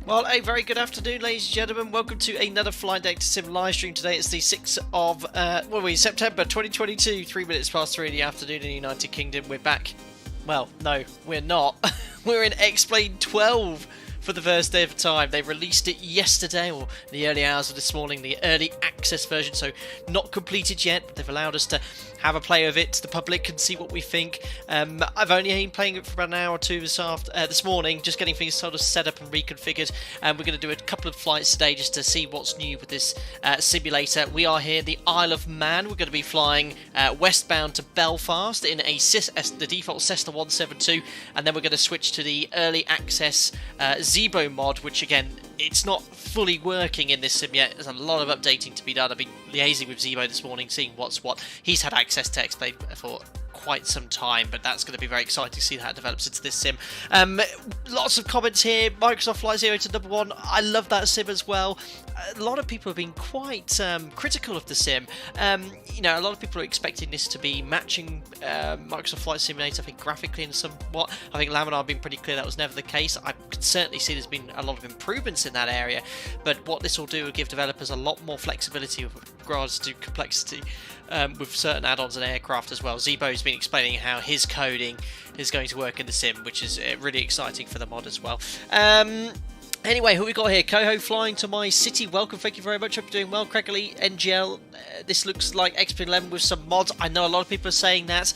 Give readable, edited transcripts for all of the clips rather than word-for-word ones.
Well, a very good afternoon, ladies and gentlemen. Welcome to another Flying Deck Sim live stream today. It's the 6th of September 2022, 3 minutes past 3 in the afternoon in the United Kingdom. We're back. Well, no, we're not. We're in X-Plane 12 for the first day of time. They released it yesterday, or in the early hours of this morning, the early access version, so not completed yet, but they've allowed us to have a play of it. The public can see what we think. I've only been playing it for about an hour or two this morning, just getting things sort of set up and reconfigured. And we're going to do a couple of flights today just to see what's new with this simulator. We are here, the Isle of Man. We're going to be flying westbound to Belfast in the default Cessna 172, and then we're going to switch to the early access Zibo mod, which again, it's not fully working in this sim yet. There's a lot of updating to be done. I've been liaising with Zibo this morning, seeing what's what. He's had access to X-Plane for quite some time, but that's going to be very exciting to see how it develops into this sim. Lots of comments here. Microsoft Flight 0 to number 1. I love that sim as well. A lot of people have been quite critical of the sim. You know, a lot of people are expecting this to be matching Microsoft Flight Simulator, I think, graphically and somewhat. I think Laminar have been pretty clear that was never the case. I can certainly see there's been a lot of improvements in that area, but what this will do will give developers a lot more flexibility with regards to complexity with certain add-ons and aircraft as well. Zibo's been explaining how his coding is going to work in the sim, which is really exciting for the mod as well. Anyway, who we got here? Coho flying to my city. Welcome, thank you very much. Hope you're doing well. Craigly, NGL. This looks like X-Plane 11 with some mods. I know a lot of people are saying that.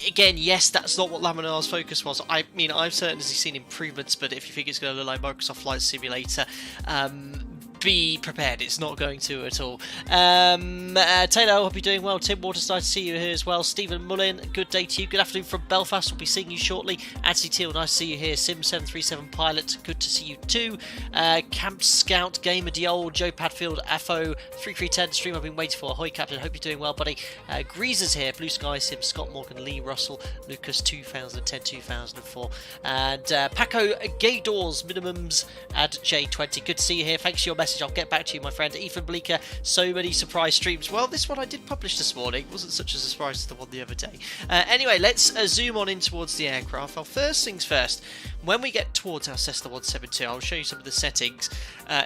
Again, yes, that's not what Laminar's focus was. I mean, I've certainly seen improvements, but if you think it's going to look like Microsoft Flight Simulator, be prepared, it's not going to at all. Taylor, I hope you're doing well. Tim Waters, nice to see you here as well. Stephen Mullin, good day to you. Good afternoon from Belfast, we'll be seeing you shortly. Adsy Teal, nice to see you here. Sim737 Pilot, good to see you too. Camp Scout, Gamer Diol, Joe Padfield, AFO 3310 stream I've been waiting for. Ahoy Captain, hope you're doing well, buddy. Greasers here, Blue Sky Sim, Scott Morgan, Lee Russell, Lucas 2010 2004, and Paco Gay Doors Minimums at J20. Good to see you here. Thanks for your message. I'll get back to you, my friend. Ethan Bleeker, so many surprise streams. Well, this one I did publish this morning. It wasn't such a surprise as the one the other day. Anyway, let's zoom on in towards the aircraft. Well, first things first, when we get towards our Cessna 172, I'll show you some of the settings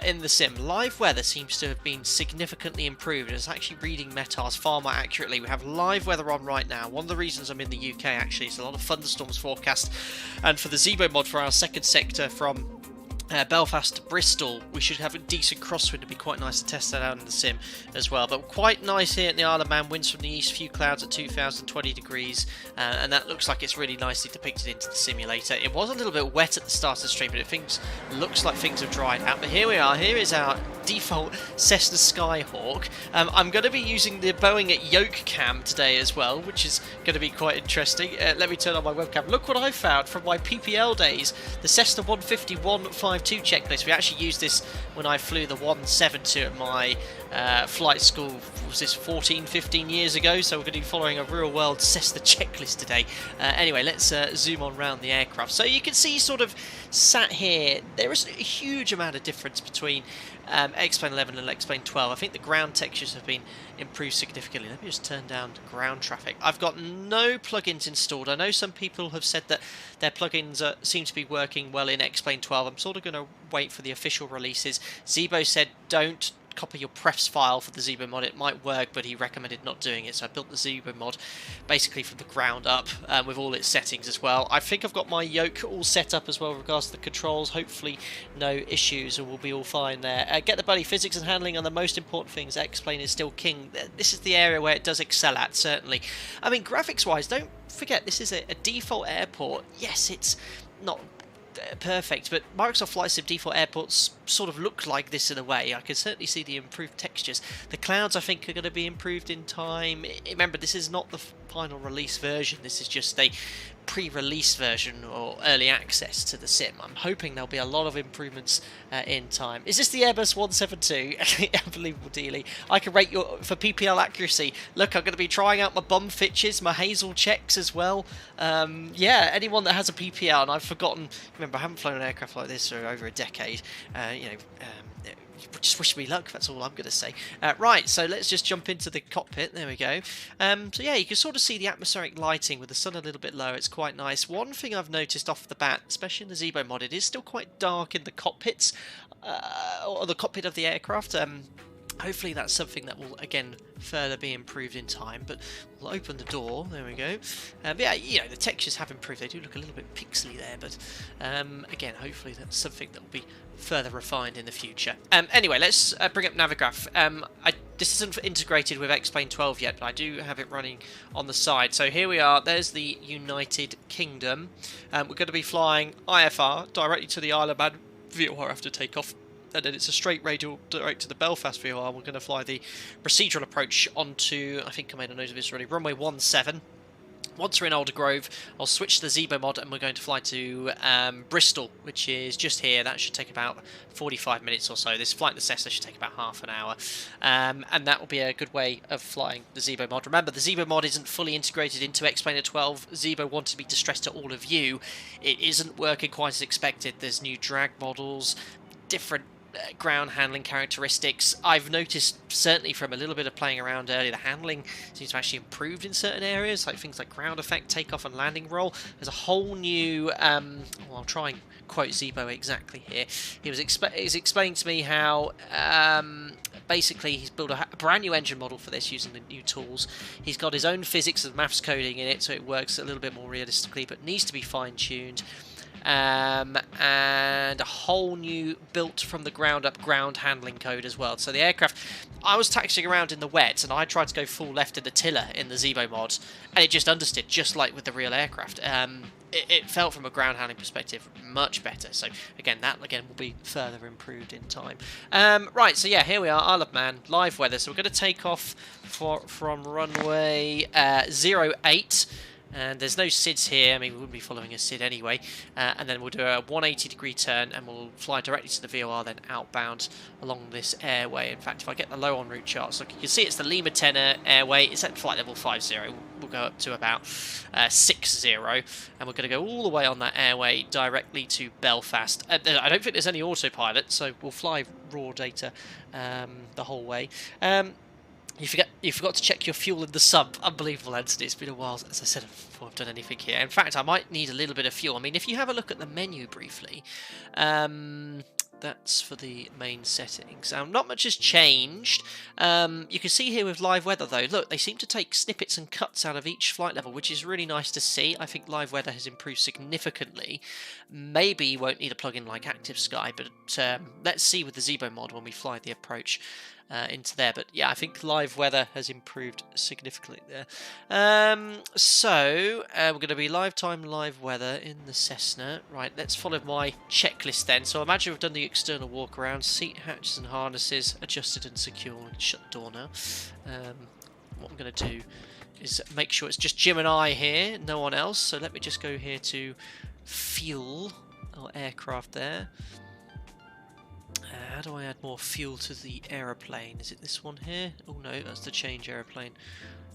in the sim. Live weather seems to have been significantly improved. It's actually reading METARs far more accurately. We have live weather on right now. One of the reasons I'm in the UK actually is a lot of thunderstorms forecast, and for the Zibo mod for our second sector from Belfast to Bristol, we should have a decent crosswind. It'd be quite nice to test that out in the sim as well. But quite nice here in the Isle of Man. Winds from the east, few clouds at 2020 degrees, and that looks like it's really nicely depicted into the simulator. It was a little bit wet at the start of the stream, but it looks like things have dried out. But here we are. Here is our default Cessna Skyhawk. I'm going to be using the Boeing at yoke cam today as well, which is going to be quite interesting. Let me turn on my webcam. Look what I found from my PPL days. The Cessna 150 152 checklist. We actually used this when I flew the 172 at my flight school, was this 15 years ago, so we're going to be following a real world Cessna checklist today. Anyway, let's zoom on around the aircraft. So you can see sort of sat here, there is a huge amount of difference between X-Plane 11 and X-Plane 12. I think the ground textures have been improved significantly. Let me just turn down ground traffic. I've got no plugins installed. I know some people have said that their plugins seem to be working well in X-Plane 12. I'm sort of going to wait for the official releases. Zibo said don't copy your prefs file for the Zibo mod. It might work, but he recommended not doing it, so I built the Zibo mod basically from the ground up with all its settings as well. I think I've got my yoke all set up as well with regards to the controls. Hopefully no issues and we'll be all fine there. Get the buddy, physics and handling are the most important things. X-Plane is still king. This is the area where it does excel at, certainly. I mean, graphics wise, don't forget this is a default airport. Yes, it's not perfect, but Microsoft Flight Sim default airports sort of look like this in a way. I can certainly see the improved textures. The clouds I think are going to be improved in time. Remember, this is not the final release version, this is just a pre-release version or early access to the sim. I'm hoping there'll be a lot of improvements in time. Is this the Airbus 172? Unbelievable dealie. I can rate your for PPL accuracy. Look, I'm going to be trying out my bomb fitches, my Hazel checks as well. Yeah, anyone that has a PPL, and I've forgotten, remember I haven't flown an aircraft like this for over a decade, just wish me luck, that's all I'm going to say. Right, so let's just jump into the cockpit. There we go. So yeah, you can sort of see the atmospheric lighting with the sun a little bit low. It's quite nice. One thing I've noticed off the bat, especially in the Zibo mod, it is still quite dark in the cockpits, or the cockpit of the aircraft. Hopefully that's something that will, again, further be improved in time, but we'll open the door, there we go. But yeah, you know, the textures have improved, they do look a little bit pixely there, but again, hopefully that's something that will be further refined in the future. Anyway, let's bring up Navigraph. This isn't integrated with X-Plane 12 yet, but I do have it running on the side. So here we are, there's the United Kingdom. We're going to be flying IFR directly to the Isle of Man VOR after takeoff. And then it's a straight radial direct to the Belfast VOR. We're going to fly the procedural approach onto, I think I made a note of this already, runway 17. Once we're in Aldergrove, I'll switch to the Zibo mod and we're going to fly to Bristol, which is just here. That should take about 45 minutes or so. This flight in the Cessna should take about half an hour. And that will be a good way of flying the Zibo mod. Remember, the Zibo mod isn't fully integrated into X-Plane 12. Zibo wanted me to stress to all of you, it isn't working quite as expected. There's new drag models, different ground handling characteristics. I've noticed, certainly from a little bit of playing around earlier, the handling seems to actually improved in certain areas, like things like ground effect, takeoff and landing roll. There's a whole new, well, I'll try and quote Zibo exactly here. He was explaining to me how basically he's built a brand new engine model for this using the new tools. He's got his own physics and maths coding in it, so it works a little bit more realistically, but needs to be fine-tuned. And a whole new built from the ground up ground handling code as well. So the aircraft, I was taxiing around in the wet and I tried to go full left in the tiller in the Zibo mod and it just understeered, just like with the real aircraft. It felt from a ground handling perspective much better. So again, that again will be further improved in time. Right, so yeah, here we are, Isle of Man, live weather. So we're going to take off from runway 08. And there's no SIDs here. I mean, we wouldn't be following a SID anyway. And then we'll do a 180-degree turn and we'll fly directly to the VOR, then outbound along this airway. In fact, if I get the low en route charts, look, you can see it's the Lima 10 airway. It's at flight level 50. We'll go up to about 60. And we're going to go all the way on that airway directly to Belfast. I don't think there's any autopilot, so we'll fly raw data the whole way. You forgot to check your fuel in the sub. Unbelievable, Anthony. It's been a while, as I said, before I've done anything here. In fact, I might need a little bit of fuel. I mean, if you have a look at the menu briefly, that's for the main settings. Not much has changed. You can see here with live weather, though, look, they seem to take snippets and cuts out of each flight level, which is really nice to see. I think live weather has improved significantly. Maybe you won't need a plugin like Active Sky, but let's see with the Zibo mod when we fly the approach into there. But yeah, I think live weather has improved significantly there. So we're going to be live time, live weather in the Cessna. Right, let's follow my checklist then. So imagine we've done the external walk around, seat hatches and harnesses adjusted and secure. And shut the door now. What I'm going to do is make sure it's just Jim and I here, no one else. So let me just go here to fuel our aircraft there. How do I add more fuel to the aeroplane? Is it this one here? Oh no, that's the change aeroplane.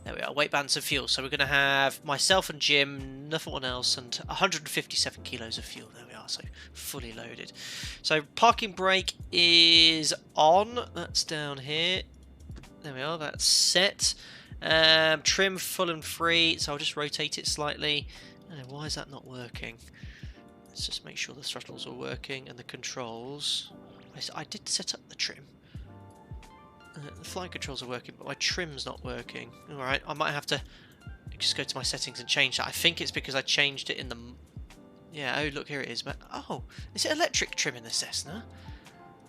There we are, weight balance of fuel. So we're going to have myself and Jim, nothing one else, and 157 kilos of fuel. There we are, so fully loaded. So parking brake is on. That's down here. There we are, that's set. Trim full and free, so I'll just rotate it slightly. Why is that not working? Let's just make sure the throttles are working and the controls. I did set up the trim. The flight controls are working, but my trim's not working. Alright, I might have to just go to my settings and change that. I think it's because I changed it in the... Yeah, oh look, here it is. But oh, is it electric trim in the Cessna?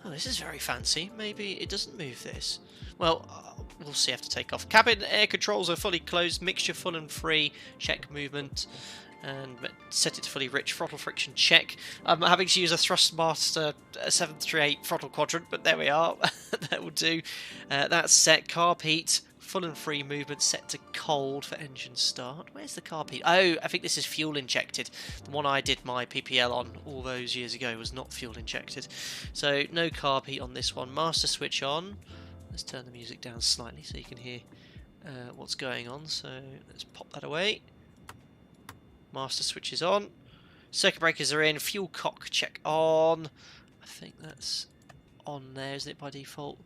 Oh, this is very fancy. Maybe it doesn't move this. Well, we'll see after takeoff. Cabin air controls are fully closed. Mixture full and free. Check movement. And set it to fully rich. Throttle friction check. I'm having to use a Thrustmaster 738 throttle quadrant, but there we are. That will do. That's set. Carb heat. Full and free movement set to cold for engine start. Where's the carb heat? Oh, I think this is fuel injected. The one I did my PPL on all those years ago was not fuel injected. So no carb heat on this one. Master switch on. Let's turn the music down slightly so you can hear what's going on. So let's pop that away. Master switch is on. Circuit breakers are in. Fuel cock check on. I think that's on there, isn't it, by default?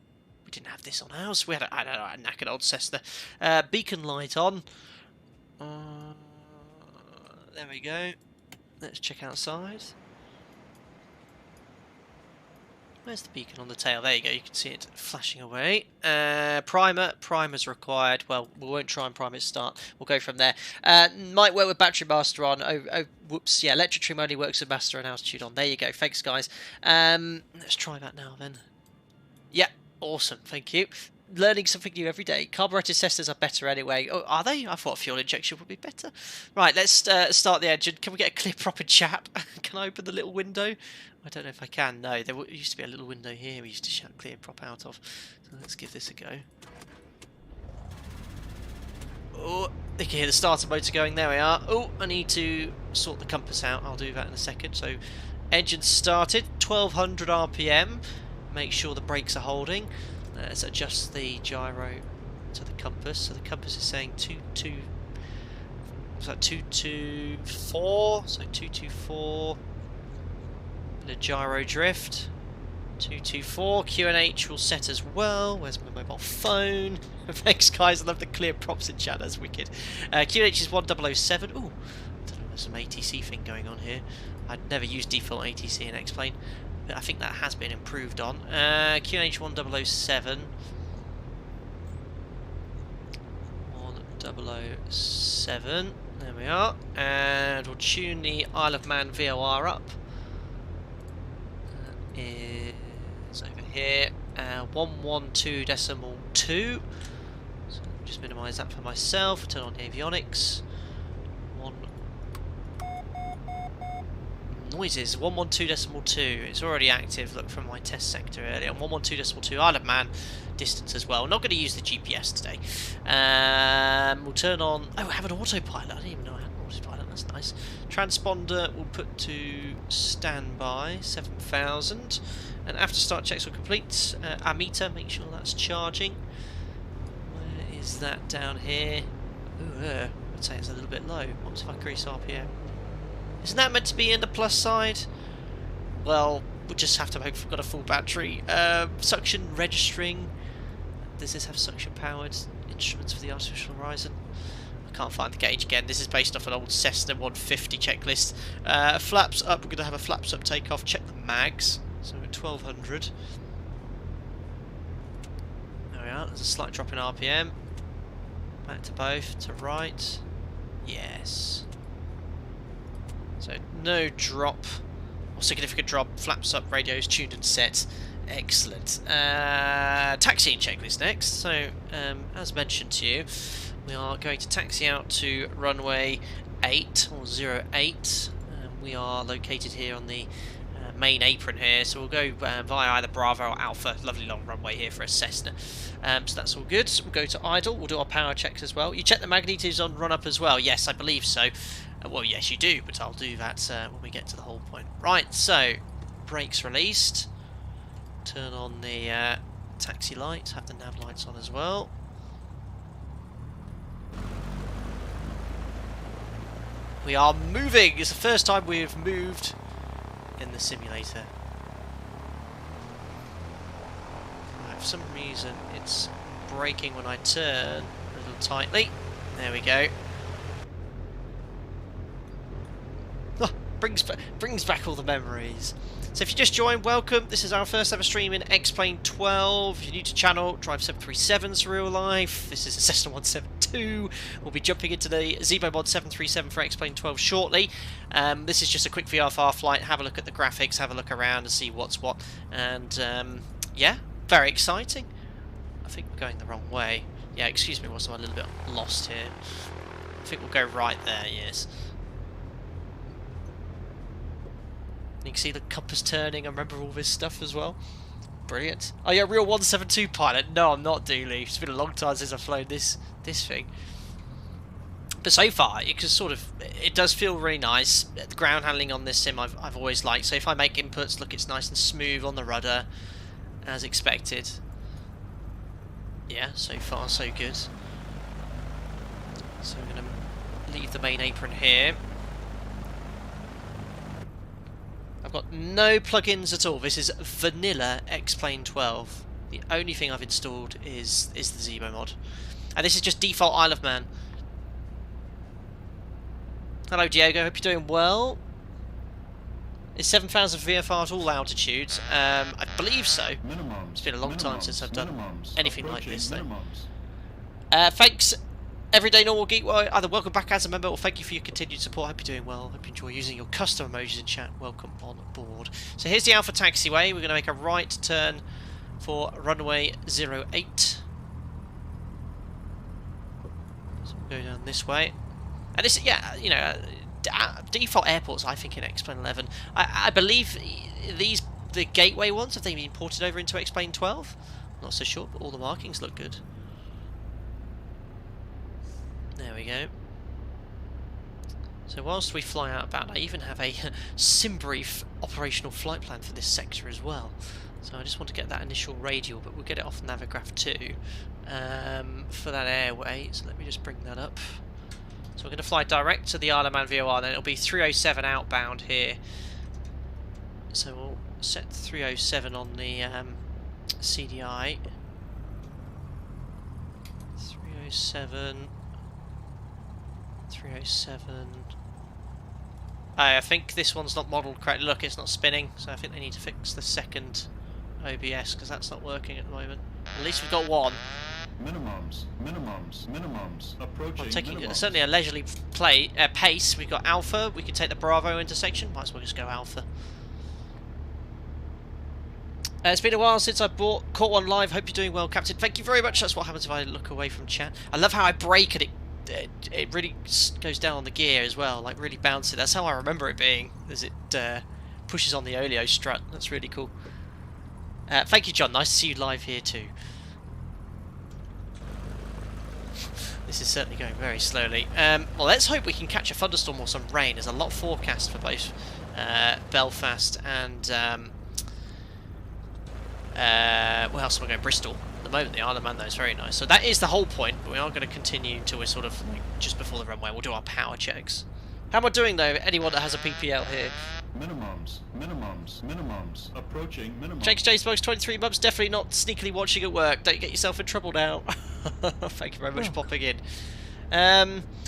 We didn't have this on ours. We had I don't know, a knackered old Cessna. Beacon light on. There we go. Let's check outside. Where's the beacon on the tail? There you go, you can see it flashing away. Primer's required. Well, we won't try and prime it start. We'll go from there. Might work with battery master on. Oh, whoops. Yeah, electric trim only works with master and altitude on. There you go. Thanks, guys. Let's try that now, then. Yeah, awesome. Thank you. Learning something new every day. Carbureted Cessnas are better anyway. Oh, are they? I thought fuel injection would be better. Right, let's start the engine. Can we get a clear proper chat? Can I open the little window? I don't know if I can. No, there used to be a little window here we used to shout clear prop out of. So let's give this a go. Oh, you can hear the starter motor going. There we are. Oh, I need to sort the compass out. I'll do that in a second. So, engine started. 1200 RPM. Make sure the brakes are holding. Let's adjust the gyro to the compass. So the compass is saying 224. So 224. The gyro drift. 224. QNH will set as well. Where's my mobile phone? Thanks, guys. I love the clear props in chat. That's wicked. QNH is 1007. Ooh, I don't know. There's some ATC thing going on here. I'd never used default ATC in X-Plane. I think that has been improved on. QNH 1007. 1007. There we are. And we'll tune the Isle of Man VOR up. It's over here. 112.2. So just minimise that for myself. Turn on the avionics. Noises 112.2. It's already active. Look from my test sector earlier. 112.2 Isle of Man distance as well. Not going to use the GPS today. We'll turn on. Oh, I have an autopilot. I didn't even know I had an autopilot. That's nice. Transponder we'll put to standby 7000. And after start checks will complete. Ammeter, make sure that's charging. Where is that down here? Ooh, I'd say it's a little bit low. What if I increase RPM? Isn't that meant to be in the plus side? Well, we'll just have to hope we've got a full battery. Suction registering. Does this have suction powered instruments for the artificial horizon? I can't find the gauge again. This is based off an old Cessna 150 checklist. Flaps up. We're going to have a flaps up takeoff. Check the mags. So we're at 1200. There we are. There's a slight drop in RPM. Back to both. To right. Yes. So no drop or significant drop. Flaps up, radios tuned and set. Excellent. Taxiing checklist next. So as mentioned to you, we are going to taxi out to runway 8 or 08. We are located here on the main apron here, so we'll go via either Bravo or Alpha. Lovely long runway here for a Cessna. So that's all good. We'll go to idle. We'll do our power checks as well. You check the magnetometers on run up as well. Yes, I believe so. Well, yes, you do, but I'll do that when we get to the whole point. Right, so brakes released. Turn on the taxi lights. Have the nav lights on as well. We are moving. It's the first time we've moved in the simulator. Right, for some reason, it's braking when I turn a little tightly. There we go. Brings back all the memories. So if you just joined, welcome. This is our first ever stream in X-Plane 12. If you're new to the channel, drive 737's real life. This is a Cessna 172. We'll be jumping into the Zibo mod 737 for X-Plane 12 shortly. This is just a quick VFR flight. Have a look at the graphics, have a look around and see what's what. And yeah, very exciting. I think we're going the wrong way. Yeah, excuse me, I'm a little bit lost here. I think we'll go right there, yes. You can see the compass turning. I remember all this stuff as well. Brilliant. Oh yeah, real 172 pilot. No, I'm not Dooley. It's been a long time since I've flown this thing. But so far, it does feel really nice. The ground handling on this sim I've always liked. So if I make inputs, look, it's nice and smooth on the rudder, as expected. Yeah, so far so good. So we're going to leave the main apron here. I've got no plugins at all. This is vanilla X-Plane 12. The only thing I've installed is the Zibo mod. And this is just default Isle of Man. Hello Diego, hope you're doing well. Is 7,000 VFR at all altitudes? I believe so. It's been a long time since I've done anything like this though. Thanks Everyday Normal Geek, either welcome back as a member or thank you for your continued support. Hope you're doing well. Hope you enjoy using your custom emojis in chat. Welcome on board. So here's the Alpha taxiway. We're going to make a right turn for runway 08. So we'll go down this way. And this, yeah, you know, default airports, I think, in X-Plane 11. I believe the gateway ones, have they been ported over into X-Plane 12? Not so sure, but all the markings look good. There we go. So whilst we fly outbound, I even have a sim-brief operational flight plan for this sector as well. So I just want to get that initial radial, but we'll get it off Navigraph 2 for that airway. So let me just bring that up. So we're going to fly direct to the Isle of Man VOR, then it'll be 307 outbound here. So we'll set 307 on the CDI. 307... 307. I think this one's not modelled correctly. Look, it's not spinning, so I think they need to fix the second OBS because that's not working at the moment. At least we've got one. Minimums. Approaching. Well, taking certainly a leisurely pace. We've got Alpha. We can take the Bravo intersection. Might as well just go Alpha. It's been a while since I caught one live. Hope you're doing well, Captain. Thank you very much. That's what happens if I look away from chat. I love how I brake and it really goes down on the gear as well, like really bouncy. That's how I remember it being, as it pushes on the oleo strut. That's really cool. Thank you, John. Nice to see you live here too. This is certainly going very slowly. Well, let's hope we can catch a thunderstorm or some rain. There's a lot forecast for both Belfast and where else am I going? Bristol. At the moment, the Isle of Man though is very nice. So that is the whole point, but we are going to continue until we're sort of like just before the runway. We'll do our power checks. How am I doing though? Anyone that has a PPL here? Minimums. Approaching minimums. Jake's J Smokes 23 months. Definitely not sneakily watching at work. Don't get yourself in trouble now. Thank you very much for popping in.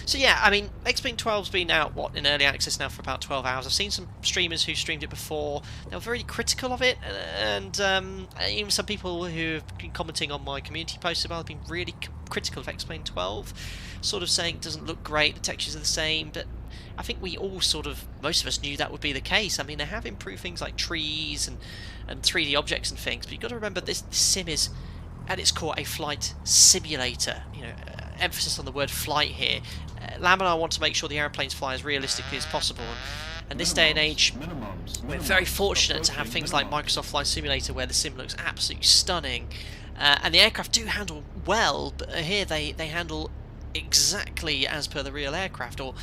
So yeah, I mean, X-Plane 12's been out, what, in early access now for about 12 hours. I've seen some streamers who streamed it before. They were very critical of it, and even some people who have been commenting on my community posts about have been really critical of X-Plane 12, sort of saying it doesn't look great, the textures are the same, but I think we all sort of, most of us knew that would be the case. I mean, they have improved things like trees and 3D objects and things, but you've got to remember this sim is, at its core, a flight simulator. You know, emphasis on the word flight here. Lam and I want to make sure the aeroplanes fly as realistically as possible. And this day and age, we're very fortunate to have things like Microsoft Flight Simulator where the sim looks absolutely stunning. And the aircraft do handle well, but here they handle exactly as per the real aircraft. Or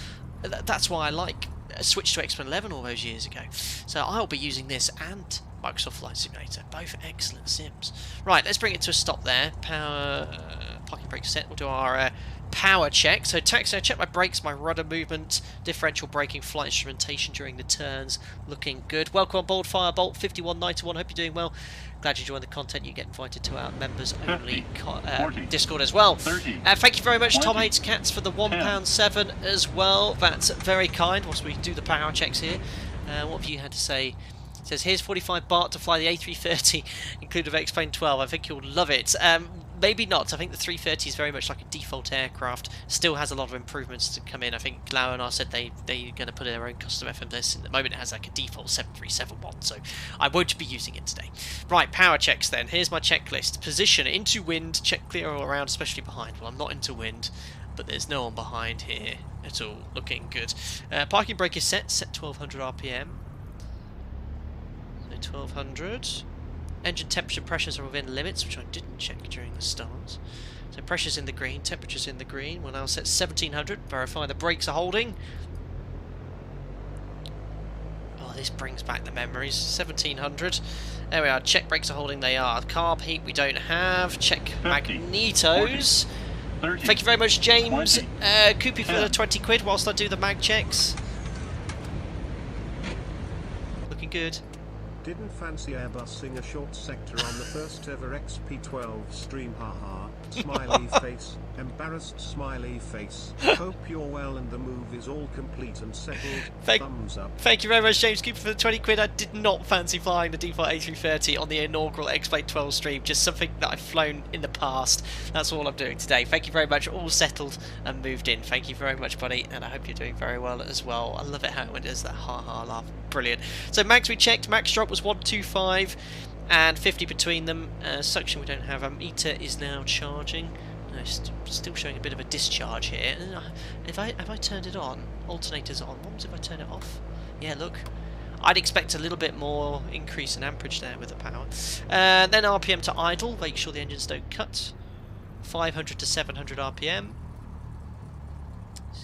that's why I like a switch to X-Plane 11 all those years ago. So I'll be using this and Microsoft Flight Simulator, both excellent sims. Right, let's bring it to a stop there. Power, parking brake set. We'll do our power check. So taxi, I check my brakes, my rudder movement, differential braking, flight instrumentation during the turns, looking good. Welcome on board, Firebolt 5191. Hope you're doing well. Glad you joined the content. You get invited to our members only Discord as well. Thank you very much, 20, Tom Hates Cats, for the £1.7 as well. That's very kind. Whilst we do the power checks here, what have you had to say? It says, here's 45 baht to fly the A330, included with X-Plane 12. I think you'll love it. Maybe not. I think the 330 is very much like a default aircraft. Still has a lot of improvements to come in. I think Lau and I said they're going to put in their own custom FMS. In the moment, it has like a default 737 one, so I won't be using it today. Right, power checks then. Here's my checklist. Position, into wind, check clear all around, especially behind. Well, I'm not into wind, but there's no one behind here at all. Looking good. Parking brake is set 1200 RPM. 1200. Engine temperature pressures are within limits, which I didn't check during the start. So pressure's in the green, temperature's in the green. We'll now set 1700. Verify the brakes are holding. Oh, this brings back the memories. 1700. There we are. Check brakes are holding. They are. Carb heat we don't have. Check 50, magnetos. 40, 30, thank you very much, James. Koopy for the 20 quid whilst I do the mag checks. good. Didn't fancy airbusing a short sector on the first ever XP12 stream, haha. Smiley face, embarrassed smiley face. Hope you're well and the move is all complete and settled. Thumbs up. Thank you very much, James Cooper, for the 20 quid. I did not fancy flying the Default A330 on the inaugural X-Plane 12 stream, just something that I've flown in the past. That's all I'm doing today. Thank you very much, all settled and moved in. Thank you very much, buddy, and I hope you're doing very well as well. I love it how it does that ha-ha laugh. Brilliant. So max we checked, max drop was 125 and 50 between them. Suction we don't have. Our meter is now charging. Still showing a bit of a discharge here. Have I turned it on? Alternators on. What was if I turn it off? Yeah, look. I'd expect a little bit more increase in amperage there with the power. Then RPM to idle. Make sure the engines don't cut. 500 to 700 RPM.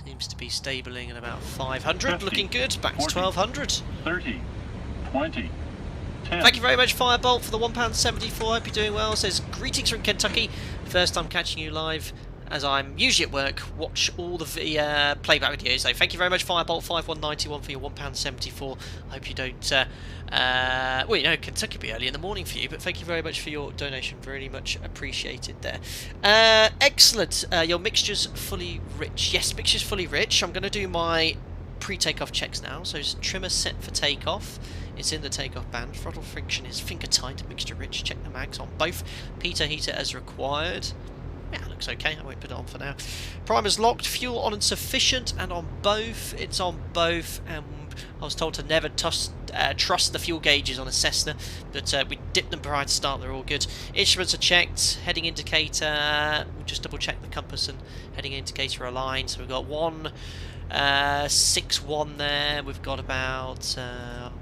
Seems to be stabling at about 500. 50, Looking good. Back 40, to 1200. 30, 20, 10. Thank you very much, Firebolt, for the £1.74. Hope you're doing well. Says, greetings from Kentucky. First time catching you live, as I'm usually at work. Watch all the playback videos. So thank you very much, Firebolt5191, for your £1.74. Hope you don't... well, you know, Kentucky will be early in the morning for you, but thank you very much for your donation. Very much appreciated there. Excellent. Your mixture's fully rich. Yes, mixture's fully rich. I'm going to do my pre-takeoff checks now. So trimmer set for takeoff. It's in the takeoff band. Throttle friction is finger tight, mixture rich. Check the mags on both. Pitot heater as required. Yeah, looks okay. I won't put it on for now. Primer's locked. Fuel on and sufficient, and on both. It's on both. And I was told to never trust the fuel gauges on a Cessna, but we dipped them prior to start. They're all good. Instruments are checked. Heading indicator. We'll just double check the compass and heading indicator aligned. So we've got 161 there. We've got about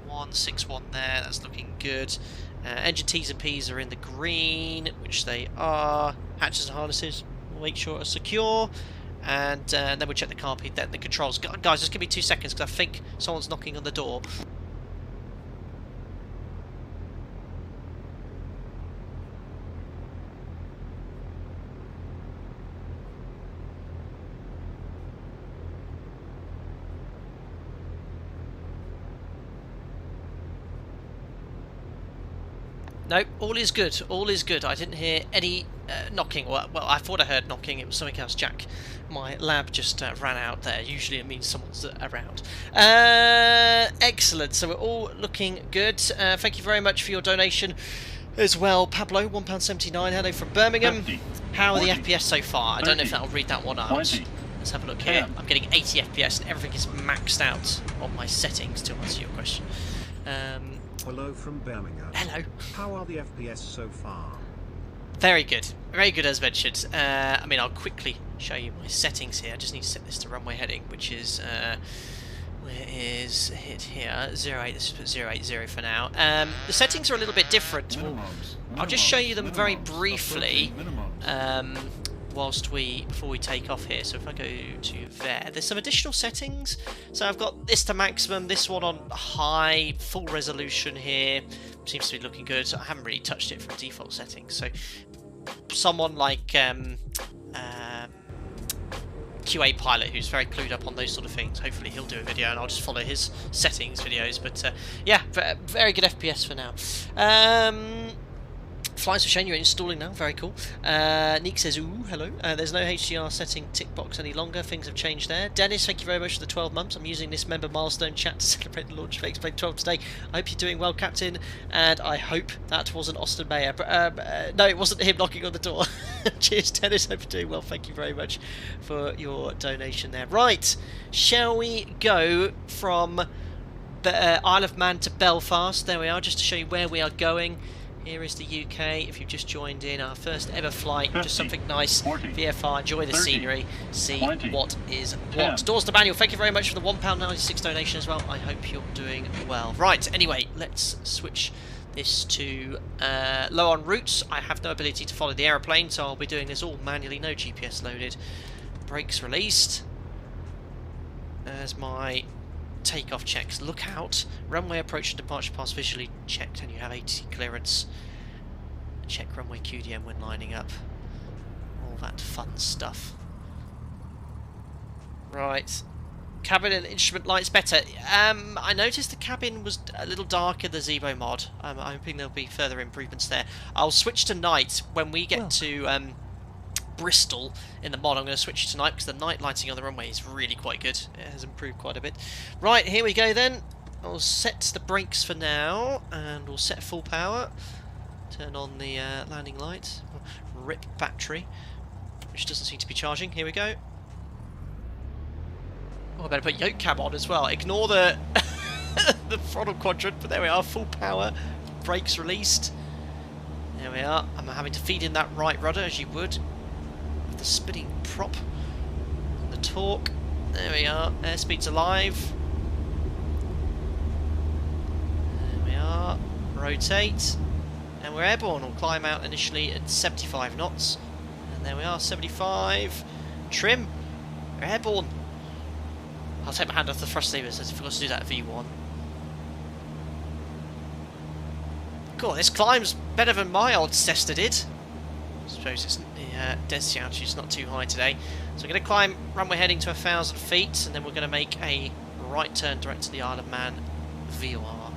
161 there. That's looking good. Engine T's and P's are in the green, which they are. Hatches and harnesses, we'll make sure are secure. And then we'll check the carpet, then the controls. Guys, just give me 2 seconds because I think someone's knocking on the door. No, all is good. All is good. I didn't hear any knocking. Well, I thought I heard knocking. It was something else. Jack, my lab just ran out there. Usually it means someone's around. Excellent. So we're all looking good. Thank you very much for your donation as well. Pablo, £1.79. Hello from Birmingham. 50, How are 40, the FPS so far? I don't know if 30, that'll read that one out. 20, Let's have a look here. 10. I'm getting 80 FPS and everything is maxed out on my settings to answer your question. Hello from Birmingham. Hello. How are the FPS so far? Very good. Very good, as mentioned. I mean, I'll quickly show you my settings here. I just need to set this to runway heading, which is... where is it here? 08. Let's just put 080 for now. The settings are a little bit different. Minimums, I'll just show you them very minimums, briefly. approaching minimums. Before we take off here. So if I go to there, there's some additional settings. So I've got this to maximum, this one on high, full resolution here. Seems to be looking good. I haven't really touched it from default settings. So someone like QA Pilot, who's very clued up on those sort of things, hopefully he'll do a video and I'll just follow his settings videos. But yeah, very good FPS for now. Flights for Shane, you're installing now, very cool. Neek says, ooh, hello. There's no HDR setting tick box any longer, things have changed there. Dennis, thank you very much for the 12 months. I'm using this member milestone chat to celebrate the launch of X-Plane 12 today. I hope you're doing well, Captain, and I hope that wasn't Austin Mayer. But, no, it wasn't him knocking on the door. Cheers, Dennis, hope you're doing well. Thank you very much for your donation there. Right, shall we go from Isle of Man to Belfast? There we are, just to show you where we are going. Here is the UK. If you've just joined in, our first ever flight, 50, just something nice. 40, VFR, enjoy the 30, scenery, see 20, what is 10. what. Doors to Manual, thank you very much for the £1.96 donation as well. I hope you're doing well. Right, anyway, let's switch this to low on routes. I have no ability to follow the aeroplane, so I'll be doing this all manually, no GPS loaded. Brakes released. There's my takeoff checks. Look out. Runway approach and departure pass visually checked, and you have ATC clearance. Check runway QDM when lining up. All that fun stuff. Right. Cabin and instrument lights better. I noticed the cabin was a little darker, the Zibo mod. I'm hoping there'll be further improvements there. I'll switch to night when we get to Bristol in the mod. I'm going to switch to night because the night lighting on the runway is really quite good. It has improved quite a bit. Right, here we go then. I'll set the brakes for now, and we'll set full power. Turn on the landing light. Rip battery, which doesn't seem to be charging. Here we go. Oh, I better put yoke cam on as well. Ignore the the throttle quadrant, but there we are, full power. Brakes released. There we are. I'm having to feed in that right rudder as you would with the spinning prop. And the torque. There we are. Airspeed's alive. There we are. Rotate. And we're airborne. We'll climb out initially at 75 knots. And there we are, 75. Trim. We're airborne. I'll take my hand off the thrust levers, I forgot to do that at V1. Cool, this climb's better than my old Cessna did. I suppose it's the density altitude's not too high today. So I'm going to climb runway heading to 1,000 feet, and then we're going to make a right turn direct to the Isle of Man VOR.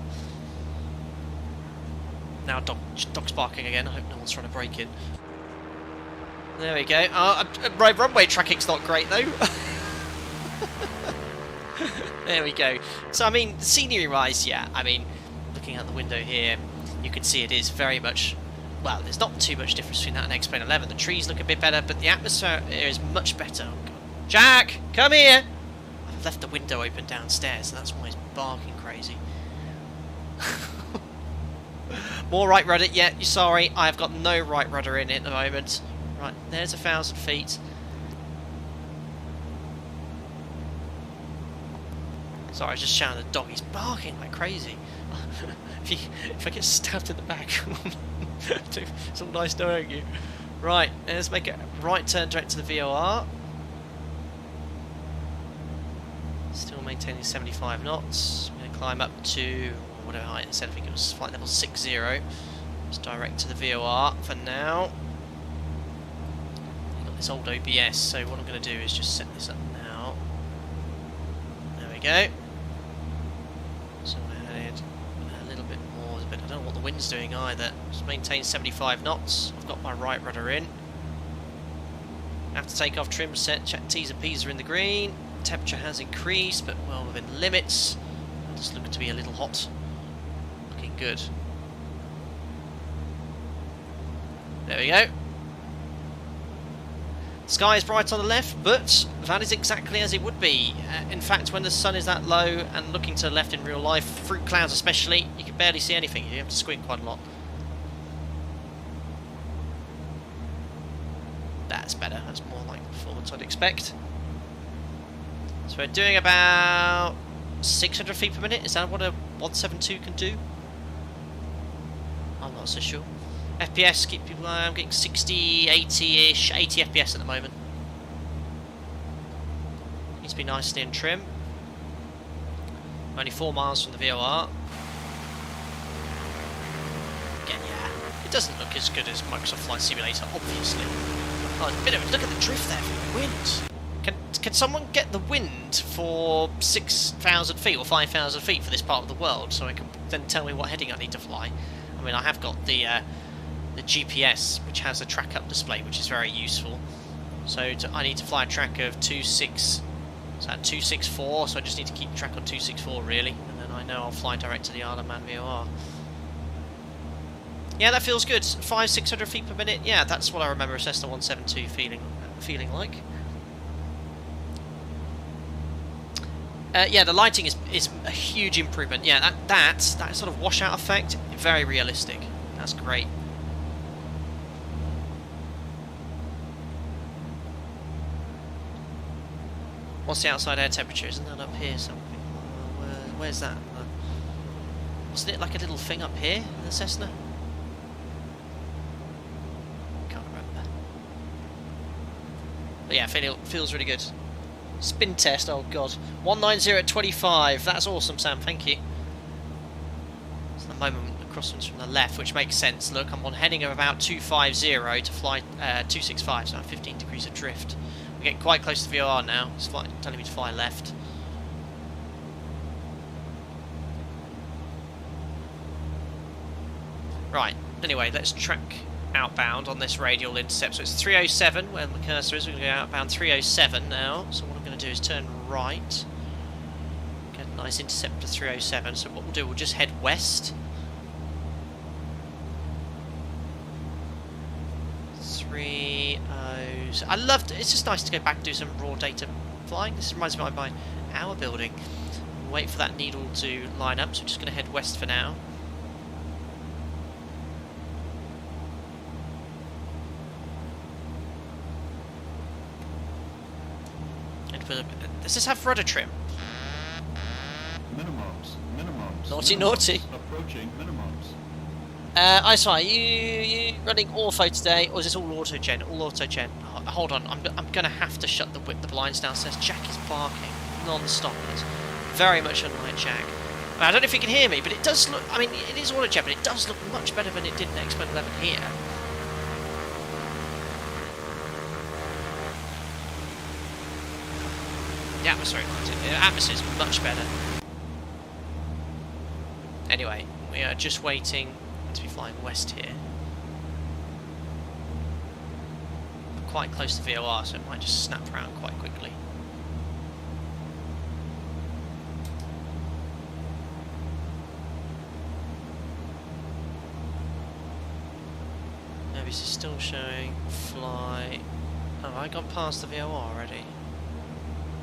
Now dog's barking again, I hope no one's trying to break in. There we go. My runway tracking's not great though. There we go. So, I mean, scenery-wise, yeah, I mean, looking out the window here, you can see it is very much, well, there's not too much difference between that and X-Plane 11. The trees look a bit better, but the atmosphere is much better. Oh, God. Jack, come here! I've left the window open downstairs, and that's why he's barking crazy. More right rudder, yeah, sorry, I've got no right rudder in it at the moment. Right, there's 1,000 feet. Sorry, I was just shouting at the dog. He's barking like crazy. if I get stabbed in the back, it's all nice knowing you. Right, let's make a right turn direct to the VOR. Still maintaining 75 knots. I'm going to climb up to whatever height it said. I think it was flight level 60. Let's direct to the VOR for now. I've got this old OBS, so what I'm going to do is just set this up now. There we go. So I headed a little bit more, but I don't know what the wind's doing either. Just maintain 75 knots. I've got my right rudder in. After takeoff, trim set, check T's and P's are in the green. Temperature has increased, but well within limits. Just looking to be a little hot. Looking good. There we go. Sky is bright on the left, but that is exactly as it would be. In fact, when the sun is that low and looking to the left in real life, through clouds especially, you can barely see anything. You have to squint quite a lot. That's better. That's more like the performance I'd expect. So we're doing about 600 feet per minute. Is that what a 172 can do? I'm not so sure. FPS, keep people. I'm getting 60, 80-ish, 80 FPS at the moment. Needs to be nicely in trim. Only 4 miles from the VOR. Again, yeah, it doesn't look as good as Microsoft Flight Simulator, obviously. Oh, a bit of, look at the drift there from the wind. Can someone get the wind for 6,000 feet or 5,000 feet for this part of the world, so I can then tell me what heading I need to fly? I mean, I have got the GPS, which has a track up display, which is very useful. So I need to fly a track of 264, so I just need to keep track on 264 really, and then I know I'll fly direct to the Isle of Man VOR. Yeah, that feels good. 500-600 feet per minute. Yeah, that's what I remember a Cessna 172 feeling like. Yeah, the lighting is a huge improvement. Yeah, that sort of washout effect, very realistic. That's great. What's the outside air temperature? Isn't that up here something? Where's that? Wasn't it like a little thing up here in the Cessna? Can't remember. But yeah, feels really good. Spin test, oh god. 190 at 25. That's awesome, Sam, thank you. So the moment the crosswinds from the left, which makes sense. Look, I'm on heading of about 250 to fly 265, so I have 15 degrees of drift. We're getting quite close to VOR now. It's telling me to fly left. Right, anyway, let's track outbound on this radial intercept. So it's 307 where the cursor is. We're going to go outbound 307 now. So what I'm going to do is turn right. Get a nice intercept to 307. So what we'll do, we'll just head west. 307. I loved it. It's just nice to go back and do some raw data flying. This reminds me of my hour building. Wait for that needle to line up. So we're just going to head west for now. Does this have rudder trim? Minimums. Naughty, naughty. Approaching minimums. I saw you running ortho today, or is this all auto-gen? All auto-gen. Hold on, I'm going to have to shut the blinds downstairs. Jack is barking non-stop. It's very much unlike Jack. I don't know if you can hear me, but it does look... I mean, it is auto-gen, but it does look much better than it did in X-Men 11 here. The atmosphere is much better. Anyway, we are just waiting to be flying west here. We're quite close to VOR, so it might just snap around quite quickly. No, this is still showing fly. Oh, I got past the VOR already.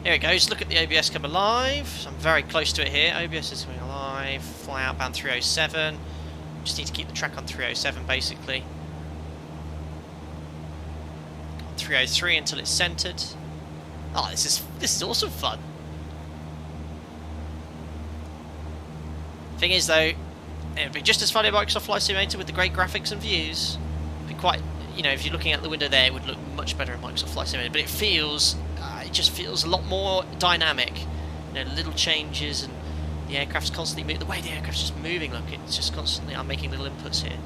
Here it goes, look at the OBS come alive. So I'm very close to it here. OBS is coming alive. Fly outbound 307. Just need to keep the track on 307 basically. 303 until it's centered. Oh, this is also fun. Thing is though, it'd be just as fun in Microsoft Flight Simulator with the great graphics and views. It'd be quite, you know, if you're looking out the window there, it would look much better in Microsoft Flight Simulator. But it just feels a lot more dynamic. You know, little changes and the aircraft's constantly moving. The way the aircraft's just moving, look, it's just constantly. I'm making little inputs here.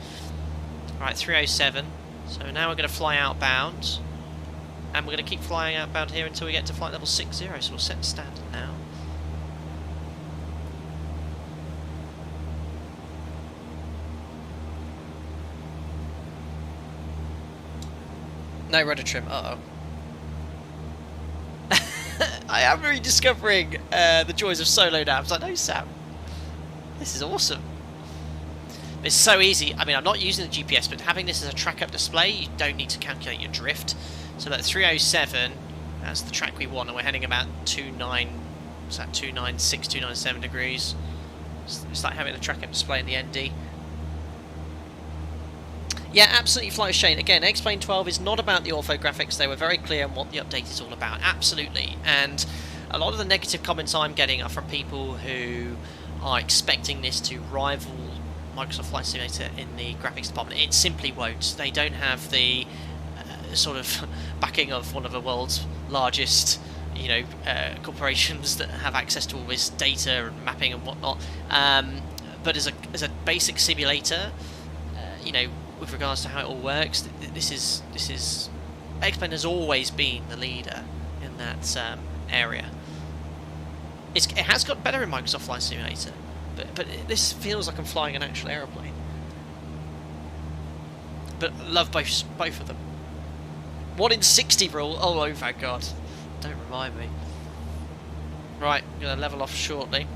Right, 307. So now we're going to fly outbound, and we're going to keep flying outbound here until we get to flight level 60. So we'll set standard now. No rudder trim. Uh oh. I am rediscovering the joys of solo now. I was like, no, Sam, this is awesome. It's so easy. I mean, I'm not using the GPS, but having this as a track-up display, you don't need to calculate your drift. So that 307, that's the track we want, and we're heading about 296, 297 degrees. It's like having a track-up display in the ND. Yeah, absolutely, Flight Shane. Again, X-Plane 12 is not about the orthographics. They were very clear on what the update is all about. Absolutely. And a lot of the negative comments I'm getting are from people who are expecting this to rival Microsoft Flight Simulator in the graphics department. It simply won't. They don't have the sort of backing of one of the world's largest, you know, corporations that have access to all this data and mapping and whatnot. But as a basic simulator, you know, with regards to how it all works, this is X-Plane has always been the leader in that area. It has got better in Microsoft Flight Simulator, but this feels like I'm flying an actual aeroplane. But I love both of them. 1 in 60 rule. Oh my god! Don't remind me. Right, I'm gonna level off shortly.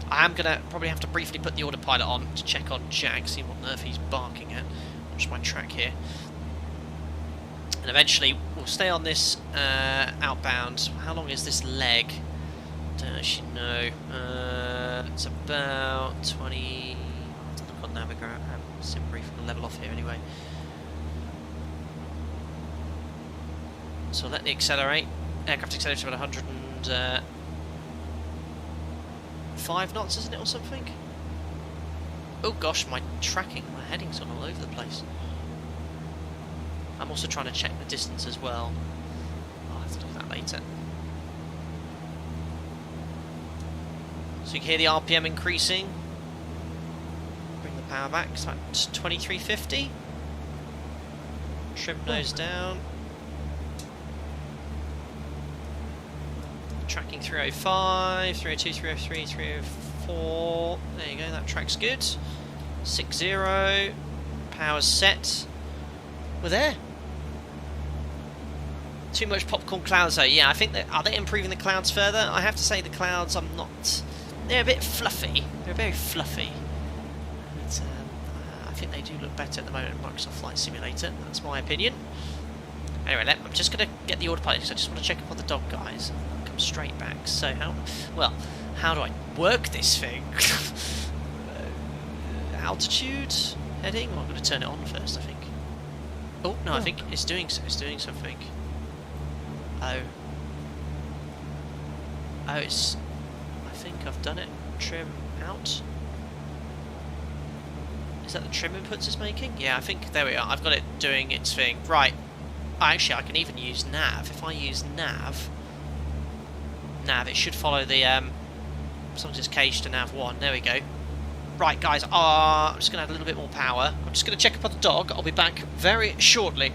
I am going to probably have to briefly put the autopilot on to check on Jack, see what on earth he's barking at. Watch my track here. And eventually we'll stay on this outbound. How long is this leg? Don't actually know. It's about 20... I've got Navigator. Sim brief and level off here anyway. So let me accelerate. Aircraft accelerates about 105 knots, isn't it, or something? Oh gosh, my heading's gone all over the place. I'm also trying to check the distance as well. I'll have to do that later. So you can hear the RPM increasing. Bring the power back, it's about 2350. Trim nose down. Tracking 305, 302, 303, 304. There you go, that track's good. 6-0. Power's set. We're there. Too much popcorn clouds though. Yeah, I think that, are they improving the clouds further? I have to say the clouds, I'm not. They're a bit fluffy. They're very fluffy. But, I think they do look better at the moment in Microsoft Flight Simulator. That's my opinion. Anyway, I'm just going to get the autopilot because I just want to check up on the dog, guys. I'll come straight back. So how do I work this thing? Altitude, heading. Well, I'm going to turn it on first, I think. Oh no, I think it's doing something. Oh, it's. I think I've done it. Trim out. Is that the trim inputs it's making? Yeah, I think there we are. I've got it doing its thing. Right. Actually, I can even use nav. If I use nav, it should follow the something's just caged to nav 1. There we go. Right, guys. I'm just gonna add a little bit more power. I'm just gonna check up on the dog. I'll be back very shortly.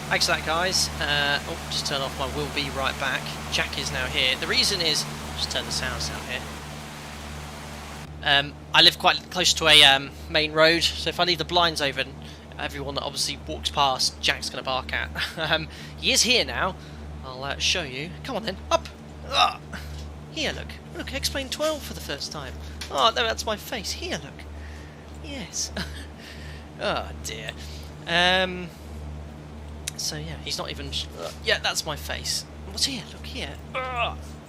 Thanks for that, guys. Just turn off my will be right back. Jack is now here. The reason is, just turn the sounds down here. I live quite close to a main road, so if I leave the blinds open, everyone that obviously walks past, Jack's going to bark at. He is here now. I'll show you. Come on then, up. Here, look. Explain 12 for the first time. Oh, no, that's my face. Here, look. Yes. Oh dear. So yeah, he's not even. Yeah, that's my face. What's here? Look here.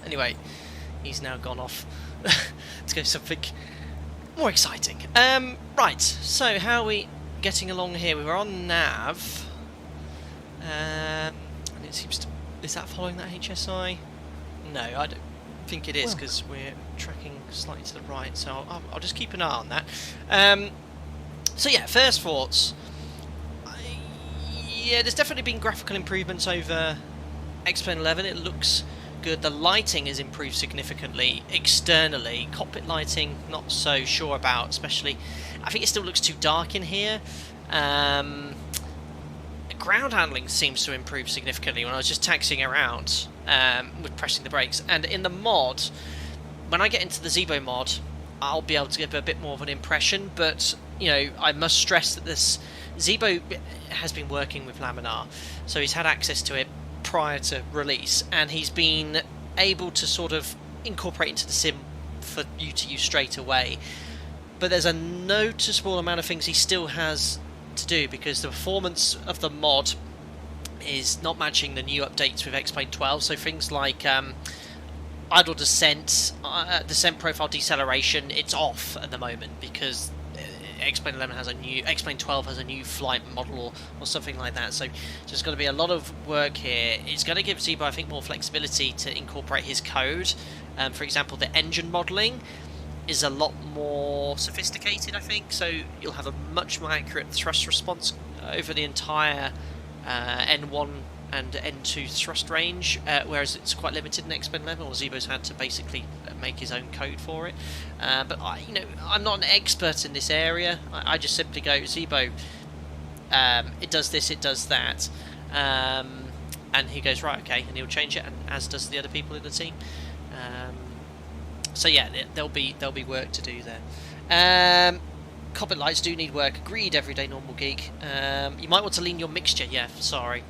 Anyway, he's now gone off to go something more exciting. Right. So how are we getting along here? We were on nav, and it seems to. Is that following that HSI? No, I don't think it is because we're tracking slightly to the right. So I'll just keep an eye on that. So yeah, first thoughts. Yeah, there's definitely been graphical improvements over X-Plane 11. It looks good. The lighting has improved significantly externally. Cockpit lighting, not so sure about, especially. I think it still looks too dark in here. Ground handling seems to improve significantly when I was just taxiing around with pressing the brakes. And in the mod, when I get into the Zibo mod, I'll be able to give a bit more of an impression. But, you know, I must stress that this Zibo has been working with Laminar, so he's had access to it prior to release, and he's been able to sort of incorporate into the sim for you to use straight away. But there's a noticeable amount of things he still has to do, because the performance of the mod is not matching the new updates with X-Plane 12, so things like idle descent, descent profile deceleration, it's off at the moment because X-Plane 11 has a new, X-Plane 12 has a new flight model or something like that. So there's going to be a lot of work here. It's going to give Zibo, I think, more flexibility to incorporate his code. For example, the engine modelling is a lot more sophisticated, I think. So you'll have a much more accurate thrust response over the entire N1 and N2 thrust range, whereas it's quite limited in X-Plane 11, or Zibo's had to basically make his own code for it. But I'm not an expert in this area. I just simply go, Zibo, it does this, it does that, and he goes, right, okay, and he'll change it, and as does the other people in the team. So yeah, there'll be work to do there. Cockpit lights do need work. Agreed, everyday normal geek. You might want to lean your mixture. Yeah, sorry.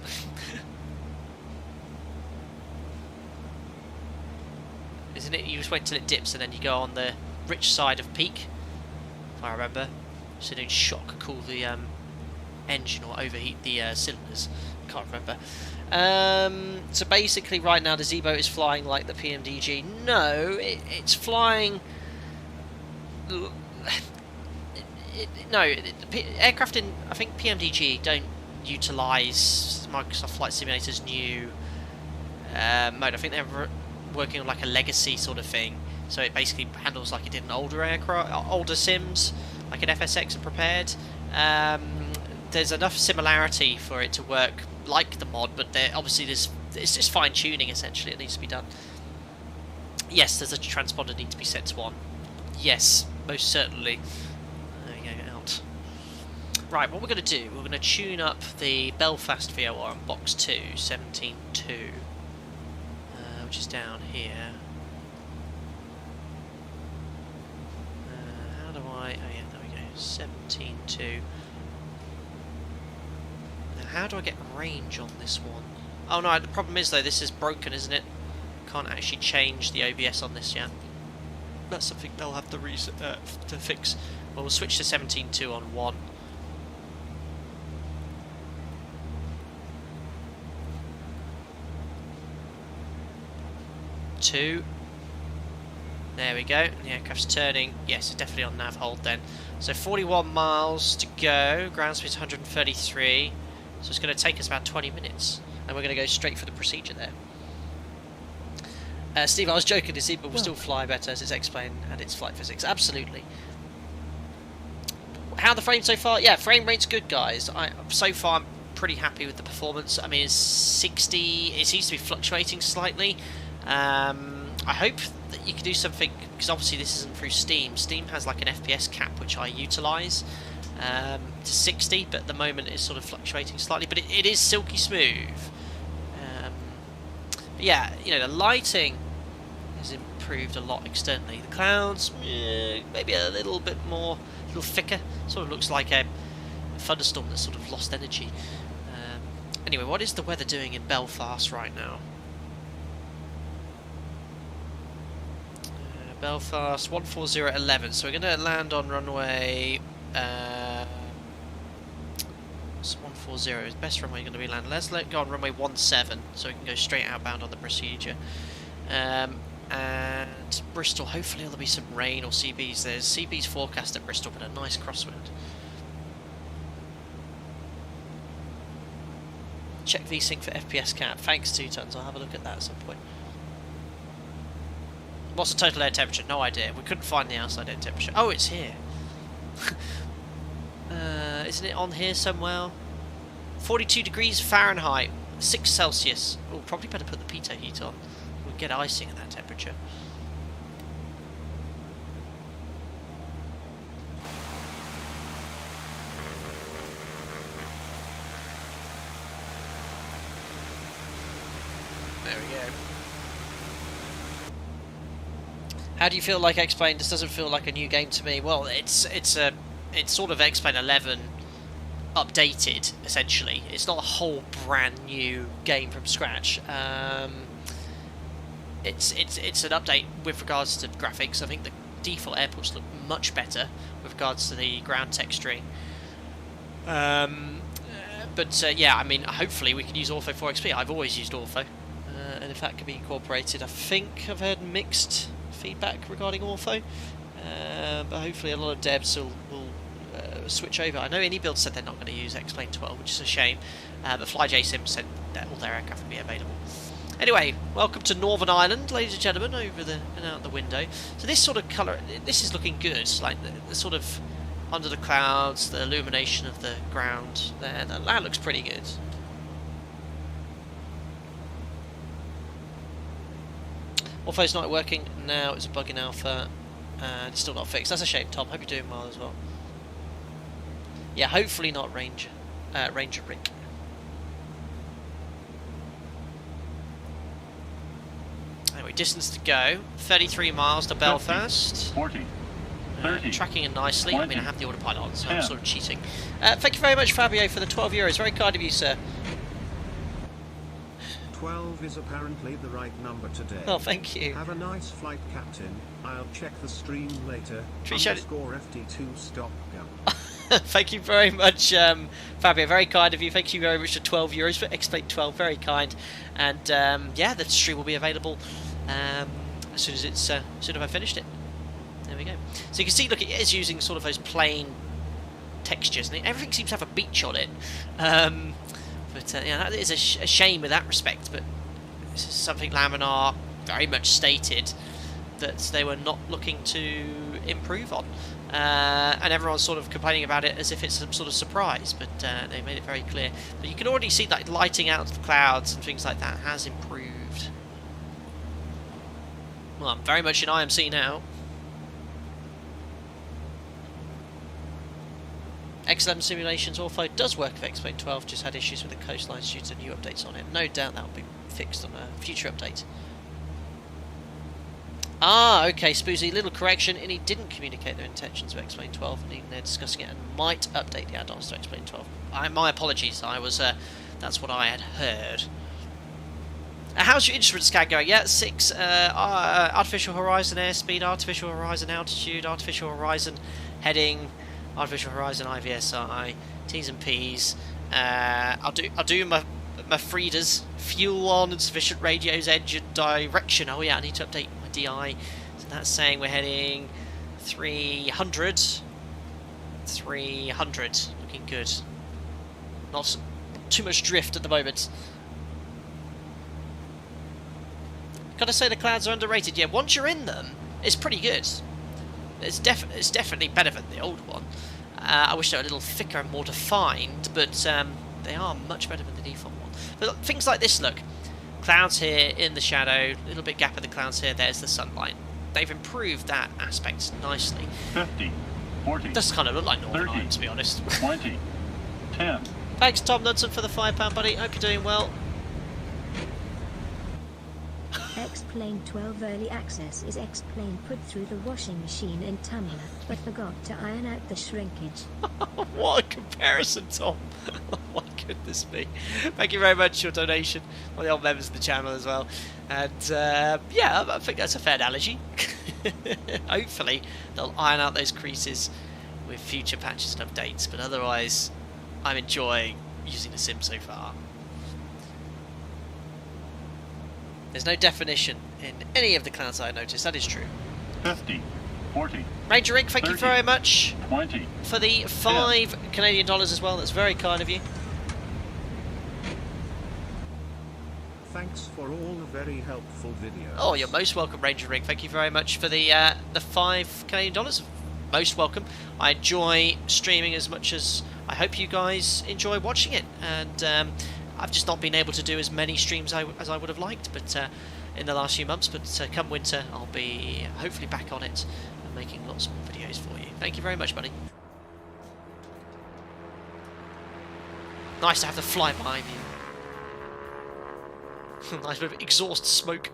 Isn't it? You just wait till it dips and then you go on the rich side of peak, if I remember. So don't shock cool the engine or overheat the cylinders. can't remember. So basically, right now the Zibo is flying like the PMDG. No, it's flying. Aircraft in I think PMDG don't utilise Microsoft Flight Simulator's new mode. I think they're working on like a legacy sort of thing. So it basically handles like it did an older aircraft, older sims, like an FSX and Prepared. There's enough similarity for it to work like the mod, but obviously it's just fine tuning essentially. It needs to be done. Yes, there's a transponder need to be set to 1. Yes, most certainly. There you go, out. Right, what we're going to do, we're going to tune up the Belfast VOR on box 2, 17.2, which is down here. How do I... oh yeah, there we go, 17.2. Now how do I get range on this one? Oh no, the problem is though, this is broken, isn't it? Can't actually change the OBS on this yet. That's something they'll have to fix. Well, we'll switch to 17.2 on 1. Two. There we go. The aircraft's turning. Yes, it's definitely on nav hold then. So 41 miles to go. Ground speed's 133. So it's going to take us about 20 minutes. And we're going to go straight for the procedure there. Steve, I was joking. The Zibo will still fly better as it's explained and its flight physics. Absolutely. How are the frames so far? Yeah, frame rate's good, guys. So far, I'm pretty happy with the performance. I mean, it's 60. It seems to be fluctuating slightly. I hope that you can do something, because obviously this isn't through Steam. Steam has like an FPS cap, which I utilise to 60, but at the moment it's sort of fluctuating slightly. But it is silky smooth. But yeah, you know, the lighting has improved a lot externally. The clouds, maybe a little bit more, a little thicker. Sort of looks like a thunderstorm that's sort of lost energy. Anyway, what is the weather doing in Belfast right now? Belfast 14011. So we're going to land on runway. It's 140 is the best runway going to be landing. Let's go on runway 17, so we can go straight outbound on the procedure. And Bristol, hopefully there'll be some rain or CBs. There's CBs forecast at Bristol, but a nice crosswind. Check VSync for FPS cap. Thanks, 2 tons. I'll have a look at that at some point. What's the total air temperature? No idea. We couldn't find the outside air temperature. Oh, it's here. Isn't it on here somewhere? 42 degrees Fahrenheit, 6 Celsius. Oh, probably better put the pitot heat on. We'll get icing at that temperature. There we go. How do you feel like X-Plane? This doesn't feel like a new game to me. Well, it's sort of X-Plane 11 updated, essentially. It's not a whole brand new game from scratch. It's an update with regards to graphics. I think the default airports look much better with regards to the ground texturing. But yeah, I mean, hopefully we can use Ortho 4XP. I've always used Ortho, and if that can be incorporated, I think I've heard mixed feedback regarding Ortho, but hopefully a lot of devs will switch over. I know AnyBuild said they're not going to use X-Plane 12, which is a shame, but FlyJSim said that all their aircraft will be available. Anyway, welcome to Northern Ireland, ladies and gentlemen, over the and out the window. So this sort of colour, this is looking good, like the sort of under the clouds, the illumination of the ground there, that looks pretty good. Ortho's not working now, it's a bug in alpha, and it's still not fixed. That's a shame, Tom. Hope you're doing well as well. Yeah, hopefully not Ranger Rick. Anyway, distance to go, 33 miles to Belfast. 40, 30, tracking in nicely. 20, I mean, I have the autopilot on, so 10. I'm sort of cheating. Thank you very much, Fabio, for the €12. Very kind of you, sir. 12 is apparently the right number today. Oh, thank you. Have a nice flight, Captain. I'll check the stream later. Tree showed- _ FT2 stop gun. Thank you very much, Fabio. Very kind of you. Thank you very much for €12 for X-Plane 12. Very kind. And yeah, the stream will be available as soon as it's as soon as I've finished it. There we go. So you can see, look, it is using sort of those plain textures, and everything seems to have a beach on it. But yeah, that is a shame in that respect. But this is something Laminar very much stated that they were not looking to improve on. And everyone's sort of complaining about it as if it's some sort of surprise, but they made it very clear. But you can already see that lighting out of the clouds and things like that has improved. Well, I'm very much in IMC now. X11 Simulations Ortho does work with X-Plane 12, just had issues with the coastline due to new updates on it. No doubt that will be fixed on a future update. Ah, okay, Spoozy, little correction. Indy didn't communicate their intentions with X-Plane 12, and they're discussing it and might update the add-ons to X-Plane 12. My apologies, I was, that's what I had heard. How's your instrument scan going? Yeah, 6, Artificial Horizon airspeed, Artificial Horizon altitude, Artificial Horizon heading, Artificial Horizon IVSI, T's and P's. I'll do my Frida's, fuel on, insufficient radios, engine direction. Oh yeah, I need to update my DI. So that's saying we're heading 300. 300, looking good. Not too much drift at the moment. Gotta say the clouds are underrated. Yeah, once you're in them, it's pretty good. It's definitely better than the old one. I wish they were a little thicker and more defined, but they are much better than the default one. But things like this, look. Clouds here in the shadow, a little bit gap in the clouds here, there's the sunlight. They've improved that aspect nicely. 50, 40, it does kind of look like Northern 30, Ireland, to be honest. 20, 10. Thanks, Tom Knudsen, for the £5, buddy. Hope you're doing well. X-Plane 12 early access is X-Plane put through the washing machine in Tumbler, but forgot to iron out the shrinkage. What a comparison, Tom. Oh my goodness me. Thank you very much for your donation. All the old members of the channel as well. And yeah, I think that's a fair analogy. Hopefully they'll iron out those creases with future patches and updates, but otherwise I'm enjoying using the sim so far. There's no definition in any of the clouds I noticed, that is true. 50, 40. Ranger Rick, thank 30, you very much 20, for the $5 Canadian as well. That's very kind of you. Thanks for all the very helpful videos. Oh, you're most welcome, Ranger Rick. Thank you very much for the $5 Canadian. Most welcome. I enjoy streaming as much as I hope you guys enjoy watching it, and I've just not been able to do as many streams as I would have liked, but in the last few months. But come winter, I'll be hopefully back on it and making lots more videos for you. Thank you very much, buddy. Nice to have the fly behind you. Nice bit of exhaust smoke.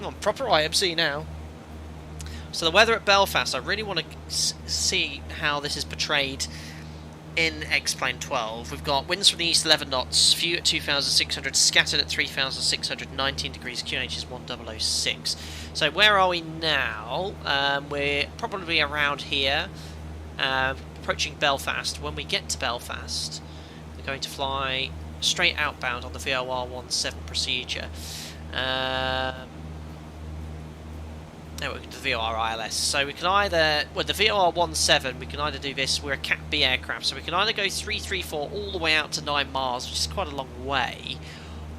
Oh, proper IMC now. So the weather at Belfast, I really want to see how this is portrayed in X-Plane 12. We've got winds from the east 11 knots, few at 2,600, scattered at 3,600, 19 degrees, QNH is 1006. So where are we now? We're probably around here, approaching Belfast. When we get to Belfast, we're going to fly straight outbound on the VOR-17 procedure. No, the VOR ILS. So we can either, well, the VOR-17, we can either do this, we're a Cat B aircraft, so we can either go 334 all the way out to 9 miles, which is quite a long way,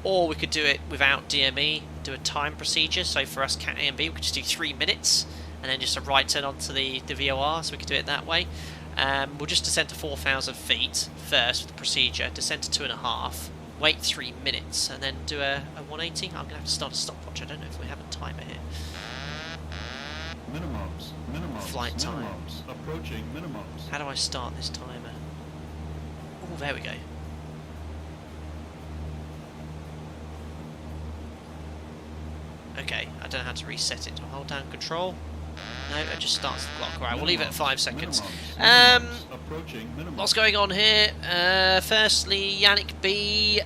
or we could do it without DME, do a time procedure. So for us, Cat A and B, we could just do 3 minutes, and then just a right turn onto the VOR, so we could do it that way. We'll just descend to 4,000 feet first with the procedure, descend to 2.5, wait 3 minutes, and then do a 180. I'm going to have to start a stopwatch, I don't know if we have a timer here. Minimums. Flight time. Minimums. Approaching minimums. How do I start this timer? Oh, there we go. Okay, I don't know how to reset it. Do I hold down control? No, it just starts the clock. Alright, we'll leave it at 5 seconds. Approaching minimums. What's going on here? Firstly, Yannick B.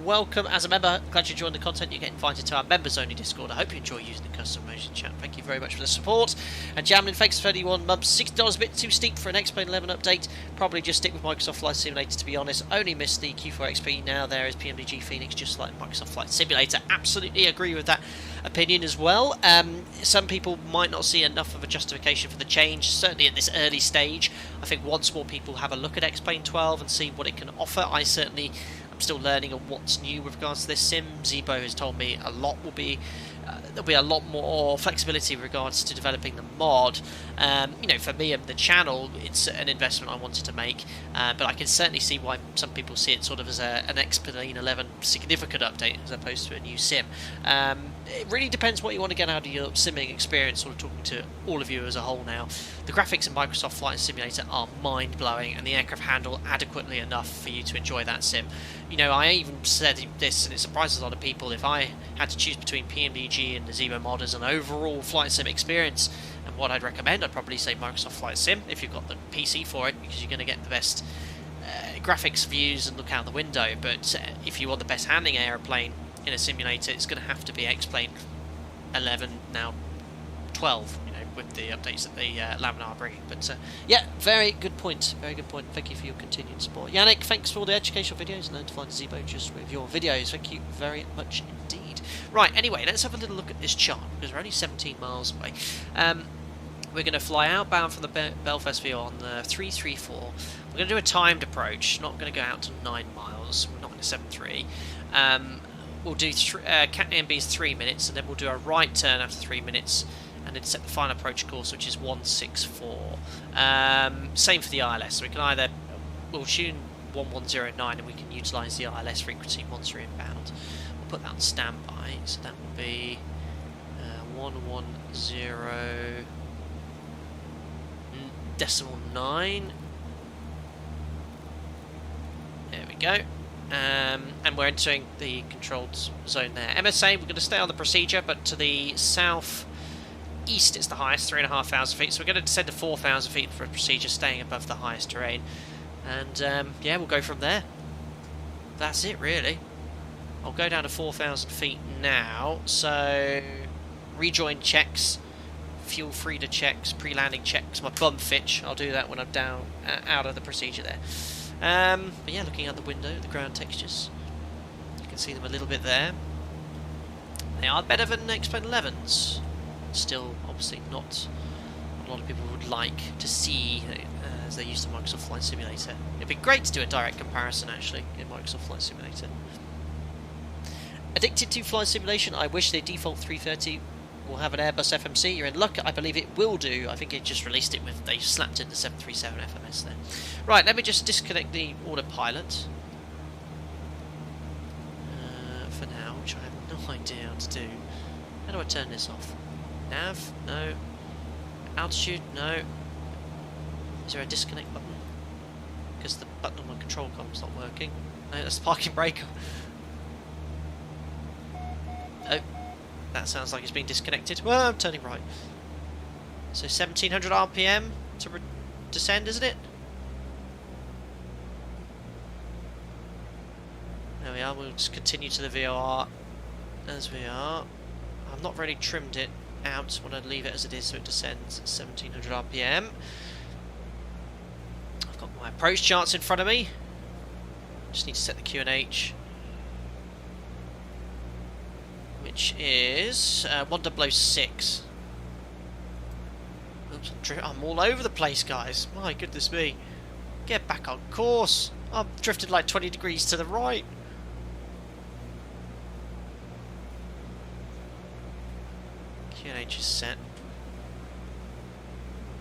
welcome as a member. Glad you joined the content. You get invited to our members only Discord. I hope you enjoy using the custom emoji chat. Thank you very much for the support. And Jamlin, thanks for 31 months. $60 a bit too steep for an X-Plane 11 update. Probably just stick with Microsoft Flight Simulator, to be honest. Only missed the Q4 XP. Now there is PMDG Phoenix, just like Microsoft Flight Simulator. Absolutely agree with that opinion as well. Some people might not see enough of a justification for the change, certainly at this early stage. I think once more people have a look at X-Plane 12 and see what it can offer. I certainly am still learning on what's new with regards to this sim. Zibo has told me a lot will be there'll be a lot more flexibility with regards to developing the mod. You know, for me and the channel, it's an investment I wanted to make, but I can certainly see why some people see it sort of as an X-Plane 11 significant update as opposed to a new sim. It really depends what you want to get out of your simming experience, sort of talking to all of you as a whole now. The graphics in Microsoft Flight Simulator are mind-blowing, and the aircraft handle adequately enough for you to enjoy that sim. You know, I even said this, and it surprises a lot of people, if I had to choose between PMDG and the Zibo mod as an overall flight sim experience, and what I'd recommend, I'd probably say Microsoft Flight Sim, if you've got the PC for it, because you're going to get the best graphics views and look out the window. But if you want the best handling aeroplane in a simulator, it's going to have to be X-Plane 11, now 12, you know, with the updates that the Laminar are bringing. But yeah, very good point, very good point. Thank you for your continued support. Yannick, thanks for all the educational videos. Learn to find Zibo just with your videos. Thank you very much indeed. Right, anyway, let's have a little look at this chart, because we're only 17 miles away. We're going to fly outbound from the Belfast VO on the 334. We're going to do a timed approach, not going to go out to 9 miles. We're not going to 73. We'll do Cat AMB is 3 minutes, and then we'll do a right turn after 3 minutes, and then set the final approach course, which is 164. Same for the ILS. So we can either, we'll tune 1109, and we can utilise the ILS frequency once we're inbound. We'll put that on standby, so that will be 110.9. There we go. And we're entering the controlled zone there. MSA, we're going to stay on the procedure, but to the south east it's the highest, 3,500 feet. So we're going to descend to 4,000 feet for a procedure, staying above the highest terrain. And yeah, we'll go from there. That's it, really. I'll go down to 4,000 feet now. So rejoin checks, fuel freeder checks, pre-landing checks, my bum fitch. I'll do that when I'm down out of the procedure there. But yeah, looking out the window, the ground textures, you can see them a little bit there. They are better than X-Plane 11s. Still, obviously, not a lot of people would like to see as they're used to Microsoft Flight Simulator. It'd be great to do a direct comparison, actually, in Microsoft Flight Simulator. Addicted to flight simulation, I wish the Default 330 will have an Airbus FMC. You're in luck. I believe it will do. I think it just released it with, they slapped in the 737 FMS there. Right, let me just disconnect the autopilot for now, which I have no idea how to do. How do I turn this off? Nav? No. Altitude? No. Is there a disconnect button? Because the button on my control column's not working. No, that's the parking brake. Oh. That sounds like it's been disconnected. Well, I'm turning right. So 1700 RPM to descend, isn't it? There we are. We'll just continue to the VOR as we are. I've not really trimmed it out. I want to leave it as it is so it descends at 1700 RPM. I've got my approach charts in front of me. Just need to set the QNH, which is 1006. Oops, I'm all over the place, guys. My goodness me. Get back on course. I've drifted like 20 degrees to the right. QNH is set.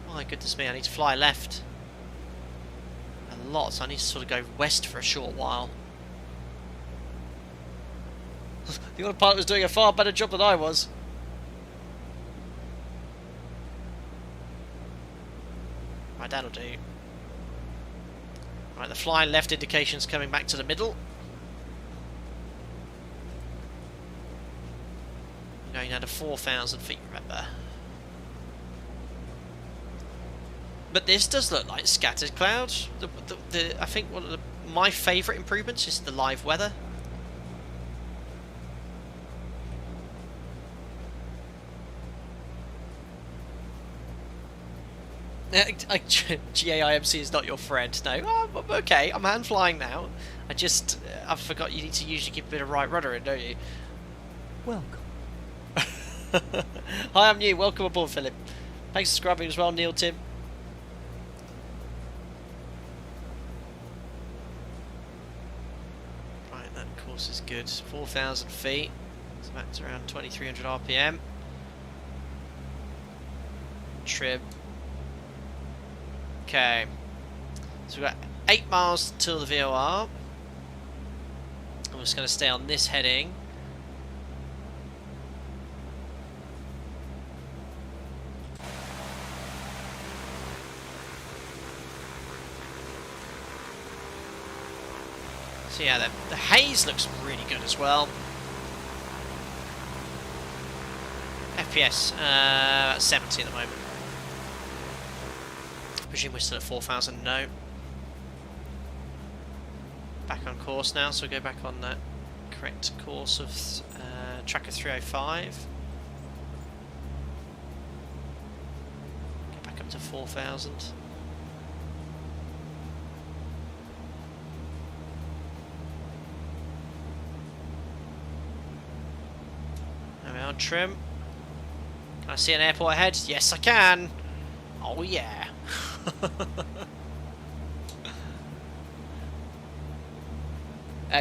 My goodness me, I need to fly left a lot, so I need to sort of go west for a short while. The autopilot was doing a far better job than I was. Right, that'll do. Right, the flying left indication's coming back to the middle. Going down to 4,000 feet, remember. But this does look like scattered clouds. I think one of my favourite improvements is the live weather. GAIMC is not your friend. No, I'm okay. I'm hand flying now. I forgot you need to usually give a bit of right rudder in, don't you? Welcome. Hi, I'm new. Welcome aboard, Philip. Thanks for subscribing as well, Neil, Tim. Right, that course is good. 4,000 feet. So that's around 2,300 RPM. Trim. Okay. So we've got 8 miles till the VOR. I'm just going to stay on this heading. So yeah, the haze looks really good as well. FPS, about 70 at the moment. I presume we're still at 4,000, no. Back on course now, so we'll go back on that correct course of tracker 305. Get back up to 4,000. There we are, trim. Can I see an airport ahead? Yes, I can. Oh yeah.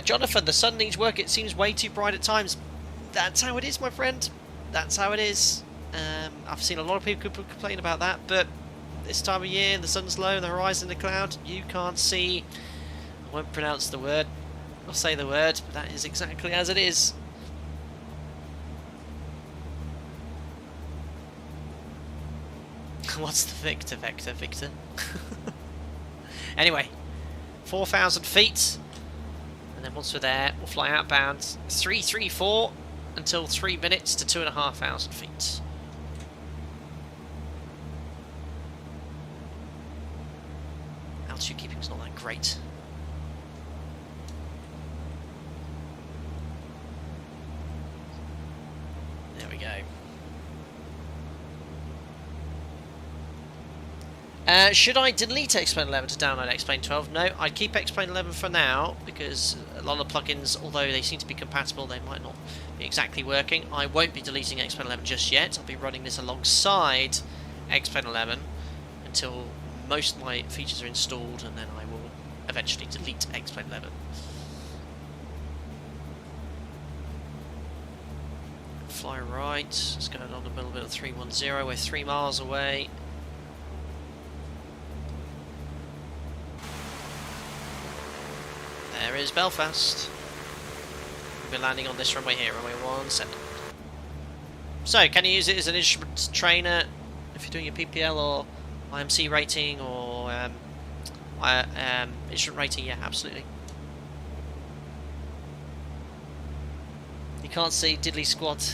Jonathan, the sun needs work. It seems way too bright at times. That's how it is, my friend. That's how it is. I've seen a lot of people complain about that, but this time of year, the sun's low, the horizon, the cloud, you can't see. I won't pronounce the word. I'll say the word, but that is exactly as it is. What's the Victor? Anyway, 4,000 feet. And then once we're there, we'll fly outbound 334 until 3 minutes to 2,500 feet. Altitude keeping's not that great. There we go. Should I delete X-Plane 11 to download X-Plane 12? No, I'd keep X-Plane 11 for now, because a lot of plugins, although they seem to be compatible, they might not be exactly working. I won't be deleting X-Plane 11 just yet. I'll be running this alongside X-Plane 11 until most of my features are installed, and then I will eventually delete X-Plane 11. Fly right, let's go on a little bit of 310, we're 3 miles away. There is Belfast. We'll be landing on this runway here, runway 17. So, can you use it as an instrument trainer if you're doing your PPL or IMC rating or instrument rating? Yeah, absolutely. You can't see Diddley Squad.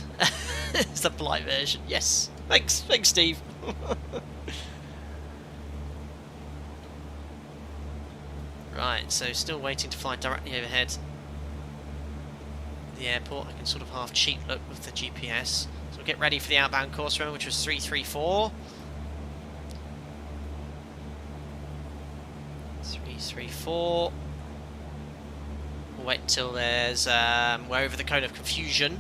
It's the polite version. Yes. Thanks, Steve. Right, so still waiting to fly directly overhead the airport. I can sort of half cheat look with the GPS. So we'll get ready for the outbound course run, which was 334. 334. We'll wait until there's we're over the cone of confusion.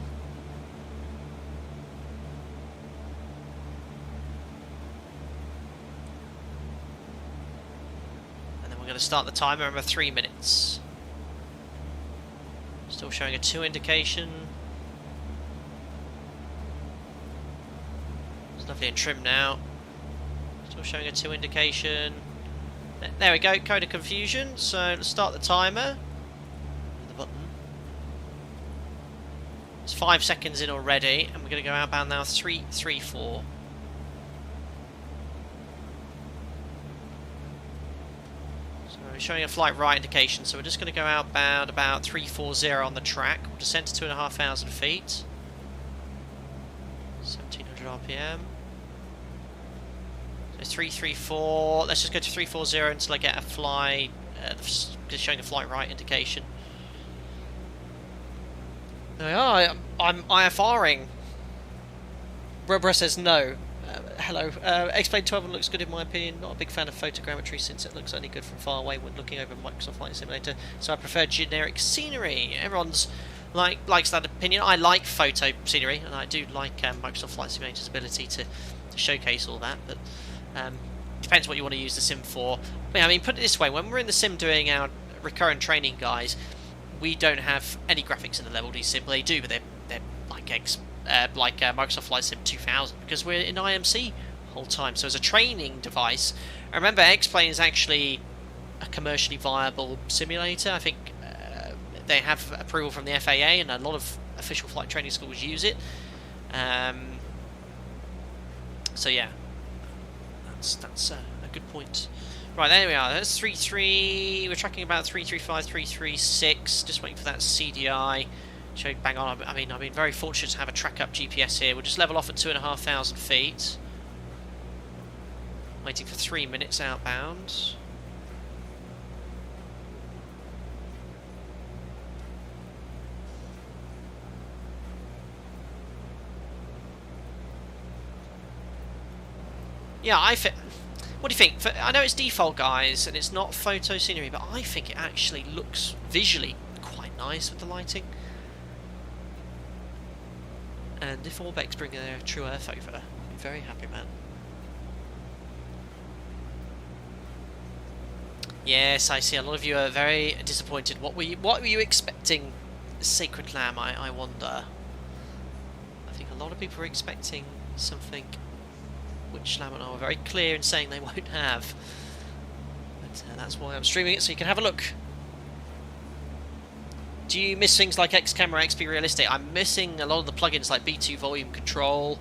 Going to start the timer. Remember, 3 minutes. Still showing a 2 indication. It's lovely and trim now. Still showing a 2 indication. There we go, code of confusion. So let's start the timer. The button. It's 5 seconds in already, and we're going to go outbound now. 334. Showing a flight right indication, so we're just going to go outbound about 340 on the track. We'll descend to 2,500 feet. 1,700 RPM. So 334. Let's just go to 340 until I get a fly. Just showing a flight right indication. There we are. I'm IFRing. Robra says no. hello. X-Plane 12 looks good in my opinion. Not a big fan of photogrammetry since it looks only good from far away when looking over Microsoft Flight Simulator. So I prefer generic scenery. Everyone's likes that opinion. I like photo scenery, and I do like Microsoft Flight Simulator's ability to showcase all that. But depends what you want to use the sim for. I mean, put it this way: when we're in the sim doing our recurrent training, guys, we don't have any graphics in the level D sim. They do, but they're like Microsoft Flight Sim 2000, because we're in IMC the whole time. So as a training device, I remember X-Plane is actually a commercially viable simulator. I think they have approval from the FAA, and a lot of official flight training schools use it. So yeah, that's a good point. Right, there we are. That's 3.3. We're tracking about 3.35, 3.36. Just waiting for that CDI. Showed bang on. I mean, I've been very fortunate to have a track-up GPS here. We'll just level off at 2,500 feet. Waiting for 3 minutes outbound. Yeah, what do you think? I know it's default, guys, and it's not photo scenery, but I think it actually looks visually quite nice with the lighting. And if Orbeck's bringing their true earth over, I'm very happy, man. Yes, I see a lot of you are very disappointed. What were you expecting, Sacred Lamb? I wonder. I think a lot of people are expecting something which Lamb and I were very clear in saying they won't have. But that's why I'm streaming it, so you can have a look. Do you miss things like X-Camera, XP Realistic? I'm missing a lot of the plugins like B2 Volume Control,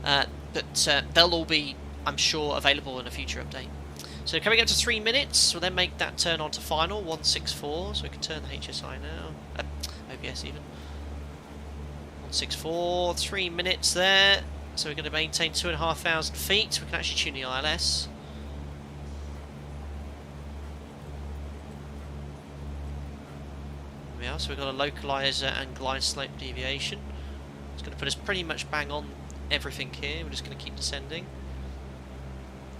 but they'll all be, I'm sure, available in a future update. So coming up to 3 minutes, we'll then make that turn on to final, 164, so we can turn the HSI now, OBS even. 164, 3 minutes there. So we're going to maintain 2,500 feet. We can actually tune the ILS. There we are. So we've got a localizer and glide slope deviation. It's going to put us pretty much bang on everything here. We're just going to keep descending.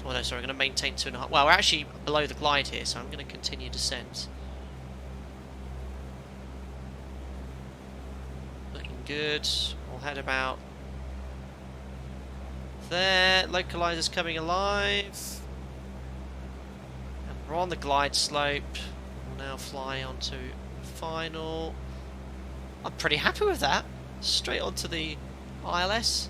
Oh no, sorry, we're going to maintain 2.5. Well, we're actually below the glide here, so I'm going to continue descent. Looking good. We'll head about there. Localizer's coming alive. And we're on the glide slope. We'll now fly onto final. I'm pretty happy with that. Straight onto the ILS.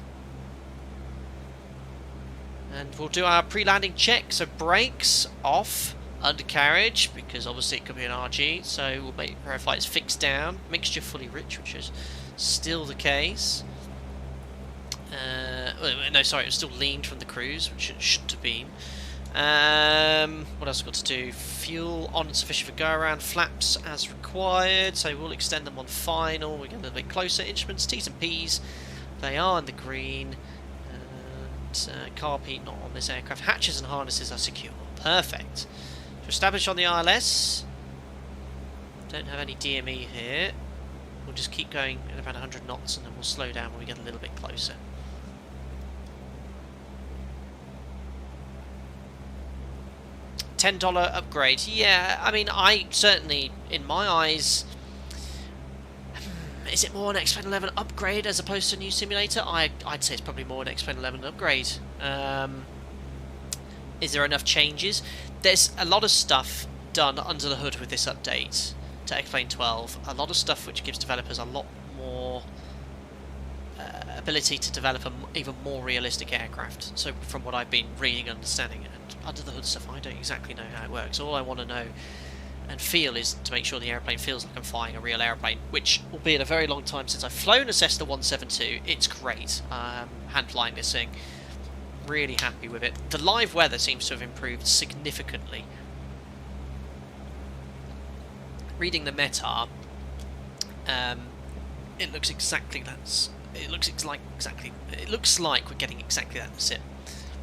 And we'll do our pre-landing check. So brakes off, undercarriage, because obviously it could be an RG. So we'll verify it's fixed down. Mixture fully rich, which is still the case. No, sorry, it was still leaned from the cruise, which it shouldn't have been. What else have we got to do? Fuel on and sufficient for go around. Flaps as required, so we'll extend them on final. We're getting a little bit closer. Instruments, T's and P's, they are in the green. And carb heat not on this aircraft. Hatches and harnesses are secure. Perfect. So established on the ILS. Don't have any DME here. We'll just keep going at about 100 knots and then we'll slow down when we get a little bit closer. $10 upgrade. Yeah, I mean, I certainly, in my eyes, is it more an X-Plane 11 upgrade as opposed to a new simulator? I'd say it's probably more an X-Plane 11 upgrade. Is there enough changes? There's a lot of stuff done under the hood with this update to X-Plane 12. A lot of stuff which gives developers a lot more ability to develop an even more realistic aircraft. So from what I've been reading and understanding, and under the hood stuff, I don't exactly know how it works. All I want to know and feel is to make sure the airplane feels like I'm flying a real airplane, which will be in a very long time since I've flown a Cessna 172. It's great. Hand flying this thing. Really happy with it. The live weather seems to have improved significantly. Reading the METAR, it looks exactly that. It looks like we're getting exactly that in the sim,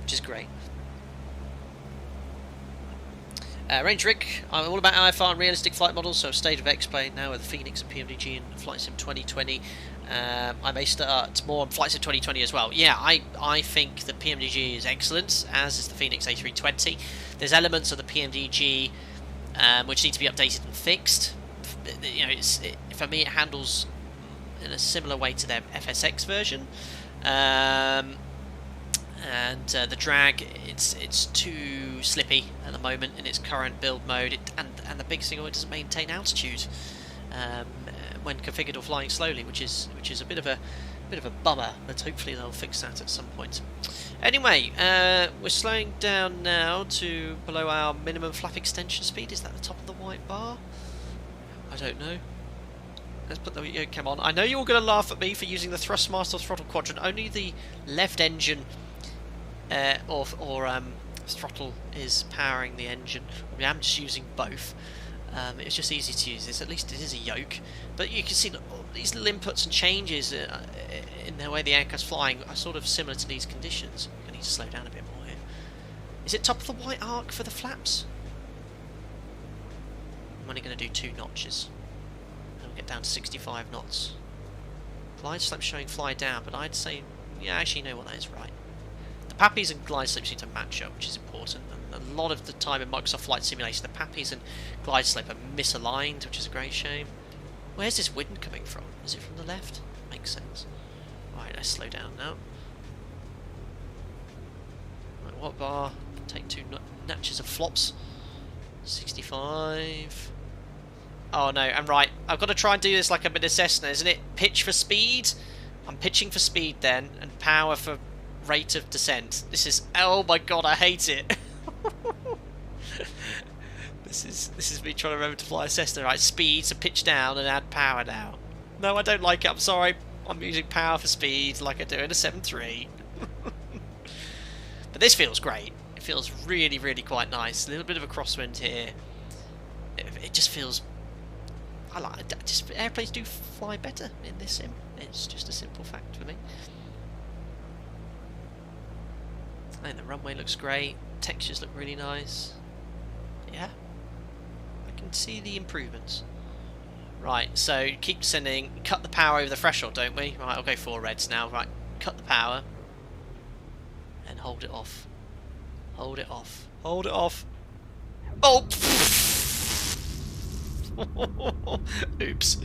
which is great. Range Rick, I'm all about IFR and realistic flight models, so I've stayed with X-Plane now with the Phoenix and PMDG and Flight Sim 2020. I may start more on Flight Sim 2020 as well. Yeah, I think the PMDG is excellent, as is the Phoenix A320. There's elements of the PMDG which need to be updated and fixed. You know, for me, it handles in a similar way to their FSX version. And the drag, it's too slippy at the moment in its current build mode, and the biggest thing, it doesn't maintain altitude when configured or flying slowly, which is a bit of a bummer. But hopefully they'll fix that at some point. Anyway, we're slowing down now to below our minimum flap extension speed. Is that the top of the white bar? I don't know. Let's put the yoke cam on. I know you're all going to laugh at me for using the Thrustmaster throttle quadrant. Only the left engine or throttle is powering the engine. I'm just using both. It's just easy to use this. At least it is a yoke. But you can see that all these little inputs and changes in the way the aircraft's flying are sort of similar to these conditions. I need to slow down a bit more here. Is it top of the white arc for the flaps? I'm only going to do 2 notches. And we'll get down to 65 knots. Glide slope showing fly down, but I'd say, yeah, actually, you know what, that is right. The PAPIs and glide slope seem to match up, which is important. And a lot of the time in Microsoft Flight Simulator, the PAPIs and glide slope are misaligned, which is a great shame. Where's this wind coming from? Is it from the left? Makes sense. Right, let's slow down now. Right, what bar? Take 2 notches of flops. 65. Oh no, I'm right. I've got to try and do this like I'm in a Cessna, isn't it? Pitch for speed. I'm pitching for speed then, and power for rate of descent. This is, oh my god, I hate it. This is me trying to remember to fly a Cessna. Right, speed to pitch down and add power now. No, I don't like it. I'm sorry. I'm using power for speed like I do in a 7.3. But this feels great. It feels really, really quite nice. A little bit of a crosswind here. It just feels. I like it. Just airplanes do fly better in this sim. It's just a simple fact for me. And the runway looks great. Textures look really nice. Yeah, I can see the improvements. Right, so keep descending. Cut the power over the threshold, don't we? Right, I'll go 4 reds now. Right, cut the power and hold it off. Hold it off. Hold it off. Oh! Oops.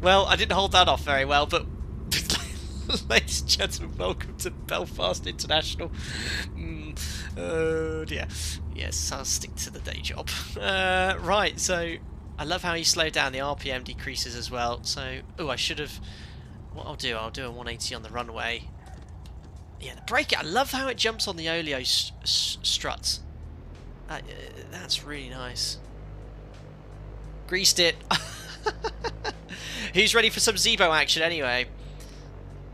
Well, I didn't hold that off very well, but ladies and gentlemen, welcome to Belfast International. Oh dear. Yes, I'll stick to the day job. Right, so I love how you slow down. The RPM decreases as well. So, oh, I should have. What I'll do a 180 on the runway. Yeah, the brake. I love how it jumps on the oleo struts. That's really nice. Greased it. Who's ready for some Zibo action anyway?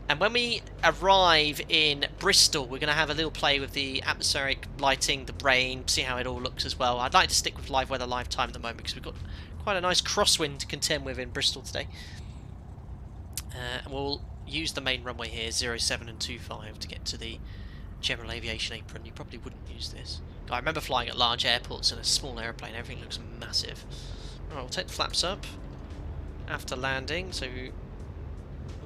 And when we arrive in Bristol, we're going to have a little play with the atmospheric lighting, the brain, see how it all looks as well. I'd like to stick with live weather, live time at the moment, because we've got quite a nice crosswind to contend with in Bristol today. And we'll use the main runway here, 07 and 25, to get to the general aviation apron. You probably wouldn't use this. I remember flying at large airports in a small aeroplane. Everything looks massive. Alright, we'll take the flaps up after landing, so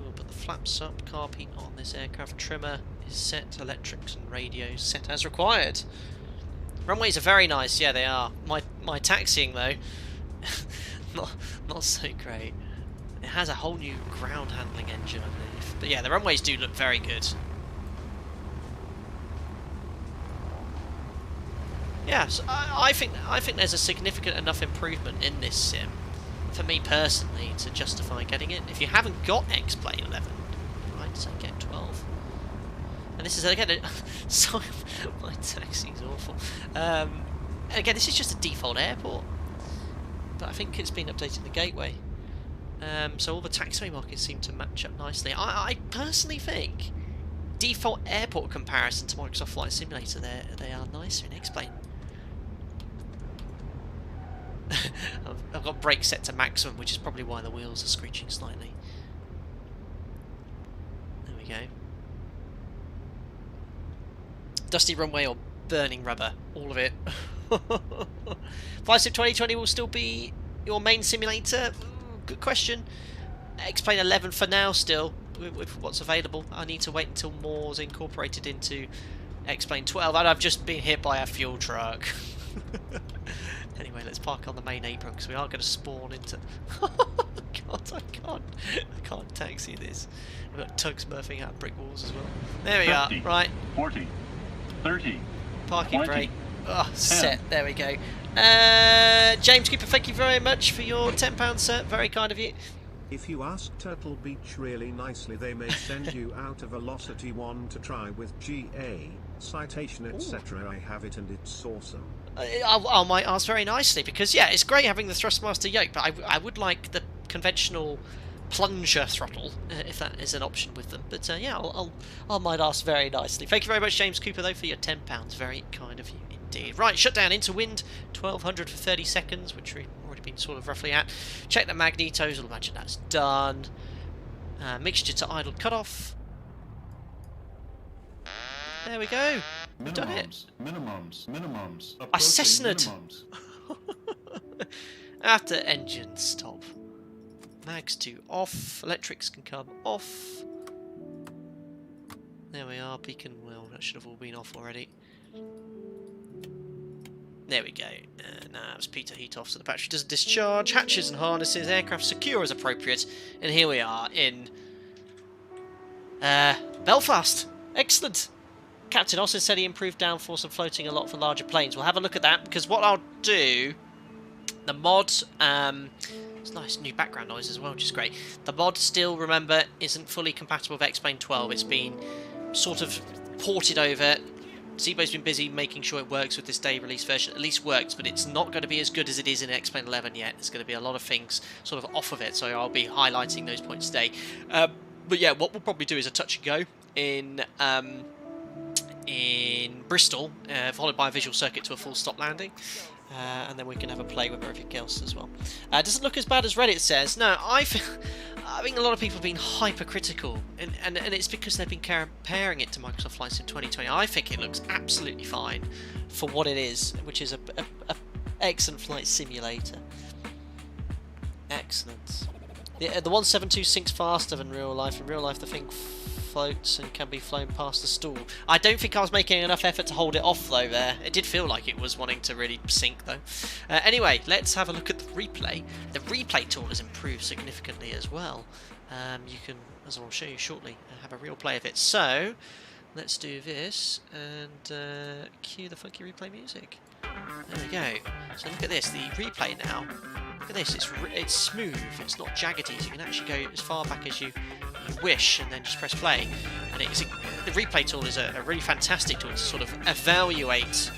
we'll put the flaps up. Carb heat on. This aircraft trimmer is set. Electrics and radios set as required. Runways are very nice, yeah they are. My taxiing though, not so great. It has a whole new ground handling engine, I believe. But yeah, the runways do look very good. Yeah, so I think there's a significant enough improvement in this sim for me personally to justify getting it. If you haven't got X-Plane 11, right, so get 12. And this is again, sorry, my taxi's awful. Again, this is just a default airport, but I think it's been updated in the gateway. So all the taxiway markets seem to match up nicely. I personally think default airport comparison to Microsoft Flight Simulator, they are nicer in X-Plane. I've got brake set to maximum, which is probably why the wheels are screeching slightly. There we go. Dusty runway or burning rubber? All of it. Flight Sim 2020 will still be your main simulator? Good question. X-Plane 11 for now still, with what's available. I need to wait until more's incorporated into X-Plane 12, and I've just been hit by a fuel truck. Anyway, let's park on the main apron because we are going to spawn into... God, I can't taxi this. We've got tugs smurfing out brick walls as well. There we 50, are, right. 40, 30, Parking 20, brake. Oh, 10. set. There we go. James Cooper, thank you very much for your £10, sir. Very kind of you. If you ask Turtle Beach really nicely, they may send you out a Velocity 1 to try with GA, citation, etc. I have it and it's awesome. I might ask very nicely because, yeah, it's great having the Thrustmaster yoke, but I would like the conventional plunger throttle, if that is an option with them. But, yeah, I might ask very nicely. Thank you very much, James Cooper, though, for your £10. Very kind of you indeed. Right, shut down into wind, 1200 for 30 seconds, which we've already been sort of roughly at. Check the magnetos, I'll imagine that's done. Mixture to idle cutoff. There we go. We've done it. Minimums. A Cessna. Minimums. After engine stop. Mags to off. Electrics can come off. There we are. Beacon, well, that should have all been off already. There we go. Now it's Peter heat off so the battery doesn't discharge. Hatches and harnesses. Aircraft secure as appropriate. And here we are in Belfast. Excellent. Captain Austin said he improved downforce and floating a lot for larger planes. We'll have a look at that because what I'll do, the mod, it's nice new background noise as well, which is great. The mod still, remember, isn't fully compatible with X-Plane 12. It's been sort of ported over. Zibo's been busy making sure it works with this day release version. At least works, but it's not going to be as good as it is in X-Plane 11 yet. There's going to be a lot of things sort of off of it, so I'll be highlighting those points today. But yeah, what we'll probably do is a touch and go in Bristol, followed by a visual circuit to a full stop landing, and then we can have a play with everything else as well. Doesn't look as bad as Reddit says. No, I think a lot of people have been hypercritical, and it's because they've been comparing it to Microsoft Flight Sim 2020. I think it looks absolutely fine for what it is, which is a excellent flight simulator. Excellent. The 172 sinks faster than real life. In real life, the thing floats and can be flown past the stall. I don't think I was making enough effort to hold it off though there. It did feel like it was wanting to really sink though. Anyway, let's have a look at the replay. The replay tool has improved significantly as well. You can, as I'll show you shortly, have a real play of it. So, let's do this and cue the funky replay music. There we go. So look at this, the replay now. Look at this, it's smooth, it's not jaggedy, so you can actually go as far back as you wish and then just press play. And the replay tool is a really fantastic tool to sort of evaluate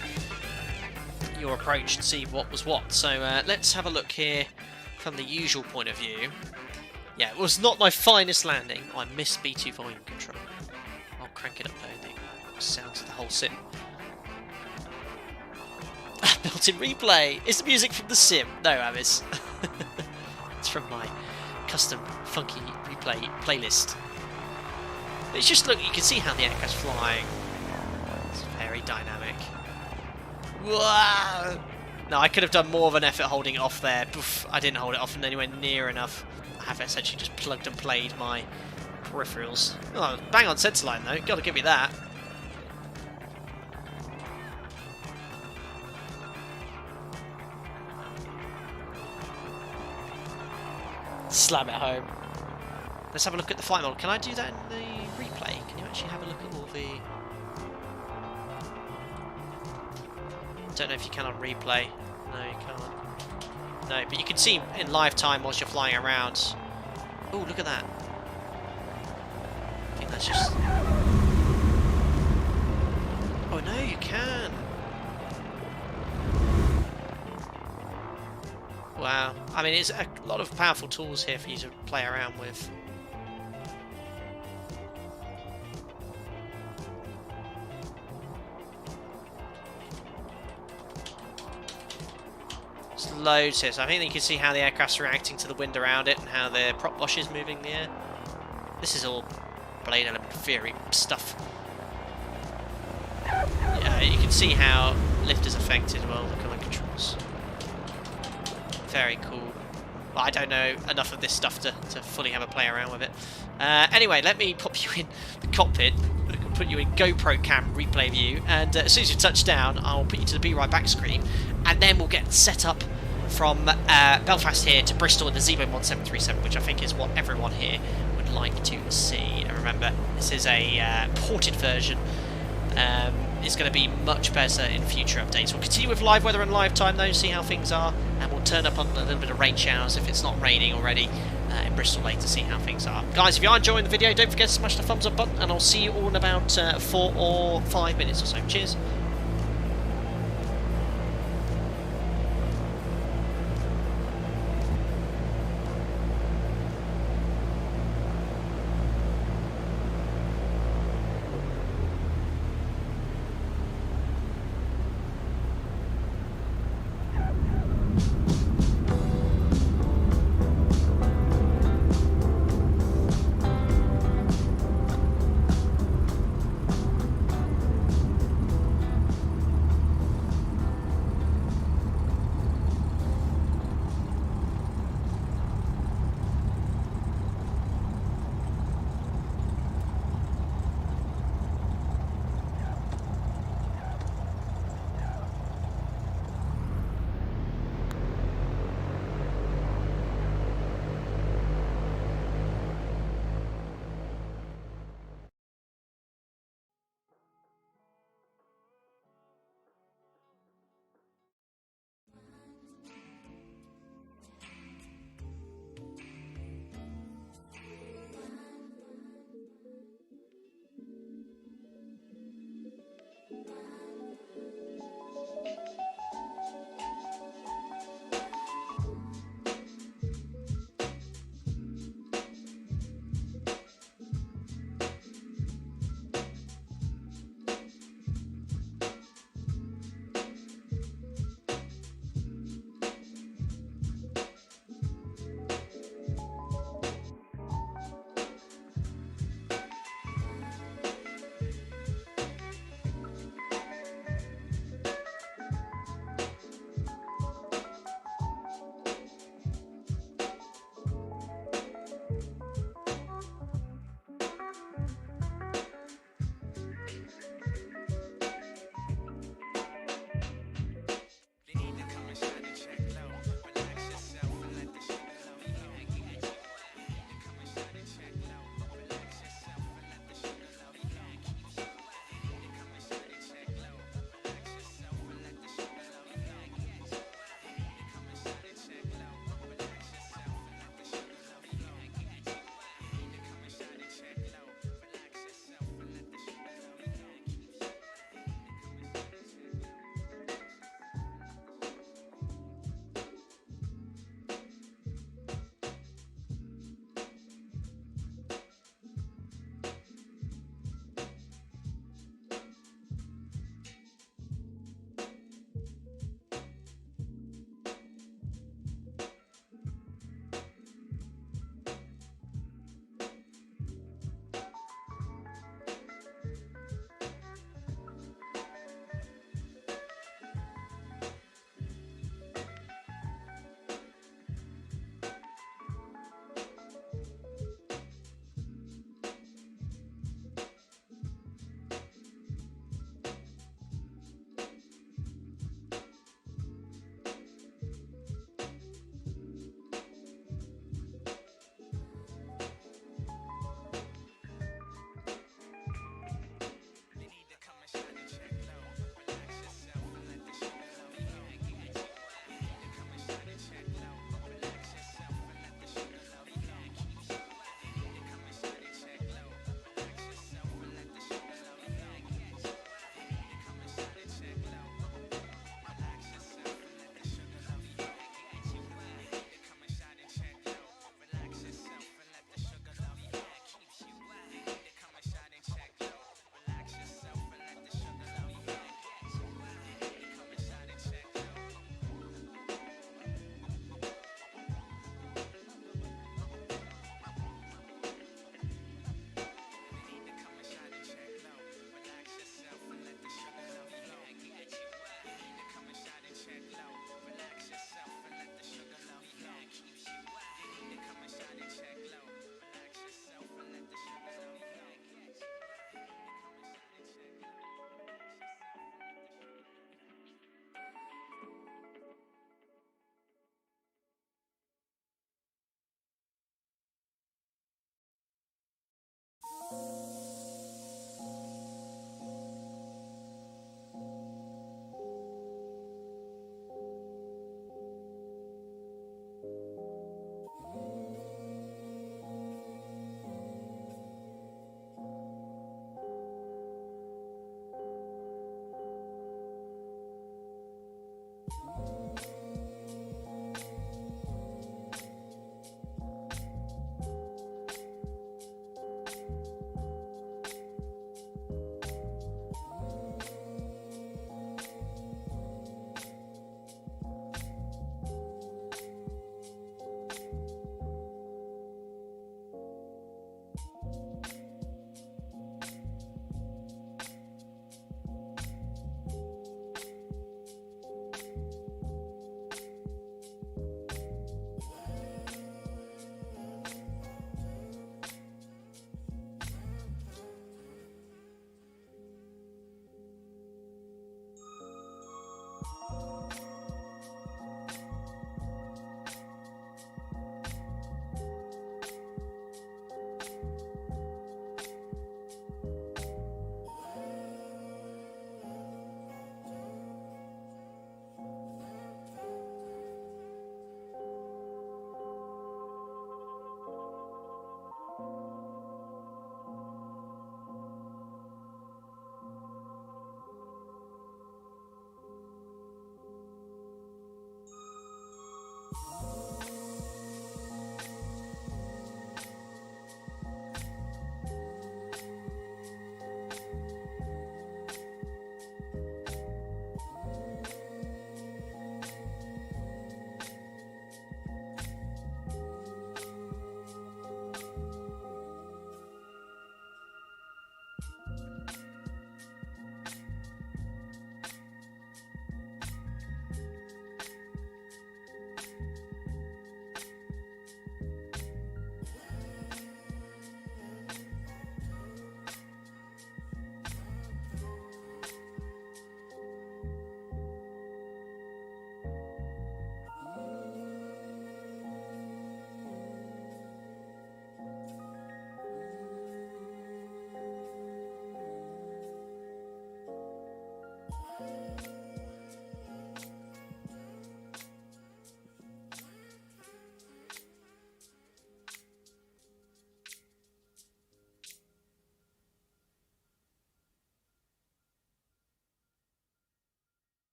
your approach and see what was what. So let's have a look here from the usual point of view. Yeah, it was not my finest landing. I missed B2 volume control. I'll crank it up though, the sounds of the whole sim. Built-in replay. It's the music from the sim. No, Avis. It's from my custom funky replay playlist. But it's just, look, you can see how the aircraft's flying. It's very dynamic. Whoa! No, I could have done more of an effort holding it off there. Poof, I didn't hold it off anywhere near enough. I have essentially just plugged and played my peripherals. Oh, bang on centerline though. Gotta give me that. Slam it home. Let's have a look at the flight model. Can I do that in the replay? Can you actually have a look at all the... Don't know if you can on replay. No, you can't. No, but you can see in live time whilst you're flying around. Oh, look at that. I think that's just... Oh no, you can. Wow. I mean, it's a lot of powerful tools here for you to play around with. There's loads here. So I think you can see how the aircraft's reacting to the wind around it and how the prop wash is moving in the air. This is all blade element theory stuff. Yeah, you can see how lift is affected. Well, look at my controls. Very cool. Well, I don't know enough of this stuff to fully have a play around with it. Anyway, let me pop you in the cockpit. I can put you in GoPro cam replay view, and as soon as you touch down, I'll put you to the Be Right Back screen, and then we'll get set up from Belfast here to Bristol in the Zibo 1737, which I think is what everyone here would like to see. And remember, this is a ported version. It's going to be much better in future updates. We'll continue with live weather and live time though, see how things are, and we'll turn up on a little bit of rain showers if it's not raining already in Bristol later, see how things are. Guys, if you are enjoying the video, don't forget to smash the thumbs up button, and I'll see you all in about 4 or 5 minutes or so. Cheers.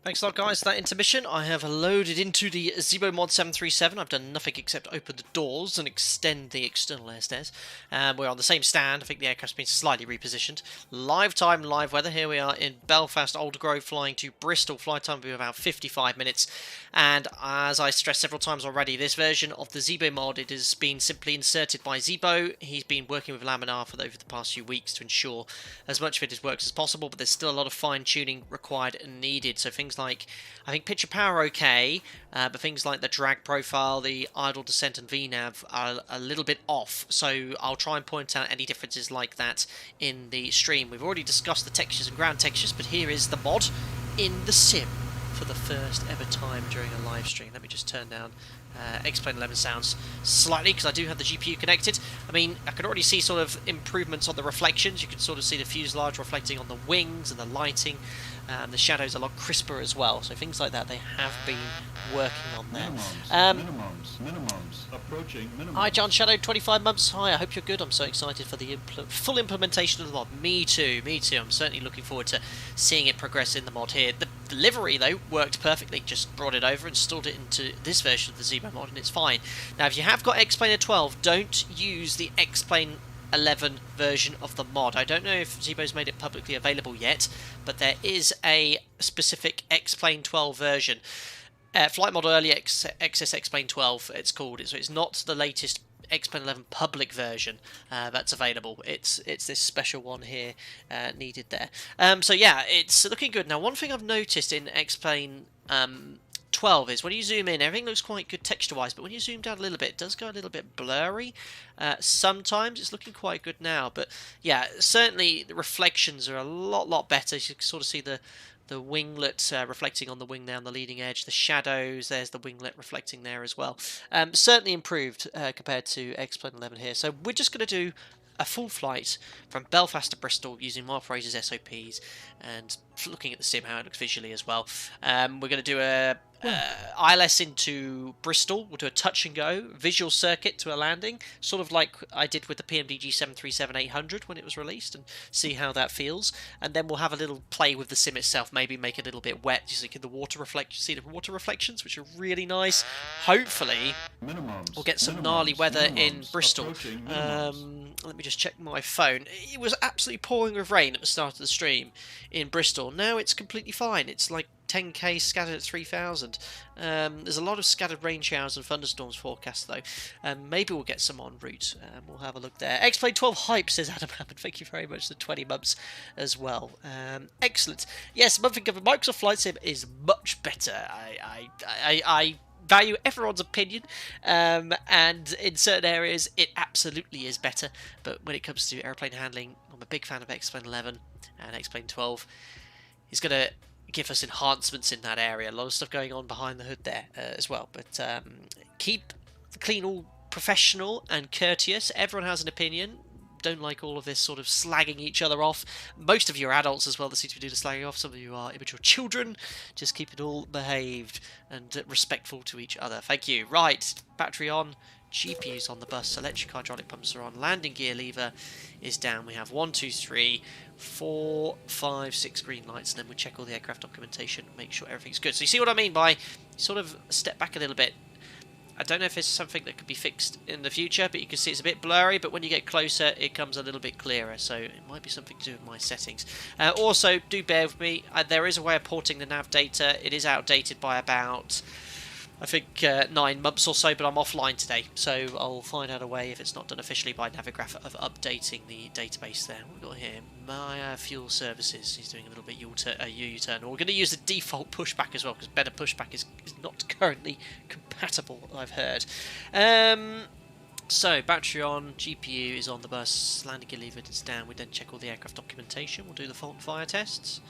Thanks a lot, guys, for that intermission. I have loaded into the Zibo Mod 737. I've done nothing except open the doors and extend the external air stairs. We're on the same stand. I think the aircraft's been slightly repositioned. Live time, live weather. Here we are in Belfast Old Grove, flying to Bristol. Flight time will be about 55 minutes. And as I stressed several times already, this version of the Zibo mod, it has been simply inserted by Zibo. He's been working with Laminar for over the past few weeks to ensure as much of it works as possible, but there's still a lot of fine-tuning required and needed. So things like, I think picture power okay, but things like the drag profile, the idle descent and VNAV are a little bit off. So I'll try and point out any differences like that in the stream. We've already discussed the textures and ground textures, but here is the mod in the sim for the first ever time during a live stream. Let me just turn down X-Plane 11 sounds slightly, because I do have the GPU connected. I mean, I can already see sort of improvements on the reflections. You can sort of see the fuselage reflecting on the wings and the lighting. The shadows are a lot crisper as well. So things like that, they have been working on there. Minimums. Approaching minimums. Hi, John Shadow, 25 months. Hi, I hope you're good. I'm so excited for the full implementation of the mod. Me too. I'm certainly looking forward to seeing it progress in the mod here. The livery, though, worked perfectly. Just brought it over, installed it into this version of the Zibo mod, and it's fine. Now, if you have got X-Plane 12, don't use the X-Plane 11 version of the mod. I don't know if Zibo's made it publicly available yet, but there is a specific X-Plane 12 version. Flight Model Early Access X-Plane 12, it's called. So it's not the latest X-Plane 11 public version that's available. It's this special one here needed there. So yeah, it's looking good. Now, one thing I've noticed in X-Plane 12 is when you zoom in, everything looks quite good texture-wise, but when you zoom down a little bit, it does go a little bit blurry. Sometimes it's looking quite good now, but yeah, certainly the reflections are a lot better. You can sort of see the winglet reflecting on the wing there on the leading edge, the shadows, there's the winglet reflecting there as well. Certainly improved compared to X-Plane 11 here. So we're just going to do a full flight from Belfast to Bristol using Mark Fraser's SOPs and looking at the sim, how it looks visually as well. We're going to do a ILS into Bristol. We'll do a touch and go visual circuit to a landing, sort of like I did with the PMDG 737-800 when it was released, and see how that feels. And then we'll have a little play with the sim itself, maybe make it a little bit wet. You see the water reflections, which are really nice. Hopefully we'll get some gnarly weather in Bristol. Let me just check my phone. It was absolutely pouring with rain at the start of the stream in Bristol. Now it's completely fine. It's like 10k scattered at 3,000. There's a lot of scattered rain showers and thunderstorms forecast though. Maybe we'll get some en route. We'll have a look there. X-Plane 12 hype, says Adam Hammond. Thank you very much for the 20 months as well. Excellent. Yes, monthly cover Microsoft Flight Sim is much better. I value everyone's opinion, and in certain areas it absolutely is better, but when it comes to airplane handling, I'm a big fan of X-Plane 11, and X-Plane 12 is going to give us enhancements in that area. A lot of stuff going on behind the hood there as well, but keep the clean all professional and courteous. Everyone has an opinion. Don't like all of this sort of slagging each other off. Most of you are adults as well that seem to be doing the slagging off. Some of you are immature children. Just keep it all behaved and respectful to each other. Thank you. Right, battery on, GPU's on the bus, electric hydraulic pumps are on, landing gear lever is down. We have 1, 2, 3, 4, 5, 6 green lights, and then we check all the aircraft documentation, make sure everything's good. So you see what I mean by sort of step back a little bit. I don't know if it's something that could be fixed in the future, but you can see it's a bit blurry, but when you get closer it comes a little bit clearer, so it might be something to do with my settings. Also, do bear with me, there is a way of porting the nav data. It is outdated by about, I think, 9 months or so, but I'm offline today, so I'll find out a way, if it's not done officially by Navigraph, of updating the database there. We've got here Maya Fuel Services. He's doing a little bit U-turn. We're going to use the default pushback as well, because better pushback is not currently compatible, I've heard. So, battery on, GPU is on the bus, landing gear lever is down. We then check all the aircraft documentation. We'll do the fault and fire tests.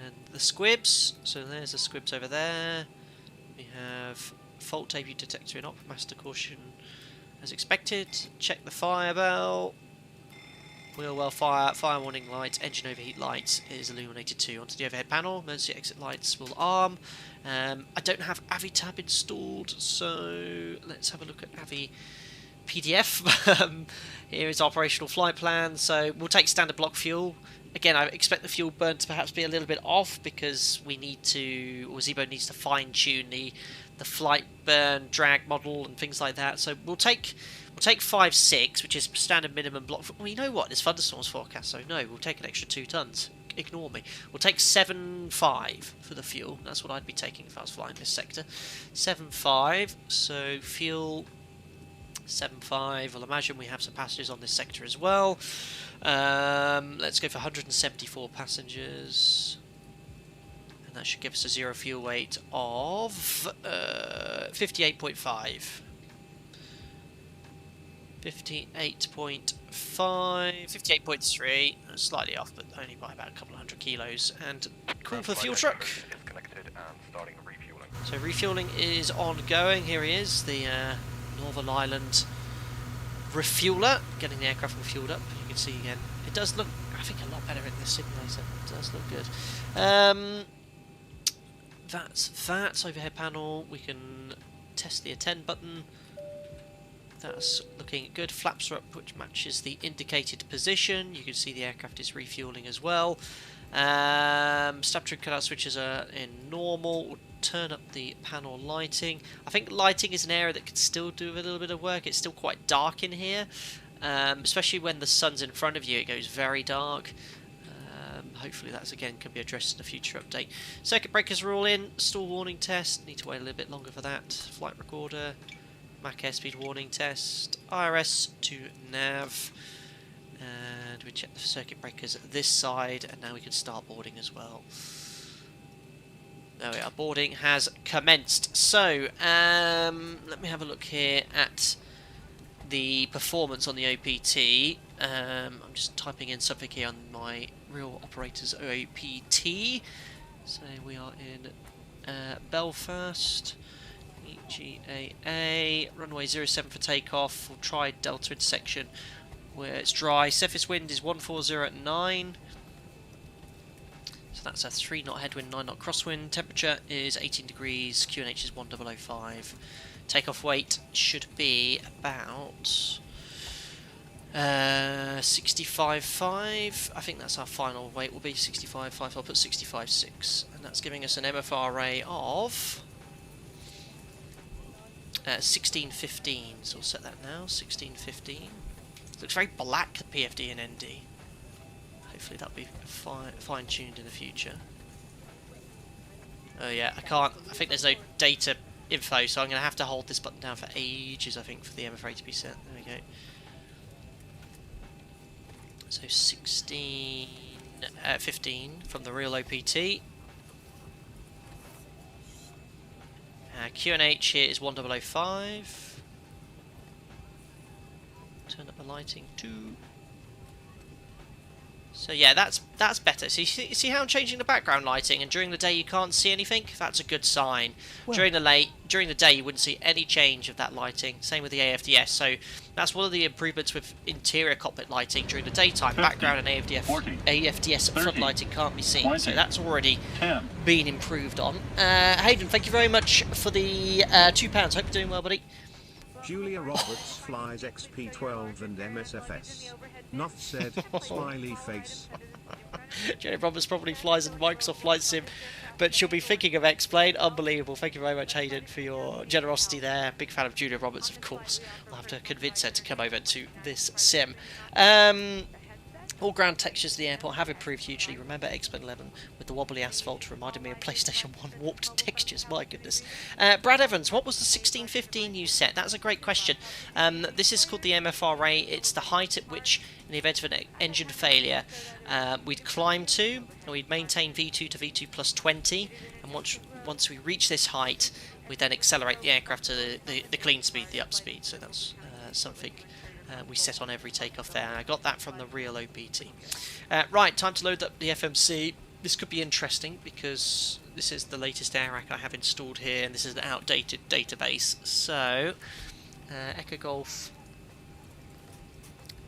And the squibs. So there's the squibs over there. We have fault debut detector in op, master caution as expected. Check the fire bell. Wheel well fire warning light, engine overheat light is illuminated too. Onto the overhead panel, emergency exit lights will arm. I don't have AVI tab installed, so let's have a look at AVI PDF. Here is operational flight plan. So we'll take standard block fuel. Again, I expect the fuel burn to perhaps be a little bit off because we need to, or Zibo needs to fine tune the flight burn drag model and things like that. So we'll take 5.6, which is standard minimum block. Well, you know what? There's thunderstorms forecast, so no, we'll take an extra 2 tons. Ignore me. We'll take 7.5 for the fuel. That's what I'd be taking if I was flying this sector. 7.5. So fuel 7.5. I'll imagine we have some passengers on this sector as well. Let's go for 174 passengers. And that should give us a zero fuel weight of 58.5. 58.5, 58.3, slightly off, but only by about a couple of hundred kilos. And call for the fuel truck. So refueling is ongoing. Here he is, the Northern Ireland refueler, getting the aircraft refueled up. You can see again, it does look, I think, a lot better in the simulator. It does look good. That's that overhead panel. We can test the attend button. That's looking good. Flaps are up, which matches the indicated position. You can see the aircraft is refueling as well. Stab trim cutout switches are in normal. We'll turn up the panel lighting. I think lighting is an area that could still do a little bit of work. It's still quite dark in here, especially when the sun's in front of you. It goes very dark. Hopefully that's again can be addressed in a future update. Circuit breakers are all in. Stall warning test. Need to wait a little bit longer for that. Flight recorder. Mach airspeed warning test. IRS to nav. And we check the circuit breakers at this side, and now we can start boarding as well. There we are. Boarding has commenced. So let me have a look here at the performance on the OPT. I'm just typing in something here on my real operator's OPT. So we are in Belfast, EGAA, runway 07 for takeoff. We'll try Delta intersection where it's dry. Surface wind is 140 at 9. So that's a 3 knot headwind, 9 knot crosswind. Temperature is 18 degrees, QNH is 1005. Takeoff weight should be about 65.5. I think that's our final weight will be 65.5. I'll put 65.6, and that's giving us an MFRA of 16.15. So we'll set that now. 16.15. Looks very black, the PFD and ND. Hopefully that'll be fine-tuned in the future. Oh yeah, I think there's no data info, so I'm going to have to hold this button down for ages, I think, for the MFRA to be set. There we go. So 15 from the real OPT. QNH here is 1005. Turn up the lighting too. So yeah, that's better. So you see how I'm changing the background lighting, and during the day you can't see anything? That's a good sign. Well, during the day you wouldn't see any change of that lighting. Same with the AFDS. So that's one of the improvements with interior cockpit lighting during the daytime. 50, background and AFDS 30, front lighting can't be seen. 20, so that's already 10. Been improved on. Hayden, thank you very much for the £2. Hope you're doing well, buddy. Julia Roberts flies XP12 and MSFS. Nuff said, smiley face. Julia Roberts probably flies in Microsoft Flight Sim, but she'll be thinking of X-Plane. Unbelievable. Thank you very much, Hayden, for your generosity there. Big fan of Julia Roberts, of course. I'll have to convince her to come over to this sim. All ground textures of the airport have improved hugely. Remember X-Plane 11 with the wobbly asphalt reminded me of PlayStation 1 warped textures. My goodness. Brad Evans, what was the 1615 you set? That's a great question. This is called the MFRA. It's the height at which, in the event of an engine failure, we'd climb to, and we'd maintain V2 to V2 plus 20. And once we reach this height, we then accelerate the aircraft to the clean speed, the up speed. So that's something we set on every takeoff there. I got that from the real OPT. Right, time to load up the FMC. This could be interesting because this is the latest AirRack I have installed here, and this is an outdated database. So, Echo Golf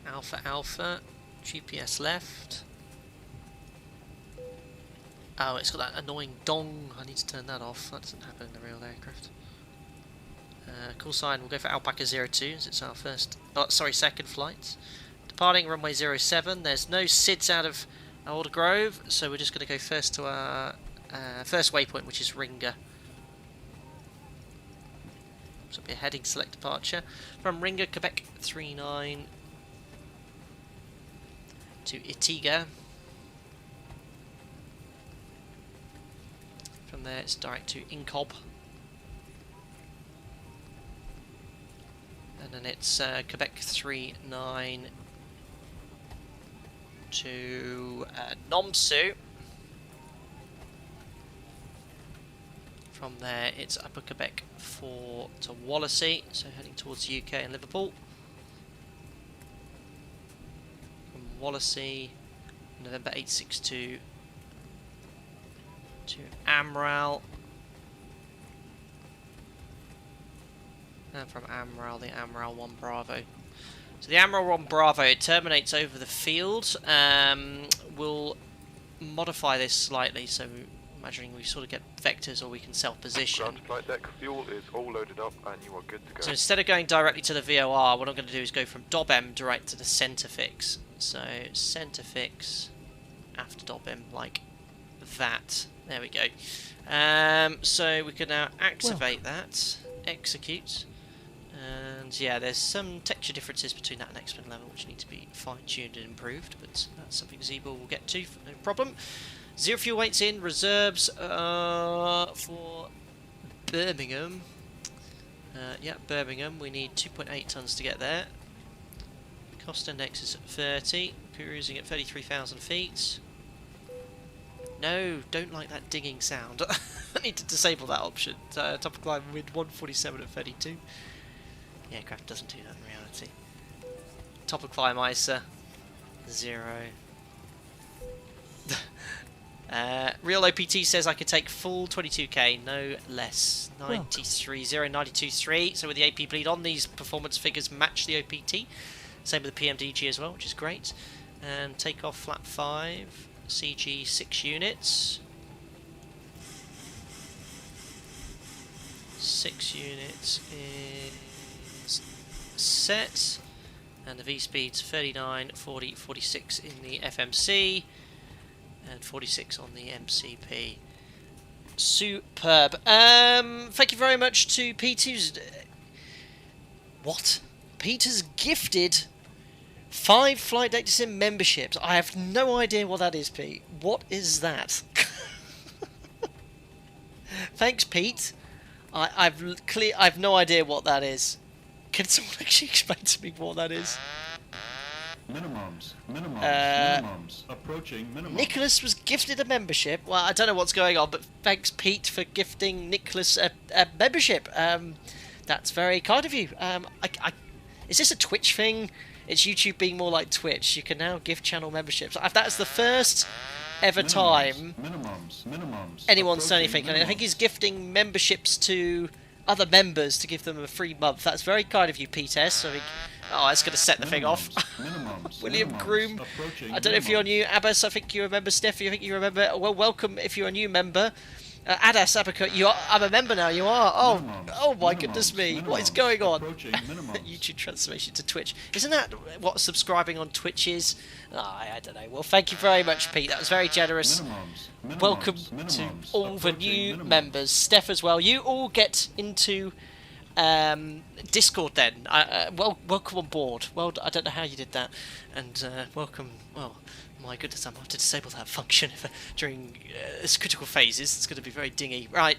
Alpha Alpha, GPS left. Oh, it's got that annoying dong. I need to turn that off. That doesn't happen in the real aircraft. Call sign, we'll go for Alpaca 02 as it's our second flight. Departing runway 07, there's no SIDS out of Alder Grove, so we're just going to go first to our first waypoint, which is Ringer. So it'll be a heading select departure from Ringer, Quebec 39 to Itiga. From there it's direct to Incob. And then it's Quebec 39 to Nomsu. From there it's Upper Quebec 4 to Wallasey, so heading towards the UK and Liverpool. From Wallasey, November 862 to Amral. And from Amral, the Amral 1 Bravo. So the Amral 1 Bravo, it terminates over the field. We'll modify this slightly, so imagining we sort of get vectors or we can self-position. Ground flight deck, fuel is all loaded up and you are good to go. So instead of going directly to the VOR, what I'm going to do is go from DOBM direct to the centre fix. So centre fix after DOBM, like that. There we go. So we can now activate that, execute. And yeah, there's some texture differences between that and X-Men level which need to be fine-tuned and improved, but that's something Zibo will get to, no problem. 0 fuel weights in, reserves for Birmingham. Yeah, Birmingham, we need 2.8 tonnes to get there. Cost index is at 30, cruising at 33,000 feet. No, don't like that dinging sound. I need to disable that option. Top of climb with 147 at 32. The aircraft doesn't do that in reality. Top of climb ISA 0. Real OPT says I could take full 22k, no less. 93,092.3. So with the AP bleed on, these performance figures match the OPT. Same with the PMDG as well, which is great. And takeoff flap 5, CG 6 units. 6 units is set. And the V speed's 39, 40, 46 in the FMC. And 46 on the MCP. Superb. Thank you very much to Peter's. What? Peter's gifted 5 Flight Data Sim memberships. I have no idea what that is, Pete. What is that? Thanks, Pete. I've no idea what that is. Can someone actually explain to me what that is? Minimums. Approaching minimums. Nicholas was gifted a membership. Well, I don't know what's going on, but thanks, Pete, for gifting Nicholas a membership. That's very kind of you. Is this a Twitch thing? It's YouTube being more like Twitch. You can now gift channel memberships. That's the first ever time anyone's done anything. And I think he's gifting memberships to other members to give them a free month. That's very kind of you, Pete S. I think, oh, that's going to set the thing off. William Groom, I don't know if you're new. Abbas, I think you remember. Steffi, I think you remember. Well, welcome if you're a new member. Adas Abacut, I'm a member now, you are. Oh my goodness me, what is going on? YouTube transformation to Twitch. Isn't that what subscribing on Twitch is? Oh, I don't know. Well, thank you very much, Pete. That was very generous. Welcome to all the new members. Steph as well. You all get into Discord then. Welcome on board. Well, I don't know how you did that. And welcome, well, my goodness, I'm going to have to disable that function during critical phases. It's going to be very dingy. Right,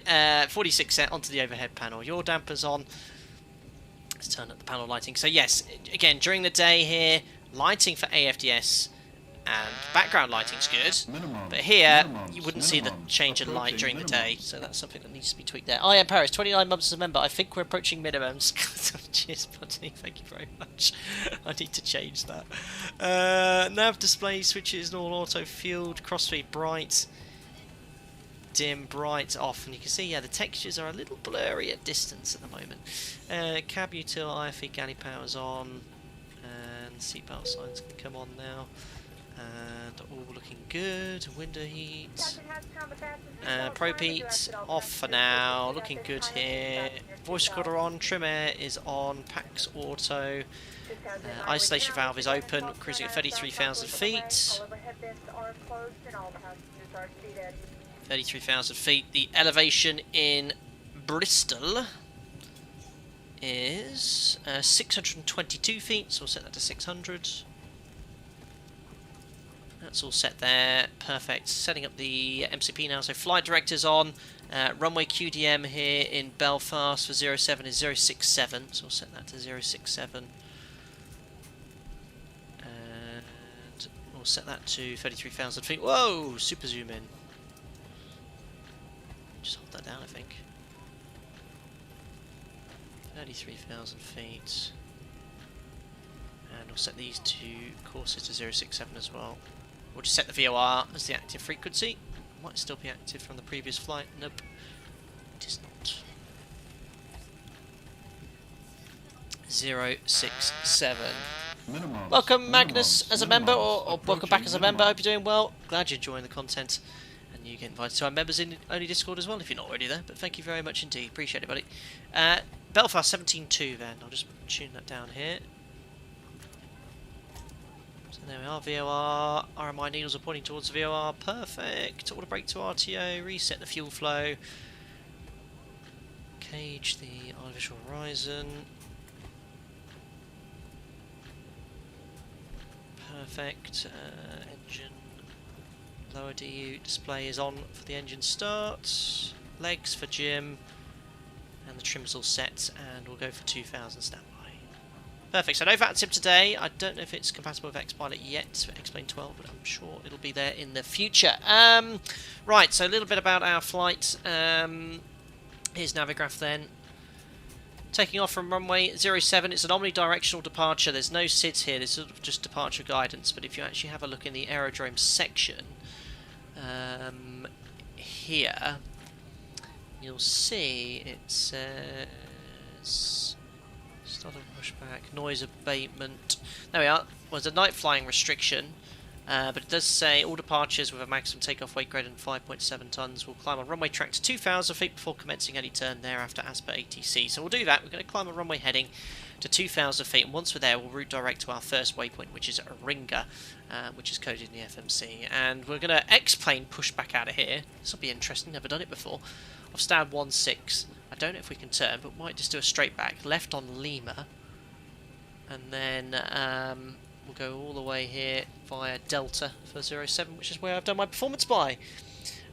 46 set onto the overhead panel. Your damper's on. Let's turn up the panel lighting. So yes, again, during the day here, lighting for AFDS and background lighting's good. But here, you wouldn't see the change in light during the day. So that's something that needs to be tweaked there. I am Paris, 29 months as a member. I think we're approaching minimums. Cheers, buddy. Thank you very much. I need to change that. Nav display switches, all auto, field, crossfeed, bright, dim, bright, off. And you can see, yeah, the textures are a little blurry at distance at the moment. Cab util, IFE, galley power's on. And seatbelt signs can come on now. And all looking good. Window heat. Probe heat off for now. Looking good here. Voice recorder on. Trim air is on. Pax auto. Isolation valve is open. Cruising at 33,000 feet. 33,000 feet. The elevation in Bristol is 622 feet, so we'll set that to 600. That's all set there. Perfect. Setting up the MCP now. So flight director's on. Runway QDM here in Belfast for 07 is 067. So we'll set that to 067. And we'll set that to 33,000 feet. Whoa! Super zoom in. Just hold that down, I think. 33,000 feet. And we'll set these two courses to 067 as well. We'll just set the VOR as the active frequency. Might still be active from the previous flight. Nope, it is not. 067. Minimums. Welcome, Magnus, Minimums. as a member, or Minimums. welcome back as a member. Minimums. Hope you're doing well. Glad you're enjoying the content. And you get invited to our members in only Discord as well if you're not already there. But thank you very much indeed. Appreciate it, buddy. Belfast 17.2 then. I'll just tune that down here. So there we are, VOR, RMI needles are pointing towards the VOR, perfect. Auto brake to RTO, reset the fuel flow. Cage the artificial horizon. Perfect. Engine, lower DU display is on for the engine start. Legs for Jim. And the trim's all set, and we'll go for 2,000 standby. Perfect, so no VATSIM today. I don't know if it's compatible with X-Pilot yet for X-Plane 12, but I'm sure it'll be there in the future. Right, so a little bit about our flight. Here's Navigraph then. Taking off from runway 07, it's an omnidirectional departure. There's no SIDS here, there's sort of just departure guidance, but if you actually have a look in the aerodrome section, here, you'll see it says start of pushback, noise abatement. There we are. Well, there's a night flying restriction, but it does say all departures with a maximum takeoff weight greater than 5.7 tons will climb on runway track to 2,000 feet before commencing any turn thereafter as per ATC. So we'll do that. We're going to climb a runway heading to 2,000 feet, and once we're there, we'll route direct to our first waypoint, which is Ringa, which is coded in the FMC. And we're going to X-plane push back out of here. This will be interesting. Never done it before. I've stowed 1-6. I don't know if we can turn, but might just do a straight back. Left on Lima. And then we'll go all the way here via Delta for 07, which is where I've done my performance by.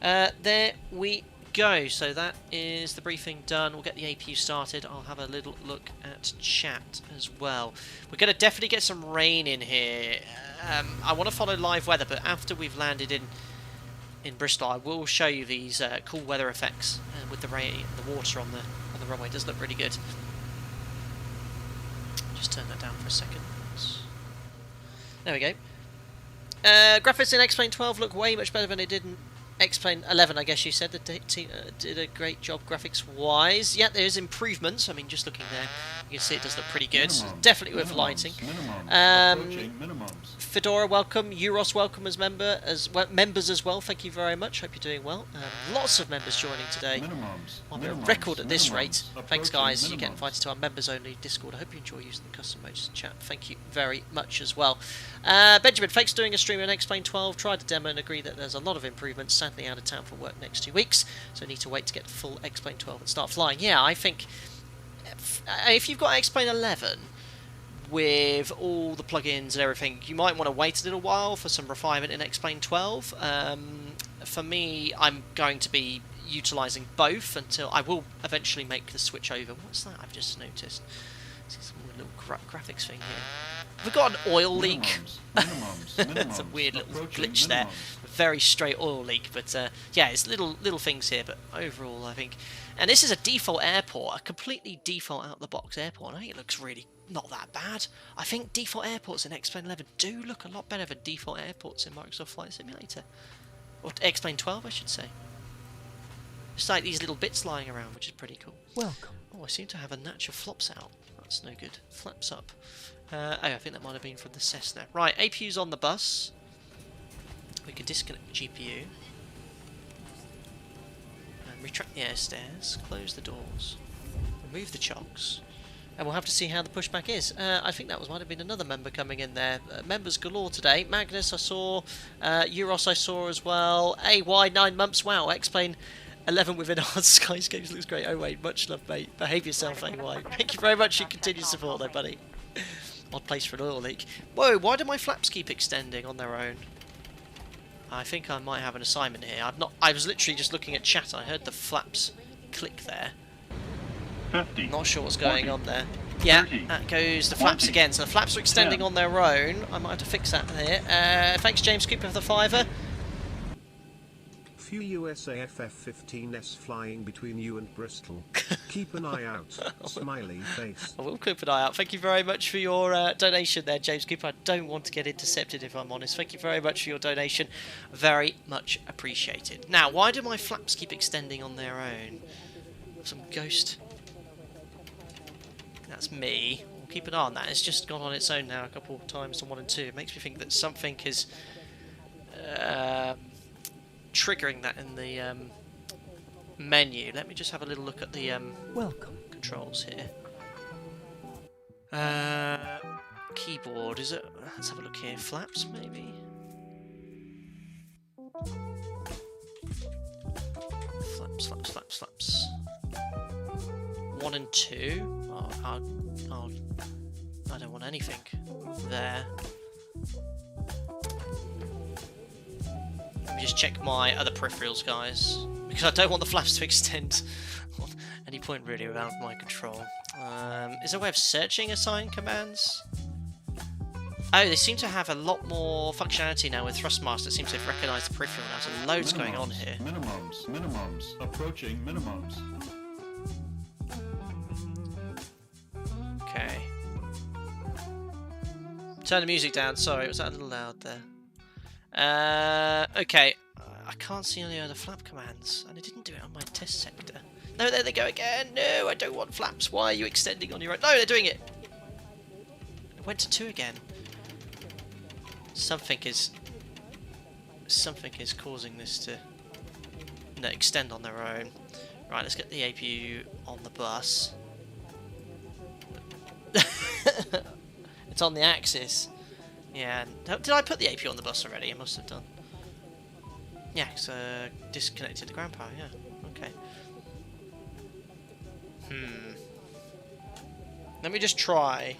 There we go. So that is the briefing done. We'll get the APU started. I'll have a little look at chat as well. We're going to definitely get some rain in here. I want to follow live weather, but after we've landed in Bristol, I will show you these cool weather effects with the rain, the water on the runway. It does look really good. Just turn that down for a second. There we go. Graphics in X-Plane 12 look way much better than they did in X-Plane 11, I guess you said. The team did a great job graphics-wise. Yeah, there's improvements. I mean, just looking there, you can see it does look pretty good. Minimums. Definitely worth lighting. Approaching minimums. Fedora, welcome. Euros, welcome as members as well. Thank you very much. Hope you're doing well. Lots of members joining today. Minimums. Might be a Minimums. record at this Minimums. rate. Thanks, Approaching guys. You get minimums. invited to our members-only Discord. I hope you enjoy using the custom modes chat. Thank you very much as well. Benjamin, thanks for doing a stream on X-Plane 12. Tried the demo and agree that there's a lot of improvements. Sadly out of town for work next 2 weeks, so need to wait to get full X-Plane 12 and start flying. Yeah, I think if you've got X-Plane 11 with all the plugins and everything, you might want to wait a little while for some refinement in X-Plane 12. For me, I'm going to be utilising both until I will eventually make the switch over. What's that I've just noticed? See some weird little graphics thing here. We've got an oil leak. Minimums. It's a weird little Approaching glitch there. minimums. Very straight oil leak, but yeah, it's little things here, but overall I think... And this is a default airport, a completely default out-of-the-box airport. I think it looks really not that bad. I think default airports in X-Plane 11 do look a lot better than default airports in Microsoft Flight Simulator. Or X-Plane 12, I should say. Just like these little bits lying around, which is pretty cool. Welcome. Oh, I seem to have a natural flops out. That's no good. Flaps up. Oh, I think that might have been from the Cessna. Right, APU's on the bus. We can disconnect the GPU. And retract the air stairs. Close the doors. Remove the chocks. And we'll have to see how the pushback is. I think that might have been another member coming in there. Members galore today. Magnus I saw. Euros I saw as well. AY 9 months. Wow. X-Plane 11 within our skyscapes looks great. Oh wait, much love mate. Behave yourself AY. Thank you very much for your continued support though buddy. Odd place for an oil leak. Whoa, why do my flaps keep extending on their own? I think I might have an assignment here. I was literally just looking at chat. I heard the flaps click there. 50. Not sure what's going on there. Yeah, 30, that goes the flaps 20, again. So the flaps are extending 10. on their own. I might have to fix that here. Thanks James Cooper for the fiver. Few USAF F-15s flying between you and Bristol. Keep an eye out. Smiley face. I will keep an eye out. Thank you very much for your donation there, James Cooper. I don't want to get intercepted if I'm honest. Thank you very much for your donation. Very much appreciated. Now, why do my flaps keep extending on their own? Some ghost... That's me. We'll keep an eye on that. It's just gone on its own now a couple of times on 1 and 2. It makes me think that something is triggering that in the menu. Let me just have a little look at the welcome controls here. Keyboard, is it? Let's have a look here. Flaps, maybe? Flaps, flaps, flaps, flaps. 1 and 2. Oh, I don't want anything there. Let me just check my other peripherals, guys, because I don't want the flaps to extend at any point really without my control. Is there a way of searching assigned commands? Oh, they seem to have a lot more functionality now with Thrustmaster. It seems to have recognised the peripheral now, so loads going on here. Minimums. Approaching minimums. Okay. Turn the music down. Sorry, was that a little loud there? Okay. I can't see any other flap commands, and I didn't do it on my test sector. No, there they go again. No, I don't want flaps. Why are you extending on your own? No, they're doing it. It went to 2 again. Something is causing this to extend on their own. Right, let's get the APU on the bus. It's on the axis. Yeah. Did I put the APU on the bus already? I must have done. Yeah, because disconnected the ground power. Yeah. Okay. Let me just try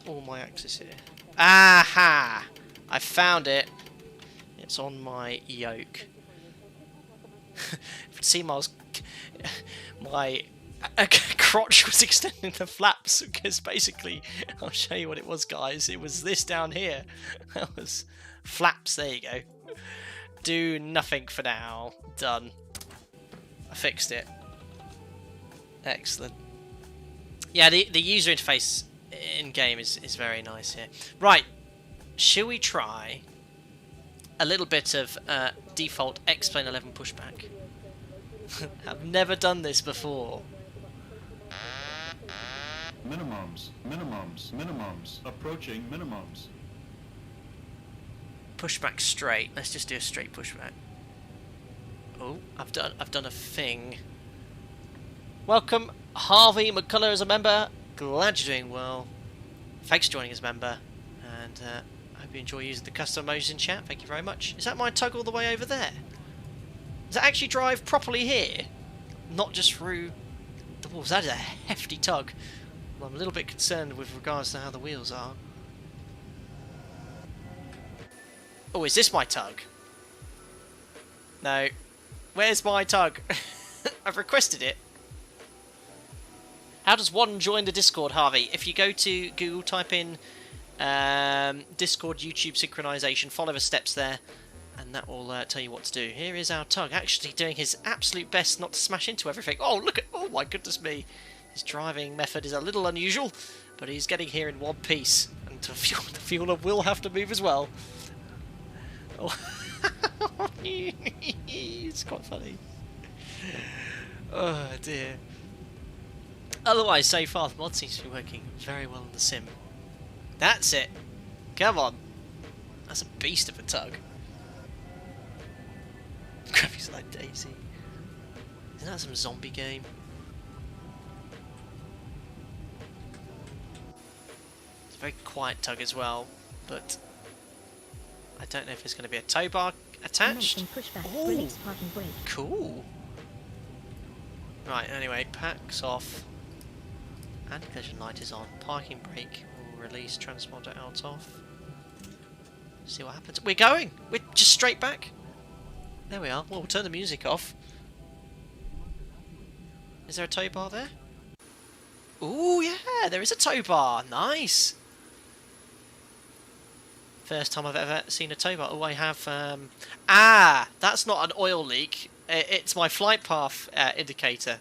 all my axis here. Aha! I found it. It's on my yoke. See, my crotch was extending the flaps because basically, I'll show you what it was, guys. It was this down here. That was flaps. There you go. Do nothing for now. Done. I fixed it. Excellent. Yeah, the user interface in game is very nice here. Right. Shall we try a little bit of default X-Plane 11 pushback? I've never done this before. Minimums. Approaching minimums. Pushback straight. Let's just do a straight pushback. Oh, I've done a thing. Welcome, Harvey McCullough as a member. Glad you're doing well. Thanks for joining as a member, and I hope you enjoy using the custom emojis in chat. Thank you very much. Is that my tug all the way over there? Does that actually drive properly here? Not just through the walls. That is a hefty tug. I'm a little bit concerned with regards to how the wheels are. Oh, is this my tug? No. Where's my tug? I've requested it. How does one join the Discord, Harvey? If you go to Google, type in Discord YouTube synchronization, follow the steps there, and that will tell you what to do. Here is our tug, actually doing his absolute best not to smash into everything. Oh, look at... Oh, my goodness me. His driving method is a little unusual, but he's getting here in one piece. And the fueler will have to move as well. Oh. It's quite funny. Oh, dear. Otherwise, so far, the mod seems to be working very well in the sim. That's it. Come on. That's a beast of a tug. Graphics like Daisy. Isn't that some zombie game? It's a very quiet tug as well, but I don't know if there's going to be a tow bar attached. Mention pushback, Ooh. release parking brake. Cool. Right, anyway, packs off. Anti-collision light is on. Parking brake will release transponder out off. See what happens. We're going! We're just straight back. There we are. Well, we'll turn the music off. Is there a tow bar there? Ooh, yeah, there is a tow bar. Nice. First time I've ever seen a tow bar. Oh, I have... that's not an oil leak. It's my flight path indicator.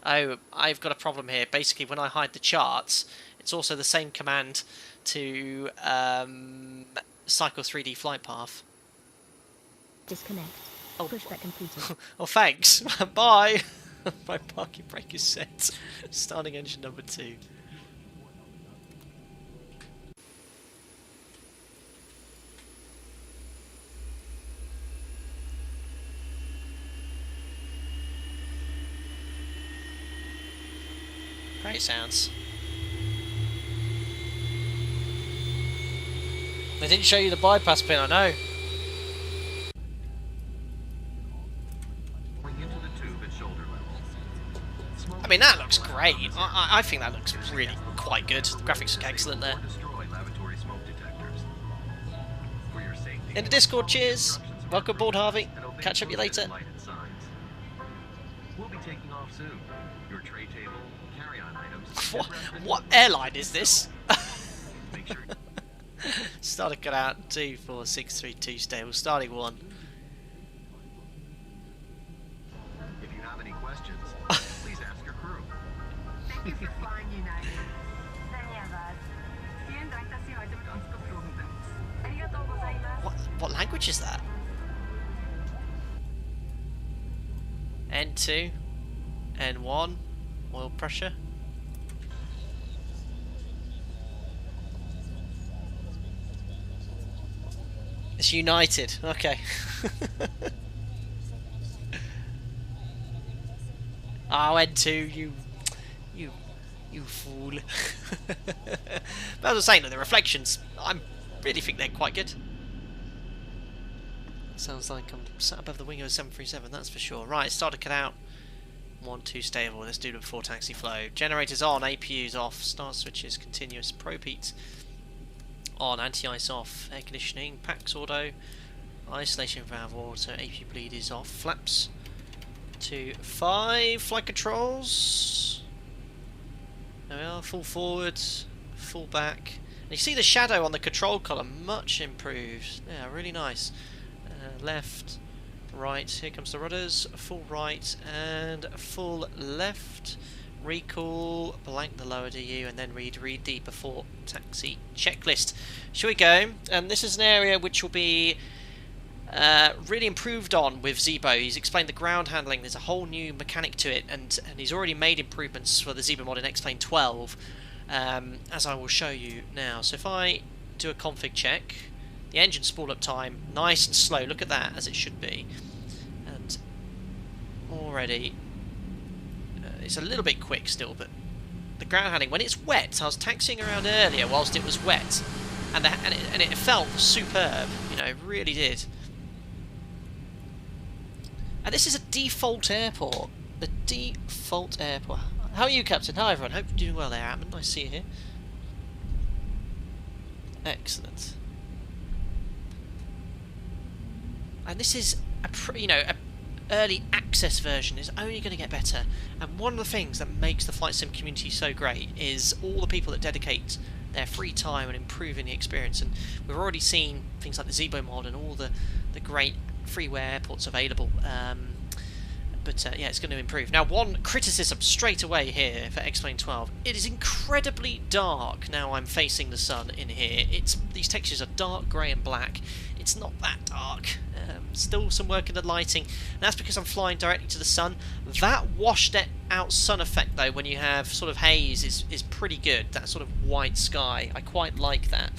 Oh, I've got a problem here. Basically, when I hide the charts, it's also the same command to cycle 3D flight path. Disconnect. Oh. Pushback completed. Oh, thanks. Bye. My parking brake is set. Starting engine number 2. Great sounds. They didn't show you the bypass pin, I know. I mean, that looks great. I think that looks really quite good. The graphics look excellent there. In the Discord, cheers. Welcome aboard, Harvey. Catch up with you later. We'll be taking off soon. Your tray table, carry-on items. What airline is this? Make sure. Started cut out 24632 stable. Starting 1. If you have any questions, please ask your crew. Thank you for flying United. धन्यवाद. Vielen Dank, dass Sie heute mit uns geflogen sind. Arigatou gozaimasu. What language is that? N2, N1, oil pressure. It's United. Okay. Oh, N2, you fool. But as I was saying, the reflections, I really think they're quite good. Sounds like I'm sat above the wing of a 737, that's for sure. Right, start to cut out. 1, 2 stable. Let's do them before taxi flow. Generators on, APUs off, start switches continuous, ProPeat on, anti-ice off, air conditioning, packs auto, isolation valve auto, APU bleed is off, flaps to 5, flight controls. There we are, full forward, full back. And you see the shadow on the control column, much improved. Yeah, really nice. Left, right, here comes the rudders, full right and full left. Recall, blank the lower DU and then read the before taxi checklist. Shall we go? And this is an area which will be really improved on with Zibo. He's explained the ground handling, there's a whole new mechanic to it, and he's already made improvements for the Zibo mod in X-Plane 12, as I will show you now. So if I do a config check, the engine spool up time, nice and slow, look at that, as it should be. And already, it's a little bit quick still, but the ground handling, when it's wet, I was taxiing around earlier whilst it was wet, and it felt superb, you know, it really did. And this is a default airport, the default airport. How are you, Captain? Hi everyone, hope you're doing well there, Atman, nice to see you here. Excellent. And this is a early access version. Is only going to get better. And one of the things that makes the flight sim community so great is all the people that dedicate their free time and improving the experience. And we've already seen things like the Zibo mod and all the great freeware airports available. Yeah, it's going to improve. Now, one criticism straight away here for X-Plane 12. It is incredibly dark now I'm facing the sun in here. These textures are dark grey and black. It's not that dark. Still some work in the lighting. And that's because I'm flying directly to the sun. That washed out sun effect, though, when you have sort of haze, is pretty good. That sort of white sky. I quite like that.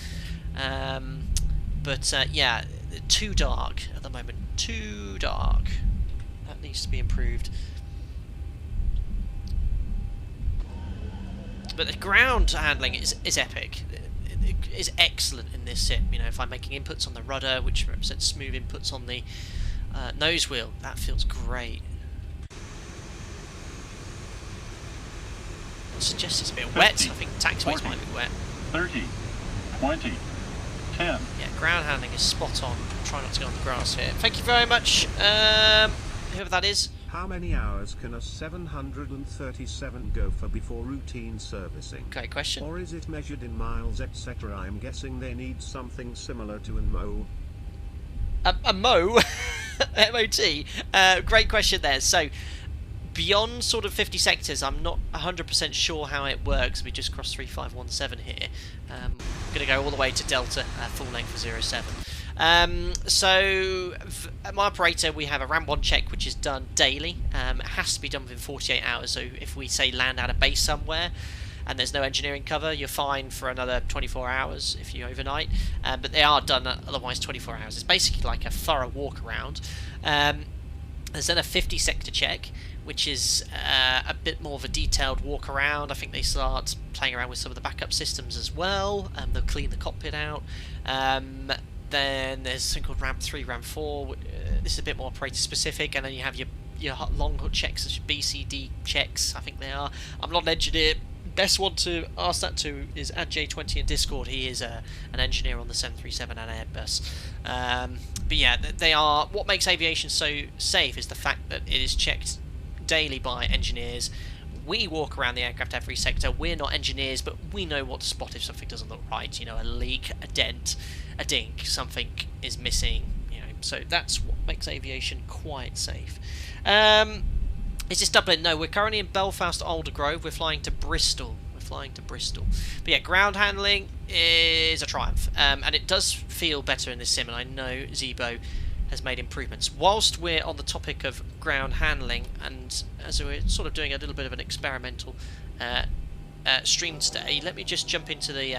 Yeah, too dark at the moment. Too dark. That needs to be improved. But the ground handling is epic. It is excellent in this sim. You know, if I'm making inputs on the rudder, which represents smooth inputs on the nose wheel, that feels great. I suggest it's a bit wet. 50, I think taxiways 40, might be wet. 30, 20, 10. Yeah, ground handling is spot on. Try not to go on the grass here. Thank you very much, whoever that is. How many hours can a 737 go for before routine servicing? Great question. Or is it measured in miles, etc.? I'm guessing they need something similar to a MO. A MO? MOT? Great question there. So, beyond sort of 50 sectors, I'm not 100% sure how it works. We just crossed 3517 here. I'm going to go all the way to Delta, full length for 07. So, at my operator, we have a ramp 1 check, which is done daily. It has to be done within 48 hours. So, if we say land out of base somewhere and there's no engineering cover, you're fine for another 24 hours if you overnight. But they are done otherwise 24 hours. It's basically like a thorough walk around. There's then a 50 sector check, which is a bit more of a detailed walk around. I think they start playing around with some of the backup systems as well. They'll clean the cockpit out. Then there's something called ramp 3, ramp 4. This is a bit more operator specific, and then you have your long hook checks, such as BCD checks, I think they are. I'm not an engineer. Best one to ask that to is AdJ20 in Discord. He is an engineer on the 737 and Airbus. But yeah, they are. What makes aviation so safe is the fact that it is checked daily by engineers. We walk around the aircraft every sector. We're not engineers, but we know what to spot if something doesn't look right. You know, a leak, a dent, a dink, something is missing. You know, so that's what makes aviation quite safe. Is this Dublin? No, we're currently in Belfast Aldergrove. We're flying to Bristol. But yeah, ground handling is a triumph, and it does feel better in this sim. And I know Zibo has made improvements. Whilst we're on the topic of ground handling, and as we're sort of doing a little bit of an experimental stream today, let me just jump into the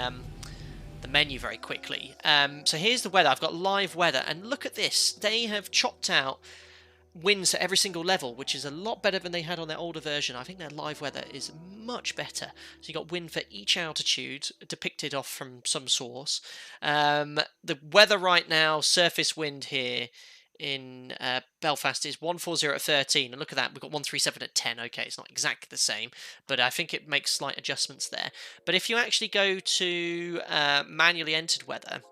menu very quickly. So here's the weather. I've got live weather, and look at this. They have chopped out winds at every single level, which is a lot better than they had on their older version. I think their live weather is much better. So you've got wind for each altitude depicted off from some source. The weather right now, surface wind here in Belfast is 140 at 13, and look at that, we've got 137 at 10. Okay, it's not exactly the same, but I think it makes slight adjustments there. But if you actually go to manually entered weather,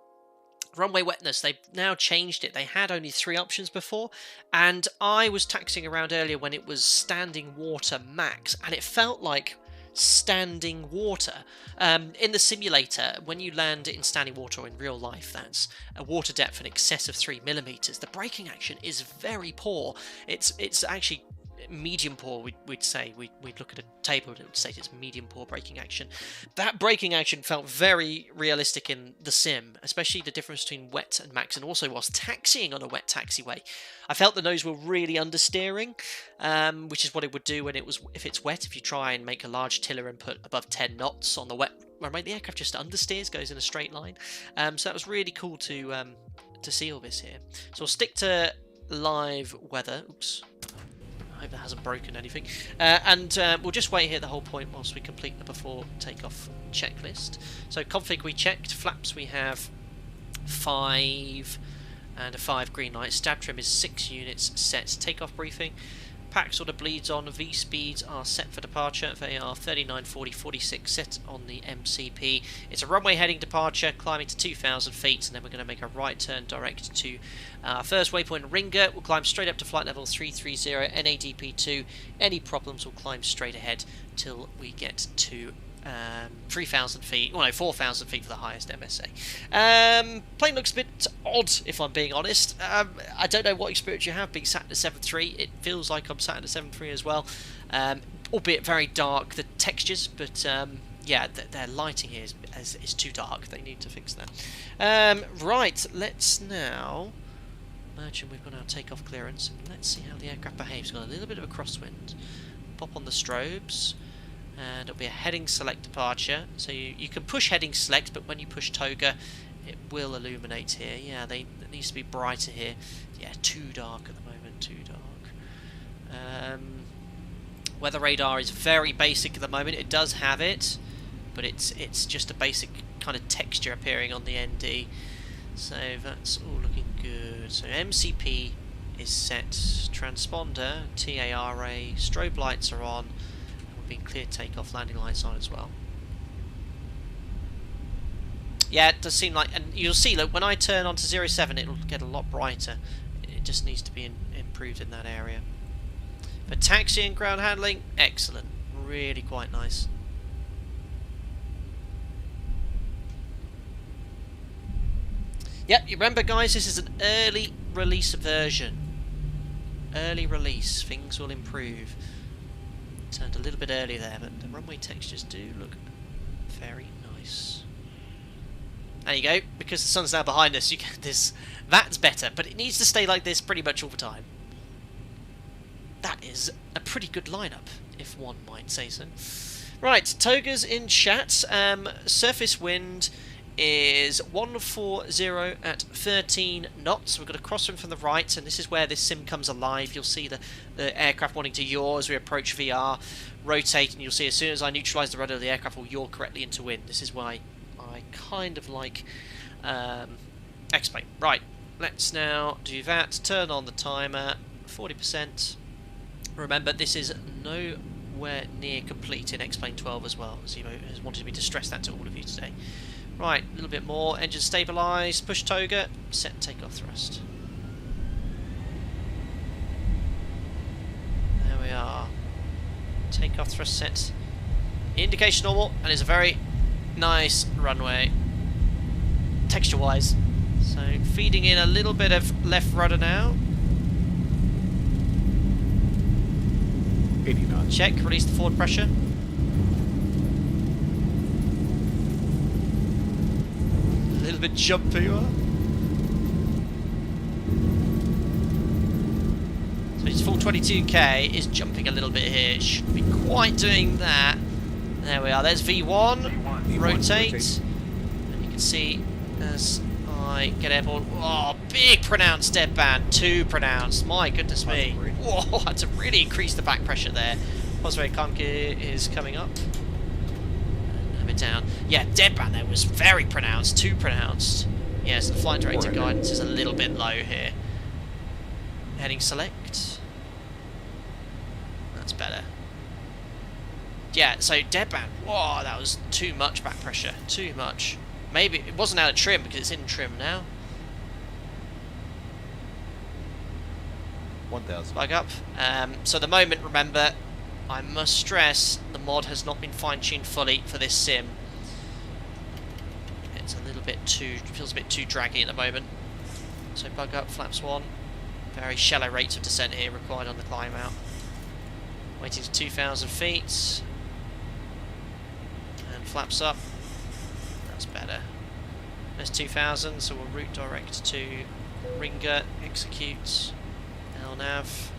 runway wetness, they've now changed it. They had only 3 options before, and I was taxiing around earlier when it was standing water max, and it felt like standing water. In the simulator, when you land in standing water, or in real life, that's a water depth in excess of 3 millimeters. The braking action is very poor. It's actually medium poor, we'd say. We'd look at a table and it would say it's medium poor braking action. That braking action felt very realistic in the sim, especially the difference between wet and max, and also whilst taxiing on a wet taxiway. I felt the nose were really understeering, which is what it would do if it's wet. If you try and make a large tiller and put above 10 knots on the wet runway, the aircraft just understeers, goes in a straight line. So that was really cool to see all this here. So I'll stick to live weather. Oops. I hope that hasn't broken anything. And we'll just wait here the whole point whilst we complete the before takeoff checklist. So config we checked, flaps we have 5 and a 5 green light. Stab trim is 6 units set. Takeoff briefing. Pack sort of bleeds on. V speeds are set for departure. They are 39, 40, 46 set on the MCP. It's a runway heading departure, climbing to 2,000 feet, and then we're going to make a right turn direct to our first waypoint, Ringer. We'll climb straight up to flight level 330, NADP2. Any problems will climb straight ahead till we get to 3,000 feet, well no, 4,000 feet for the highest MSA. Plane looks a bit odd, if I'm being honest. I don't know what experience you have being sat in a 7.3. It feels like I'm sat in a 7.3 as well, albeit very dark, the textures, but yeah, their lighting here is too dark. They need to fix that. Right, let's now imagine we've got our takeoff clearance, and let's see how the aircraft behaves. Got a little bit of a crosswind. Pop on the strobes, and it'll be a heading select departure. So you can push heading select, but when you push toga, it will illuminate here. Yeah, it needs to be brighter here. Yeah, too dark at the moment, too dark. Weather radar is very basic at the moment. It does have it, but it's just a basic kind of texture appearing on the ND. So that's all looking good. So MCP is set, transponder, TARA, strobe lights are on, and we've been cleared takeoff, landing lights on as well. Yeah, it does seem like, and you'll see, look, when I turn onto 07 it'll get a lot brighter. It just needs to be improved in that area. But taxi and ground handling, excellent. Really quite nice. Yep, you remember guys, this is an early release version. Early release, things will improve. Turned a little bit early there, but the runway textures do look very nice. There you go, because the sun's now behind us, you get this. That's better, but it needs to stay like this pretty much all the time. That is a pretty good lineup, if one might say so. Right, Toga's in chat. Surface wind is 140 at 13 knots. We've got a crosswind from the right, and this is where this sim comes alive. You'll see the aircraft wanting to yaw as we approach VR, rotate, and you'll see as soon as I neutralise the rudder, the aircraft will yaw correctly into wind. This is why I kind of like X-Plane. Right, let's now do that. Turn on the timer, 40%. Remember, this is nowhere near complete in X-Plane 12 as well. Zibo has wanted me to stress that to all of you today. Right, a little bit more. Engine stabilised. Push toga. Set takeoff thrust. There we are. Takeoff thrust set. Indication normal, and it's a very nice runway. Texture-wise. So, feeding in a little bit of left rudder now. 80 knots. Check. Release the forward pressure. A little bit jumpy, you are. So his full 22k is jumping a little bit here. It shouldn't be quite doing that. There we are. There's V1. Rotate. And you can see as I get airborne. Oh, big pronounced deadband. Too pronounced. My goodness me. Whoa, I had to really increase the back pressure there. Osway Kamke is coming up. Down. Yeah, deadband there was very pronounced, too pronounced. Yes, the flight director guidance is a little bit low here. Heading select. That's better. Yeah, so deadband. Whoa, that was too much back pressure. Too much. Maybe it wasn't out of trim because it's in trim now. 1,000. Plug up. So at the moment, remember, I must stress the mod has not been fine-tuned fully for this sim. It's a little bit too, feels a bit too draggy at the moment. So bug up, flaps 1. Very shallow rates of descent here required on the climb out. Waiting to 2,000 feet. And flaps up. That's better. There's 2,000, so we'll route direct to Ringer, execute, LNAV.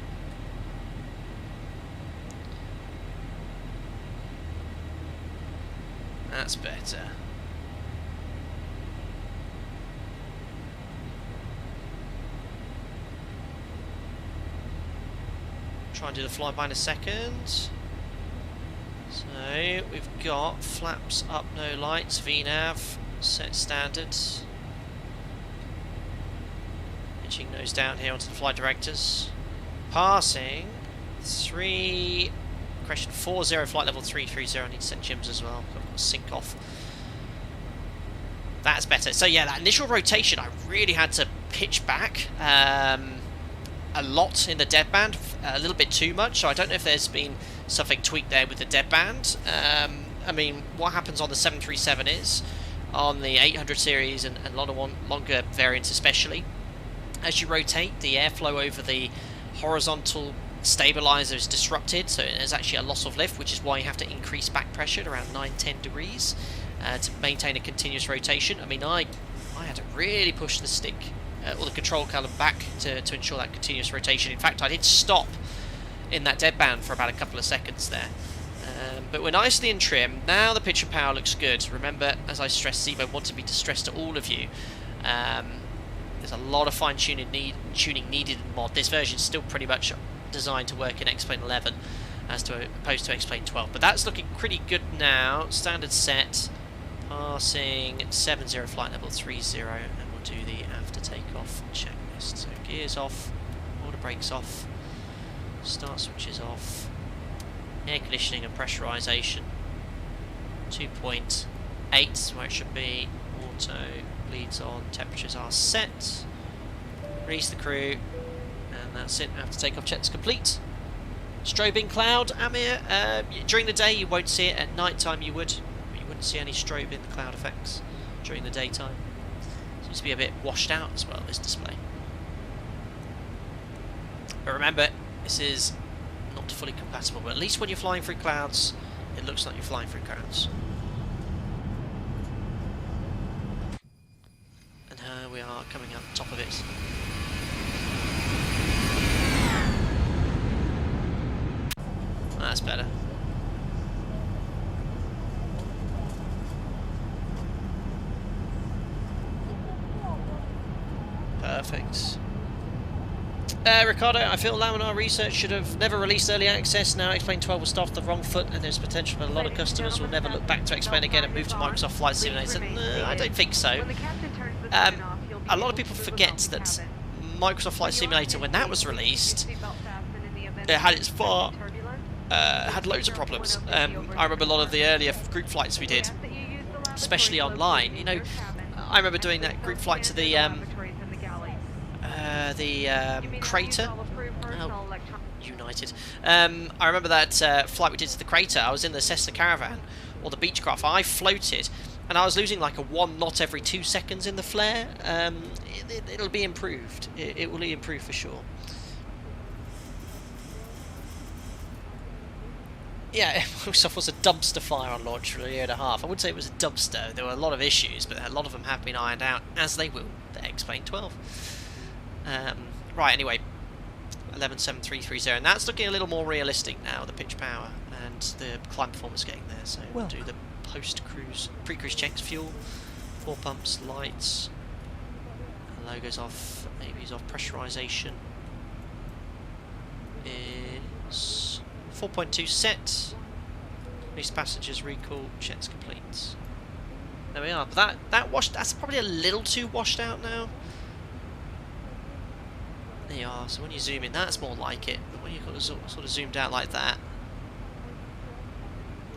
That's better. Try and do the flyby in a second. So we've got flaps up, no lights, VNAV, set standard. Pitching nose down here onto the flight directors. Passing 3. Question 40, flight level 330. I need to set gyms as well. I've got to sync off. That's better. So yeah, that initial rotation, I really had to pitch back a lot in the deadband, a little bit too much. So I don't know if there's been something tweaked there with the deadband. I mean, what happens on the 737 is, on the 800 series and longer variants especially, as you rotate, the airflow over the horizontal stabilizer is disrupted, so there's actually a loss of lift, which is why you have to increase back pressure at around 9-10 degrees to maintain a continuous rotation. I mean, I had to really push the stick or the control column back to ensure that continuous rotation. In fact, I did stop in that deadband for about a couple of seconds there. But we're nicely in trim. Now the pitch and power looks good. Remember, as I stressed, Zibo wanted me to stress to all of you, there's a lot of fine-tuning needed in mod. This version is still pretty much designed to work in X-Plane 11 as opposed to X-Plane 12. But that's looking pretty good now. Standard set, passing 70 flight level 30, and we'll do the after takeoff checklist. So gears off, order brakes off, start switches off, air conditioning and pressurization 2.8 where it should be, auto leads on, temperatures are set, release the crew, and that's it. After takeoff checks complete. Strobing cloud, Amir. During the day you won't see it, at night time you would. You wouldn't see any strobe in the cloud effects during the daytime. Seems to be a bit washed out as well, this display. But remember, this is not fully compatible, but at least when you're flying through clouds, it looks like you're flying through clouds. And here we are coming out the top of it. That's better. Perfect. Ricardo, I feel Laminar Research should have never released early access. Now X-Plane 12 will start off the wrong foot, and there's potential that a lot of customers will never look back to X-Plane again and move to Microsoft Flight Simulator. No, I don't think so. A lot of people forget that Microsoft Flight Simulator, when that was released, it had its had loads of problems. I remember a lot of the earlier group flights we did, especially online. You know, I remember doing that group flight to the crater. Oh, United. I remember that flight we did to the crater. I was in the Cessna Caravan, or the Beechcraft. I floated, and I was losing like a 1 knot every 2 seconds in the flare. It'll be improved. It will improve for sure. Yeah, Microsoft was a dumpster fire on launch for a year and a half. I wouldn't say it was a dumpster. There were a lot of issues, but a lot of them have been ironed out, as they will the X-Plane 12. Right, anyway, 117330, and that's looking a little more realistic now, the pitch power and the climb performance getting there. So we'll do the post-cruise, pre-cruise checks, fuel, 4 pumps, lights, logos off, AVs off, pressurization is 4.2 set, release passengers, recall, checks complete. There we are. But that's probably a little too washed out now. There you are. So when you zoom in, that's more like it. But when you've got sort of zoomed out like that,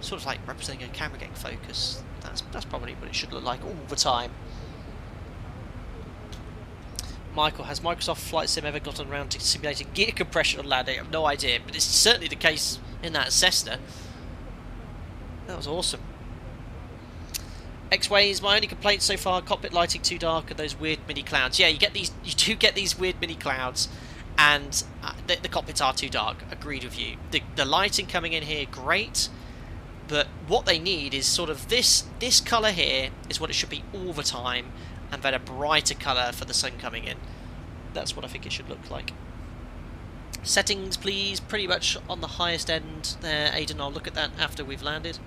sort of like representing a camera getting focus, that's probably what it should look like all the time. Michael, has Microsoft Flight Sim ever gotten around to simulating gear compression on landing? I have no idea, but it's certainly the case in that Cessna. That was awesome. X-Ways, my only complaint so far, cockpit lighting too dark and those weird mini clouds. Yeah, you do get these weird mini clouds, and the cockpits are too dark. Agreed with you. The lighting coming in here, great, but what they need is sort of this colour here is what it should be all the time, and then a brighter colour for the sun coming in. That's what I think it should look like. Settings, please. Pretty much on the highest end there, Aidan. I'll look at that after we've landed.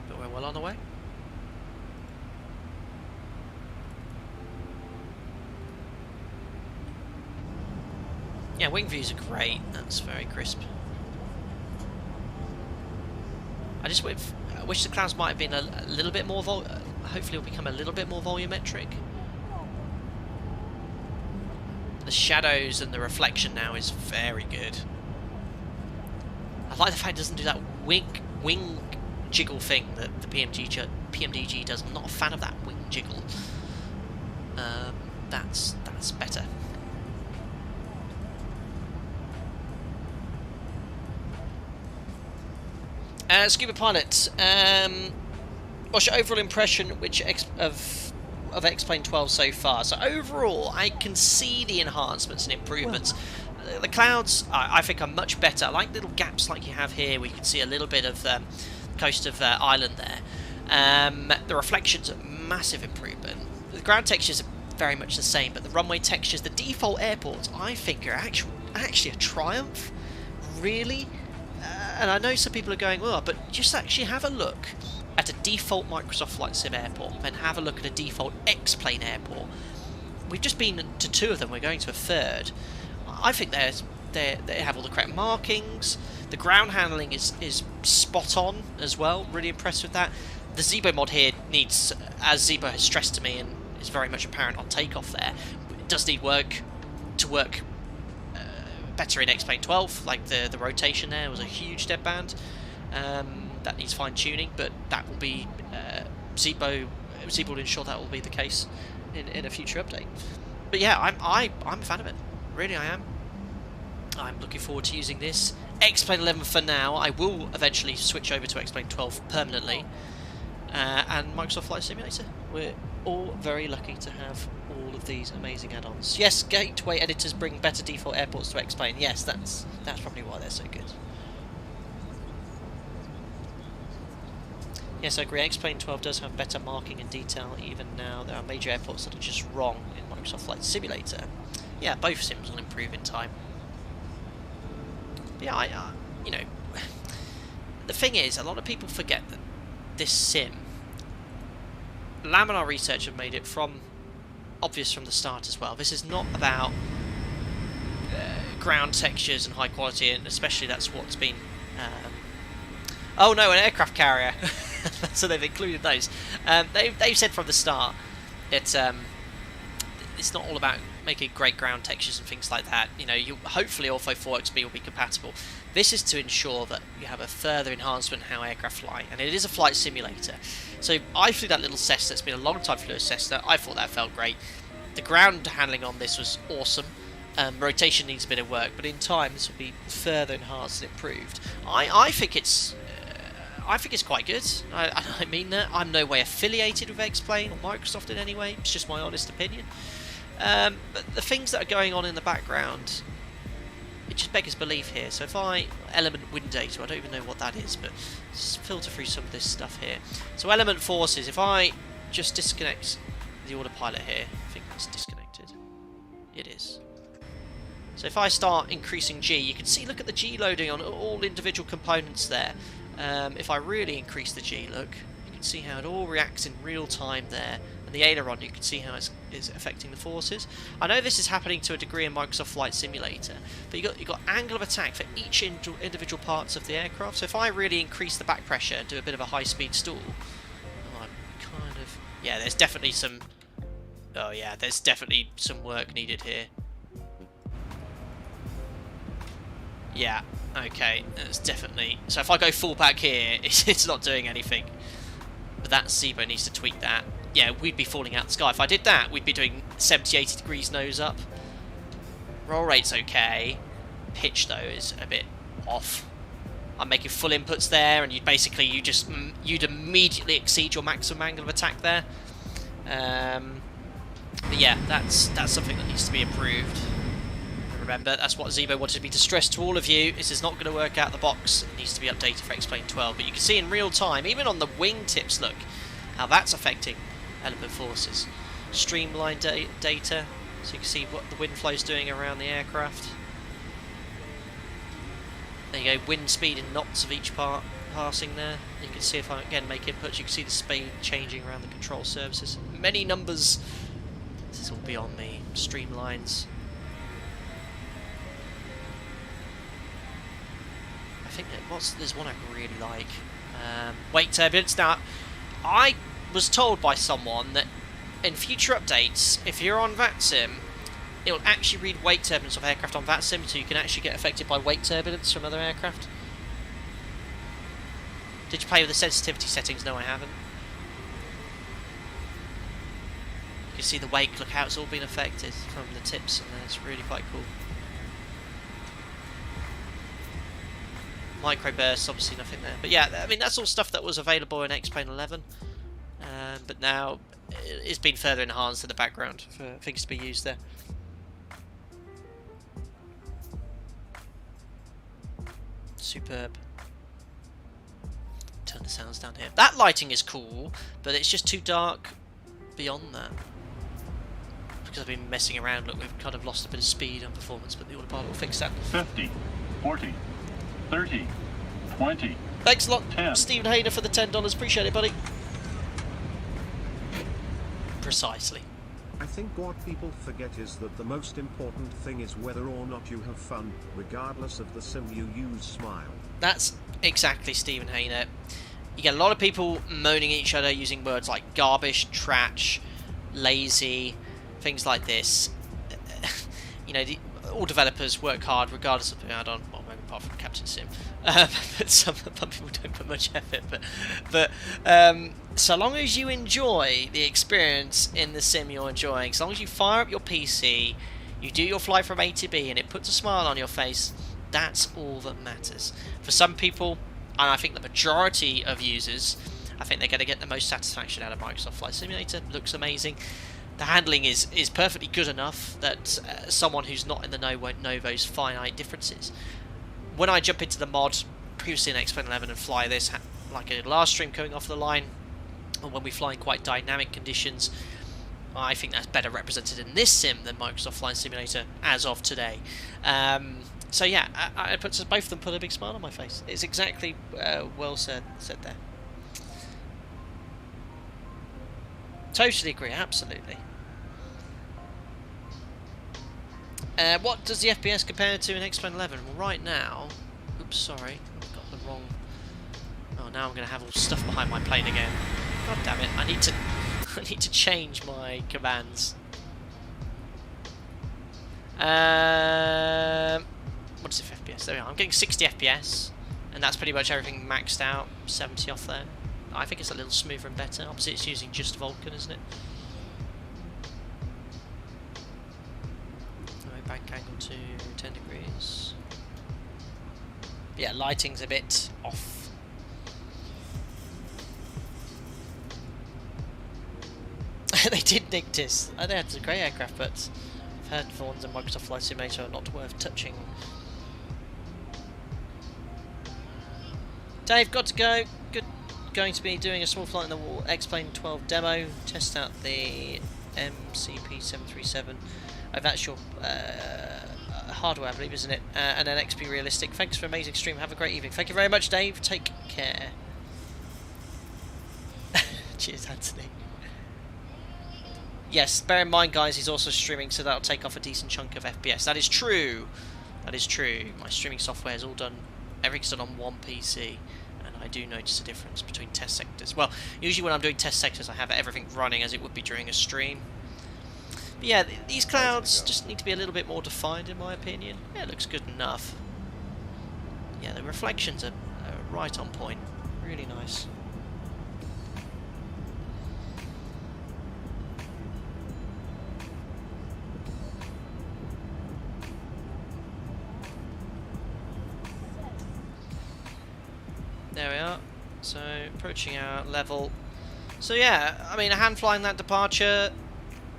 But we're well on the way. Yeah, wing views are great. That's very crisp. I just wish the clouds might have been a little bit more hopefully it'll become a little bit more volumetric. The shadows and the reflection now is very good. I like the fact it doesn't do that wing jiggle thing that the PMDG does. I'm not a fan of that wing jiggle. That's better. Scuba Pilot, what's your overall impression of X-Plane 12 so far? So overall, I can see the enhancements and improvements. The clouds, I think, are much better. I like little gaps like you have here, where you can see a little bit of the coast of Ireland there. The reflections are massive improvement. The ground textures are very much the same, but the runway textures, the default airports, I think are actually a triumph. Really. And I know some people are going, well, but just actually have a look at a default Microsoft Flight Sim airport, then have a look at a default X-plane airport. We've just been to 2 of them, we're going to a 3rd. I think they have all the correct markings. The ground handling is spot on as well, really impressed with that. The Zibo mod here needs, as Zibo has stressed to me and is very much apparent on Takeoff there, it does need work to work better in X-Plane 12, like the rotation there was a huge deadband. That needs fine-tuning, but that will be, Zibo will ensure that will be the case in a future update. But yeah, I'm a fan of it, really I am. I'm looking forward to using this. X-Plane 11 for now. I will eventually switch over to X-Plane 12 permanently. And Microsoft Flight Simulator. We're all very lucky to have all of these amazing add-ons. Yes, gateway editors bring better default airports to X-Plane. Yes, that's probably why they're so good. Yes, I agree. X-Plane 12 does have better marking and detail. Even now, there are major airports that are just wrong in Microsoft Flight Simulator. Yeah, both sims will improve in time. Yeah, you know, the thing is, a lot of people forget that this sim, Laminar research have made it obvious from the start as well. This is not about ground textures and high quality, and especially that's what's been. Oh no, an aircraft carrier. So they've included those. They've said from the start that it's not all about making great ground textures and things like that. You know, hopefully Ortho 4XB will be compatible. This is to ensure that you have a further enhancement in how aircraft fly, and it is a flight simulator. So I flew that little Cessna. It's been a long time flew a Cessna. I thought that felt great. The ground handling on this was awesome. Rotation needs a bit of work, but in time this will be further enhanced and improved. I think it's quite good. I mean that. I'm no way affiliated with X-Plane or Microsoft in any way. It's just my honest opinion. But the things that are going on in the background, it just beggars belief here. So if element wind data, I don't even know what that is, but let's filter through some of this stuff here. So element forces, if I just disconnect the autopilot here, I think that's disconnected. It is. So if I start increasing G, you can see, look at the G loading on all individual components there. If I really increase the G, look, you can see how it all reacts in real time there. And the aileron, you can see how it's affecting the forces. I know this is happening to a degree in Microsoft Flight Simulator, but you've got angle of attack for each individual parts of the aircraft. So if I really increase the back pressure and do a bit of a high-speed stall, yeah, there's definitely some. Oh yeah, there's definitely some work needed here. Yeah, okay, that's definitely. So if I go full back here, it's not doing anything. But that Zibo needs to tweak that. Yeah, we'd be falling out the sky. If I did that, we'd be doing 70-80 degrees nose up. Roll rate's okay. Pitch, though, is a bit off. I'm making full inputs there, and you'd immediately exceed your maximum angle of attack there. But yeah, that's something that needs to be improved. Remember, that's what Zibo wanted me to stress to all of you. This is not going to work out the box. It needs to be updated for X-Plane 12. But you can see in real time, even on the wing tips, look, how that's affecting element forces. Streamline data, so you can see what the wind flow is doing around the aircraft. There you go, wind speed in knots of each part passing there. You can see if I again make inputs, you can see the speed changing around the control surfaces. Many numbers. This is all beyond me. Streamlines. I think there's one I really like. Wake turbulence. Now, I was told by someone that in future updates, if you're on VATSIM, it will actually read wake turbulence of aircraft on VATSIM, so you can actually get affected by wake turbulence from other aircraft. Did you play with the sensitivity settings? No, I haven't. You can see the wake, look how it's all been affected from the tips, and it's really quite cool. Microbursts, obviously nothing there. But yeah, I mean, that's all stuff that was available in X-Plane 11. But now it's been further enhanced in the background for things to be used there. Superb. Turn the sounds down here. That lighting is cool, but it's just too dark beyond that. Because I've been messing around, look, we've kind of lost a bit of speed on performance, but the autopilot will fix that. 50, 40, 30, 20, Thanks a lot, 10. Stephen Hayner, for the $10. Appreciate it, buddy. Precisely. I think what people forget is that the most important thing is whether or not you have fun, regardless of the sim you use. Smile. That's exactly Stephen Hayner. You get a lot of people moaning at each other using words like garbage, trash, lazy, things like this. You know, all developers work hard regardless of the add-on. Well, maybe apart from Captain Sim, but some people don't put much effort. But so long as you enjoy the experience in the sim you're enjoying, as long as you fire up your PC, you do your flight from A to B, and it puts a smile on your face, that's all that matters. For some people, and I think the majority of users, I think they're going to get the most satisfaction out of Microsoft Flight Simulator. It looks amazing. The handling is perfectly good enough that someone who's not in the know won't know those finite differences. When I jump into the mod, previously in X-Plane 11, and fly this, like I did last stream coming off the line, and when we fly in quite dynamic conditions, I think that's better represented in this sim than Microsoft Flight Simulator as of today. So yeah, both of them put a big smile on my face. It's exactly well said there. Totally agree, absolutely. What does the FPS compare to in X-Plane 11? Well, right now... Oops, sorry. I've got the wrong... Oh, now I'm going to have all stuff behind my plane again. God damn it, I need to change my commands. What is it for FPS? There we are. I'm getting 60 FPS, and that's pretty much everything maxed out. 70 off there. I think it's a little smoother and better. Obviously, it's using just Vulkan, isn't it? Alright, bank angle to 10 degrees. Yeah, lighting's a bit off. They did Nictus. They had a great aircraft, but I've heard the ones in Microsoft Flight Simulator are not worth touching. Dave, got to go. Good. Going to be doing a small flight in the X-Plane 12 demo. Test out the MCP737. Oh, that's your hardware, I believe, isn't it? And then XP Realistic. Thanks for an amazing stream. Have a great evening. Thank you very much, Dave. Take care. Cheers, Anthony. Yes, bear in mind, guys, he's also streaming, so that'll take off a decent chunk of FPS. That is true. That is true. My streaming software is all done. Everything's done on one PC. I do notice a difference between test sectors. Well, usually when I'm doing test sectors, I have everything running as it would be during a stream. But yeah, these clouds just need to be a little bit more defined, in my opinion. Yeah, it looks good enough. Yeah, the reflections are right on point. Really nice. There we are. So, approaching our level. So yeah, I mean, a hand flying that departure,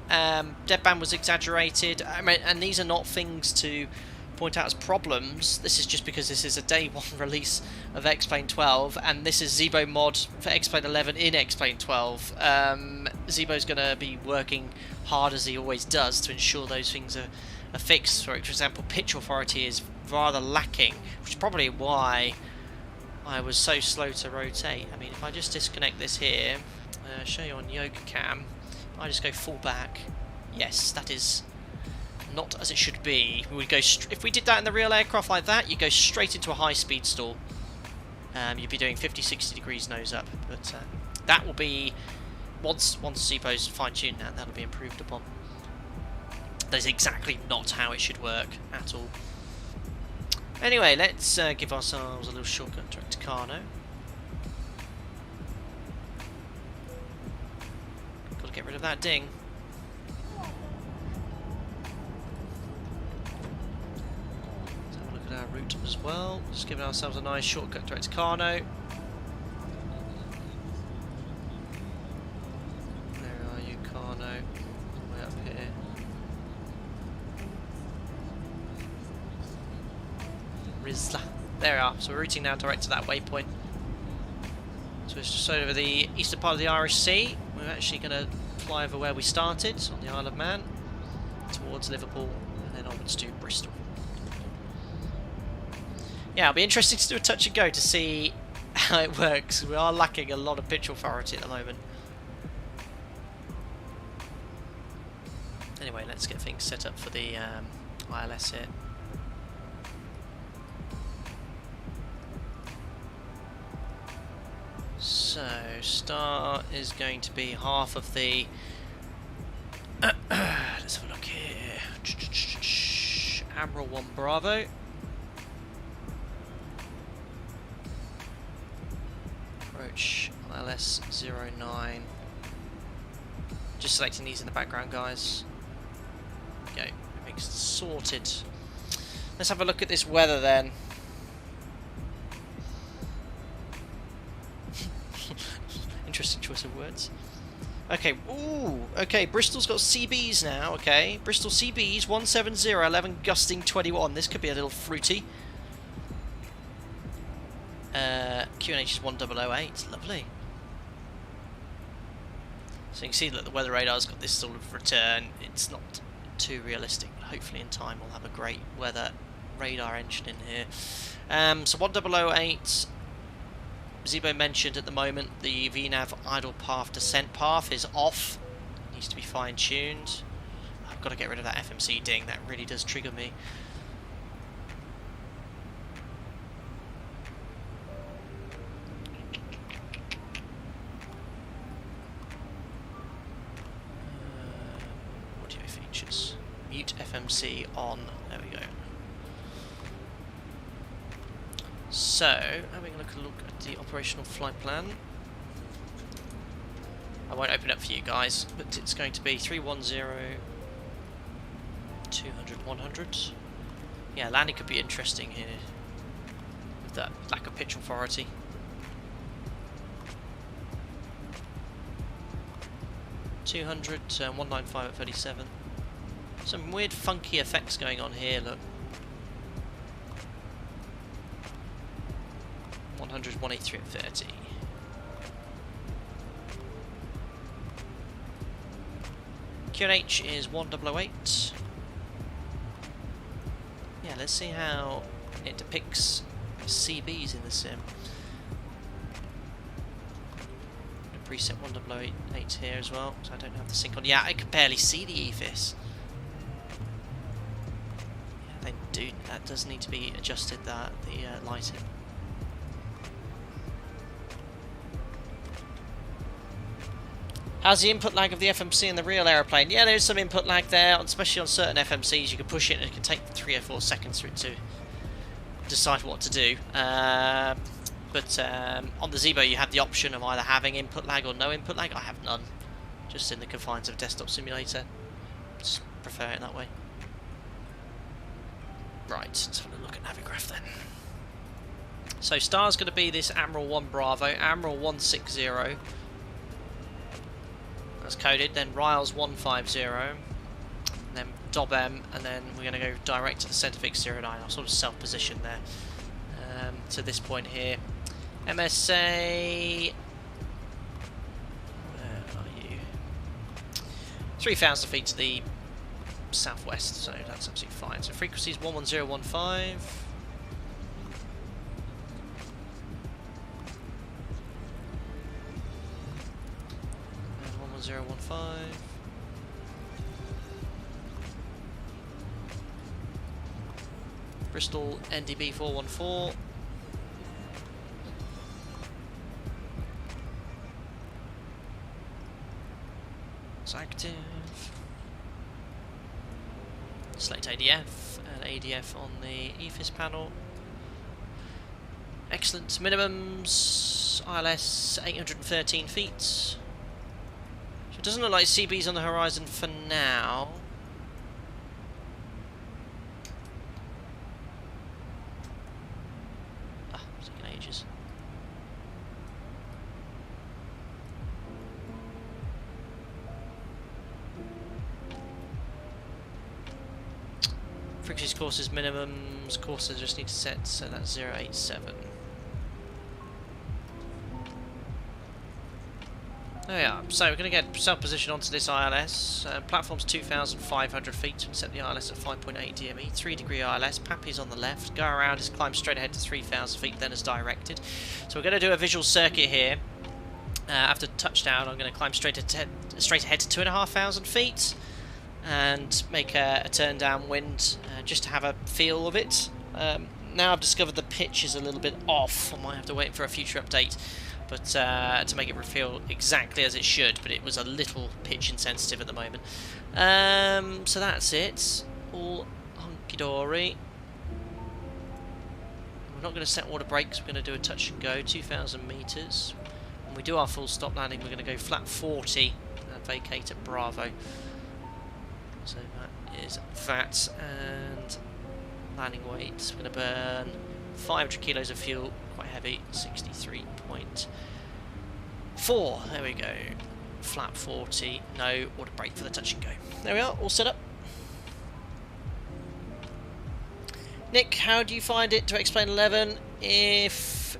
deadband was exaggerated. I mean, and these are not things to point out as problems. This is just because this is a day one release of X-Plane 12, and this is Zibo mod for X-Plane 11 in X-Plane 12. Zibo's going to be working hard, as he always does, to ensure those things are fixed. For example, pitch authority is rather lacking, which is probably why I was so slow to rotate. I mean, if I just disconnect this here, show you on yoke cam, I just go full back. Yes, that is not as it should be. We would go if we did that in the real aircraft like that, you go straight into a high speed stall. You'd be doing 50-60 degrees nose up, but that will be once Zibo's fine-tuned that, that'll be improved upon. That is exactly not how it should work at all. Anyway, let's give ourselves a little shortcut direct to Kano. Got to get rid of that ding. Let's have a look at our route as well. Just giving ourselves a nice shortcut direct to Kano. Where are you, Kano? Way up here. Rizla. There we are. So we're routing now direct to that waypoint. So it's just over the eastern part of the Irish Sea. We're actually going to fly over where we started, on the Isle of Man, towards Liverpool, and then onwards to Bristol. Yeah, it'll be interesting to do a touch and go to see how it works. We are lacking a lot of pitch authority at the moment. Anyway, let's get things set up for the ILS here. So, star is going to be half of the... let's have a look here. Admiral 1 Bravo. Approach ILS 09. Just selecting these in the background, guys. Go. Everything's sorted. Let's have a look at this weather then. Interesting choice of words. Okay, ooh, okay, Bristol's got CBs now, okay. Bristol CBs, 170, 11, gusting 21. This could be a little fruity. QNH is 1008, lovely. So you can see that the weather radar's got this sort of return. It's not too realistic, but hopefully in time we'll have a great weather radar engine in here. So 1008, Zibo mentioned at the moment the VNAV idle path descent path is off. It needs to be fine-tuned. I've got to get rid of that FMC ding, that really does trigger me. Audio features. Mute FMC on. There we go. So, having a look at the operational flight plan. I won't open it up for you guys, but it's going to be 310, 200, 100. Yeah, landing could be interesting here with that lack of pitch authority. (200) 195 at 37. Some weird funky effects going on here, look. 100, 183 at 30. QNH is 1008. Yeah, let's see how it depicts CBs in the sim. Preset 1008 here as well, so I don't have the sync on. Yeah, I can barely see the EFIS. Yeah, that does need to be adjusted, the lighting. How's the input lag of the FMC in the real aeroplane? Yeah, there's some input lag there, especially on certain FMCs. You can push it and it can take 3 or 4 seconds for it to decide what to do. But on the Zibo you have the option of either having input lag or no input lag. I have none, just in the confines of Desktop Simulator. Just prefer it that way. Right, let's have a look at Navigraph then. So star's going to be this Admiral 1 Bravo, Admiral 160. That's coded, then Riles 150, and then Dob M, and then we're going to go direct to the centre fix 09. I'll sort of self-position there to this point here. MSA, where are you? 3,000 feet to the southwest, so that's absolutely fine. So frequency is 11015. And 11015. Bristol NDB 414. It's active. Select ADF and ADF on the EFIS panel. Excellent. Minimums ILS 813 feet. So it doesn't look like CB's on the horizon for now. It's taking ages. Frequencies, courses, minimums, courses just need to set, so that's 087. There we are. So we're going to get self-position onto this ILS. Platform's 2,500 feet, and set the ILS at 5.8 DME, 3 degree ILS. Pappy's on the left. Go around, just climb straight ahead to 3,000 feet, then as directed. So we're going to do a visual circuit here. After touchdown, I'm going to climb straight ahead to 2,500 feet and make a turn downwind just to have a feel of it. Now I've discovered the pitch is a little bit off. I might have to wait for a future update, but to make it feel exactly as it should. But it was a little pitch insensitive at the moment. So that's it. All hunky-dory. We're not going to set water brakes. We're going to do a touch and go, 2,000 meters. When we do our full stop landing, we're going to go flat 40 and vacate at Bravo. So that is that, and landing weight, we're going to burn 500 kilos of fuel, quite heavy, 63.4, there we go, flat 40, no water brake for the touch and go. There we are, all set up. Nick, how do you find it to explain 11 if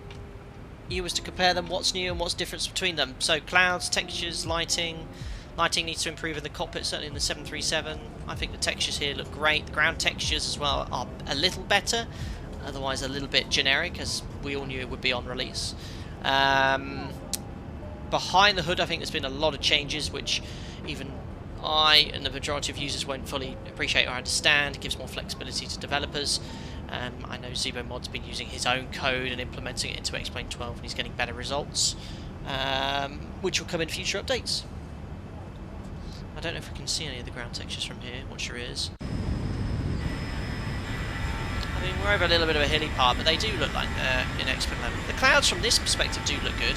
you was to compare them, what's new and what's the difference between them? So clouds, textures, lighting needs to improve in the cockpit, certainly in the 737. I think the textures here look great. The ground textures as well are a little better, otherwise a little bit generic, as we all knew it would be on release. Behind the hood, I think there's been a lot of changes, which even I and the majority of users won't fully appreciate or understand. It gives more flexibility to developers. I know Zibo Mod's been using his own code and implementing it into X-Plane 12, and he's getting better results, which will come in future updates. I don't know if we can see any of the ground textures from here. Watch your ears. I mean, we're over a little bit of a hilly part, but they do look like they're in X-Plane level. The clouds from this perspective do look good.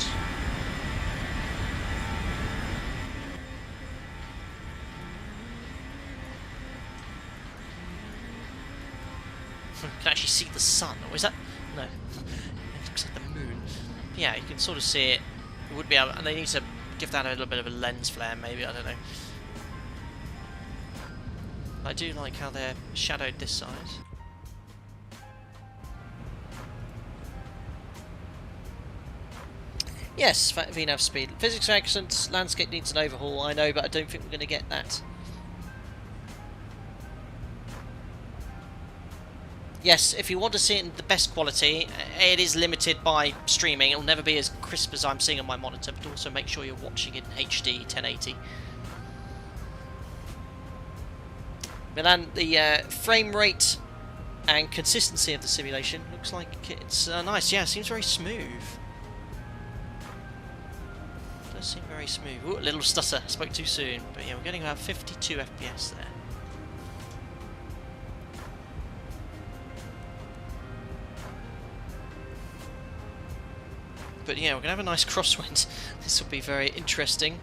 You can actually see the sun, or is that... no, it looks like the moon. But yeah, you can sort of see it. It would be able, and they need to give that a little bit of a lens flare, maybe, I don't know. I do like how they're shadowed this side. Yes, VNAV speed. Physics are excellent, landscape needs an overhaul, I know, but I don't think we're going to get that. Yes, if you want to see it in the best quality, it is limited by streaming. It'll never be as crisp as I'm seeing on my monitor, but also make sure you're watching it in HD 1080. Milan, the frame rate and consistency of the simulation looks like it's nice. Yeah, it seems very smooth. It does seem very smooth. Ooh, a little stutter. Spoke too soon. But yeah, we're getting about 52 FPS there. But yeah, we're going to have a nice crosswind. This will be very interesting.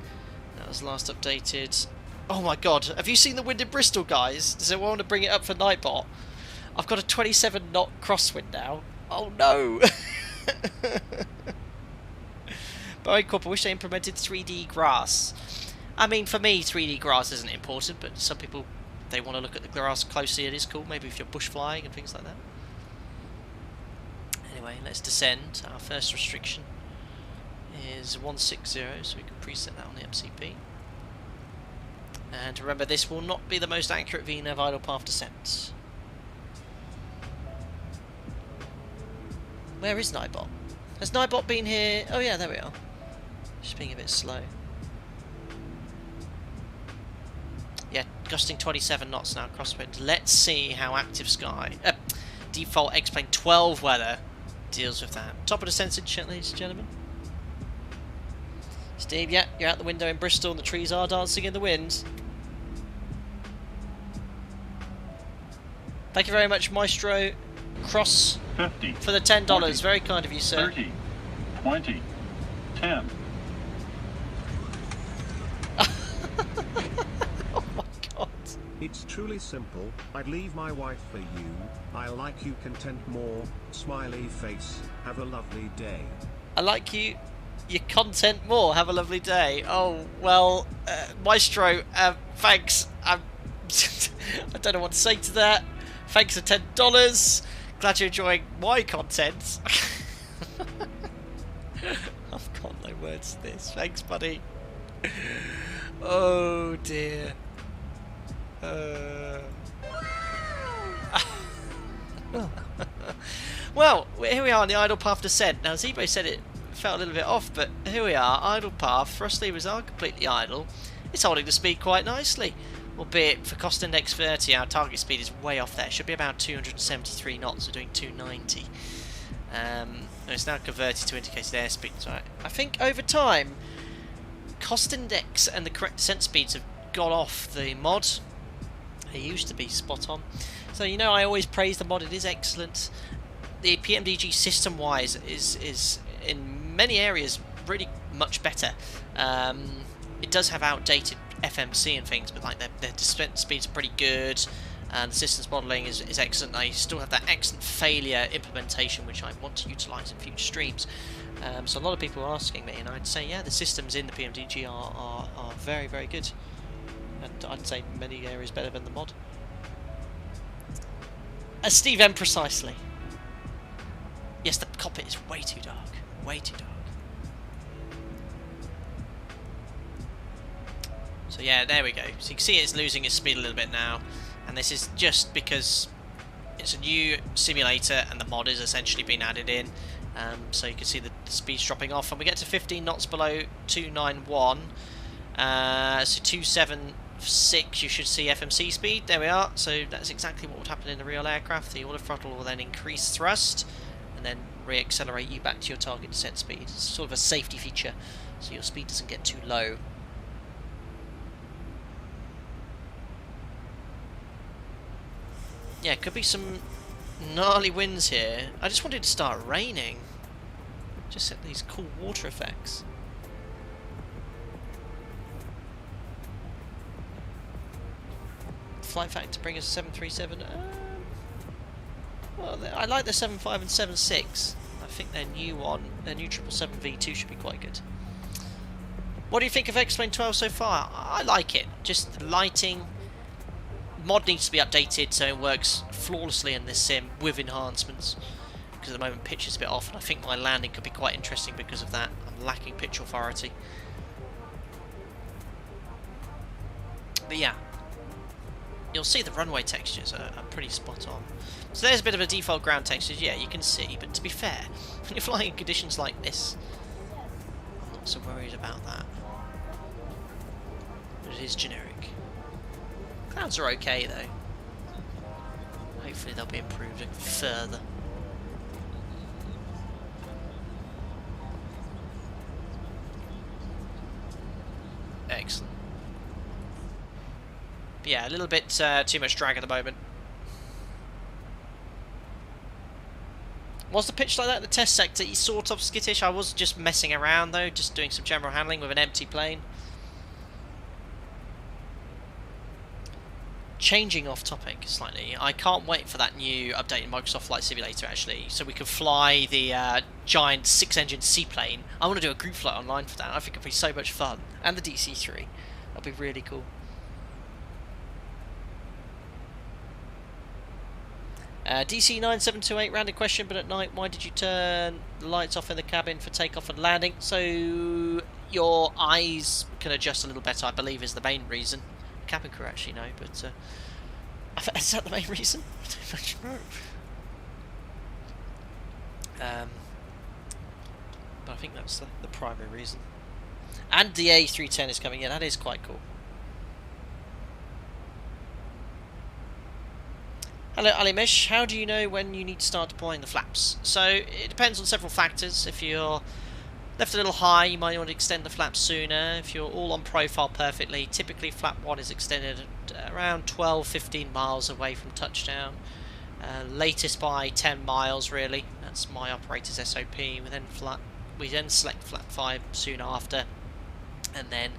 That was last updated. Oh my god, have you seen the wind in Bristol, guys? Does anyone want to bring it up for Nightbot? I've got a 27 knot crosswind now. Oh no! Boeing Corp, I wish they implemented 3D grass. I mean, for me, 3D grass isn't important, but some people, they want to look at the grass closely. It is cool, maybe if you're bush flying and things like that. Anyway, let's descend. Our first restriction is 160, so we can preset that on the MCP. And remember, this will not be the most accurate VNAV idle path descent. Where is Nightbot? Has Nightbot been here? Oh yeah, there we are. Just being a bit slow. Yeah, gusting 27 knots now, crosswind. Let's see how active sky, default X-Plane 12 weather deals with that. Top of the descent, ladies and gentlemen. Steve, yeah, you're out the window in Bristol and the trees are dancing in the wind. Thank you very much, Maestro Cross, 50, for the $10. 40, Very kind of you, sir. 30, 20, 10. Oh my god. It's truly simple. I'd leave my wife for you. I like you content more. Smiley face. Have a lovely day. I like you. Your content more. Have a lovely day. Oh, well, Maestro, thanks. I don't know what to say to that. Thanks for $10. Glad you're enjoying my content. I've got no words to this. Thanks, buddy. Oh dear. Well, here we are on the idle path descent. Now, Zibo said it felt a little bit off, but here we are, idle path. Thrust levers are completely idle. It's holding the speed quite nicely, albeit for cost index 30, our target speed is way off there. It should be about 273 knots. We're doing 290. And it's now converted to indicated airspeed. So I think over time, cost index and the correct descent speeds have got off the mod. It used to be spot on. So, you know, I always praise the mod. It is excellent. The PMDG system-wise is in many areas really much better. It does have outdated FMC and things, but like their descent speeds are pretty good, and the systems modelling is excellent. I still have that excellent failure implementation, which I want to utilise in future streams. So a lot of people are asking me, and I'd say, yeah, the systems in the PMDG are very, very good, and I'd say many areas better than the mod. Steve M, precisely. Yes, the cockpit is way too dark. Way too dark. So yeah, there we go. So you can see it's losing its speed a little bit now. And this is just because it's a new simulator and the mod is essentially been added in. So you can see the speed's dropping off. And we get to 15 knots below 291. So 276 you should see FMC speed. There we are. So that's exactly what would happen in a real aircraft. The auto throttle will then increase thrust and then re-accelerate you back to your target descent speed. It's sort of a safety feature, so your speed doesn't get too low. Yeah, could be some gnarly winds here. I just wanted to start raining. Just set these cool water effects. Flight factor bring us 737. Well, I like the 7.5 and 7.6. I think their new 777 V2 should be quite good. What do you think of X-Plane 12 so far? I like it. Just lighting. Mod needs to be updated so it works flawlessly in this sim with enhancements. Because at the moment pitch is a bit off, and I think my landing could be quite interesting because of that. I'm lacking pitch authority. But yeah, you'll see the runway textures are pretty spot on. So there's a bit of a default ground texture, yeah, you can see, but to be fair, when you're flying in conditions like this, I'm not so worried about that. But it is generic. Clouds are okay though. Hopefully they'll be improved further. Excellent. But yeah, a little bit too much drag at the moment. Was the pitch like that in the test sector? Sort of skittish. I was just messing around though, just doing some general handling with an empty plane. Changing off topic slightly, I can't wait for that new updated Microsoft Flight Simulator actually, so we can fly the giant 6-engine seaplane. I want to do a group flight online for that. I think it'll be so much fun, and the DC-3. That'll be really cool. DC9728 random question, but at night, why did you turn the lights off in the cabin for takeoff and landing? So your eyes can adjust a little better, I believe, is the main reason. Cabin crew actually know, but is that the main reason? I don't actually know. But I think that's the primary reason. And the A310 is coming in. That is quite cool. Hello Alimish, how do you know when you need to start deploying the flaps? So it depends on several factors. If you're left a little high, you might want to extend the flaps sooner. If you're all on profile perfectly, typically flap 1 is extended at around 12-15 miles away from touchdown. Latest by 10 miles really. That's my operator's SOP. We then select flap 5 soon after, and then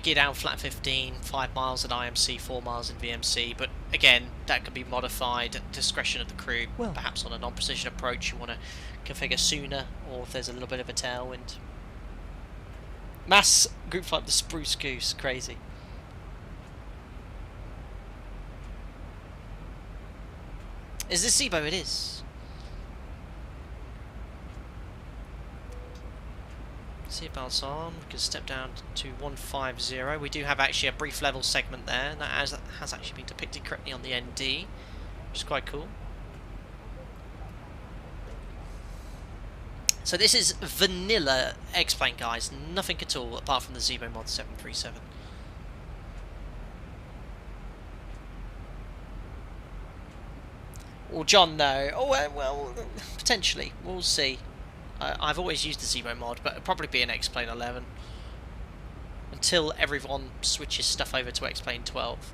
gear down flap 15, 5 miles at IMC, 4 miles in VMC, but again, that can be modified at discretion of the crew. Well, perhaps on a non-precision approach you want to configure sooner, or if there's a little bit of a tailwind. Mass group flight with the Spruce Goose, crazy. Is this Zibo? It is. Seatbelts on. We can step down to 150. We do have actually a brief level segment there. That has actually been depicted correctly on the ND, which is quite cool. So this is vanilla X-Plane, guys. Nothing at all apart from the Zibo mod 737. Well, John, no. Oh, well, potentially. We'll see. I've always used the Zibo mod, but it'll probably be an X-Plane 11. Until everyone switches stuff over to X-Plane 12.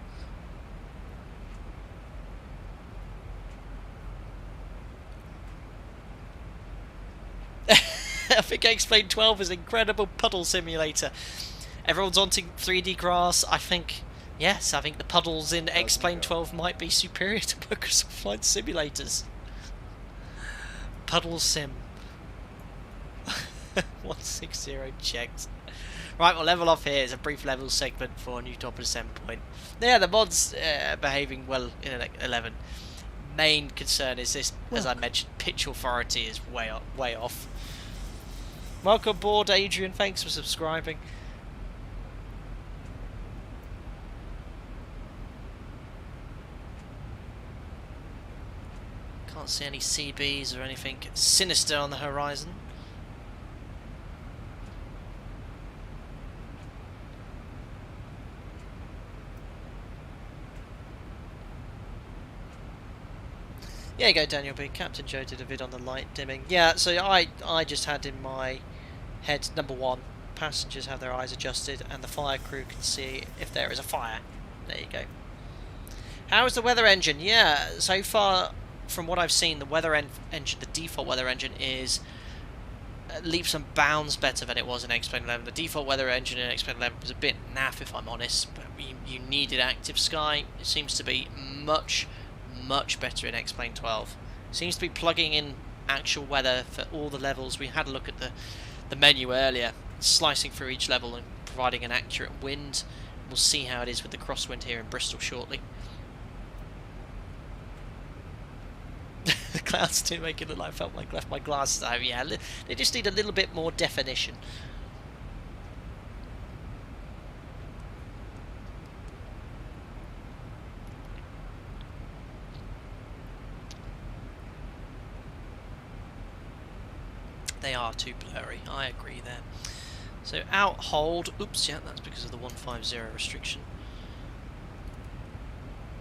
I think X-Plane 12 is an incredible puddle simulator. Everyone's wanting 3D grass. I think, yes, I think the puddles in X-Plane 12 might be superior to Microsoft Flight Simulators. Puddle sim. 160 checked. Right, we'll level off here. It's a brief level segment for a new top ascent point. Yeah, the mod's behaving well in an 11. Main concern is this, as I mentioned, pitch authority is way off. Welcome aboard, Adrian. Thanks for subscribing. Can't see any CBs or anything sinister on the horizon. Yeah, you go, Daniel B. Captain Joe did a vid on the light dimming. Yeah, so I just had in my head, number one, passengers have their eyes adjusted and the fire crew can see if there is a fire. There you go. How is the weather engine? Yeah, so far, from what I've seen, the weather engine, the default weather engine is leaps and bounds better than it was in X-Plane 11. The default weather engine in X-Plane 11 was a bit naff, if I'm honest, but you needed active sky. It seems to be much better in X-Plane 12. Seems to be plugging in actual weather for all the levels. We had a look at the menu earlier, slicing through each level and providing an accurate wind. We'll see how it is with the crosswind here in Bristol shortly. The clouds do make it look like I felt like I left my glasses at home. Yeah, they just need a little bit more definition. They are too blurry, I agree there. So out, hold, oops, yeah, that's because of the 150 restriction.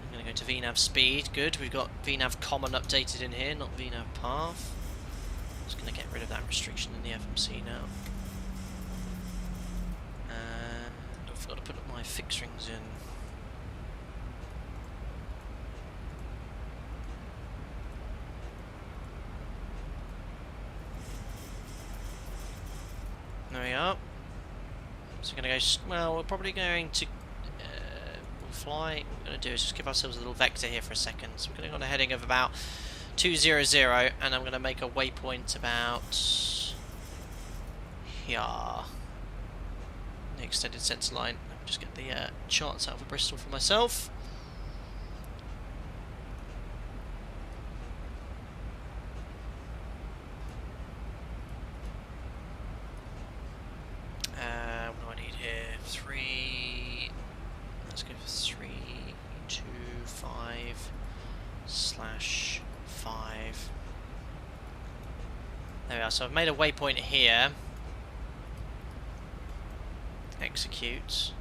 I'm going to go to VNAV speed, good, we've got VNAV common updated in here, not VNAV path. Just going to get rid of that restriction in the FMC now. And I've got to put my fix rings in. There we are. So we're going to go, well, we're probably going to we'll fly. What we're going to do is just give ourselves a little vector here for a second. So we're going to go on a heading of about 200, and I'm going to make a waypoint about here. The extended center line. I'll just get the charts out for Bristol for myself. What do I need here? 3. Let's go for 325/5. There we are. So I've made a waypoint here. Execute.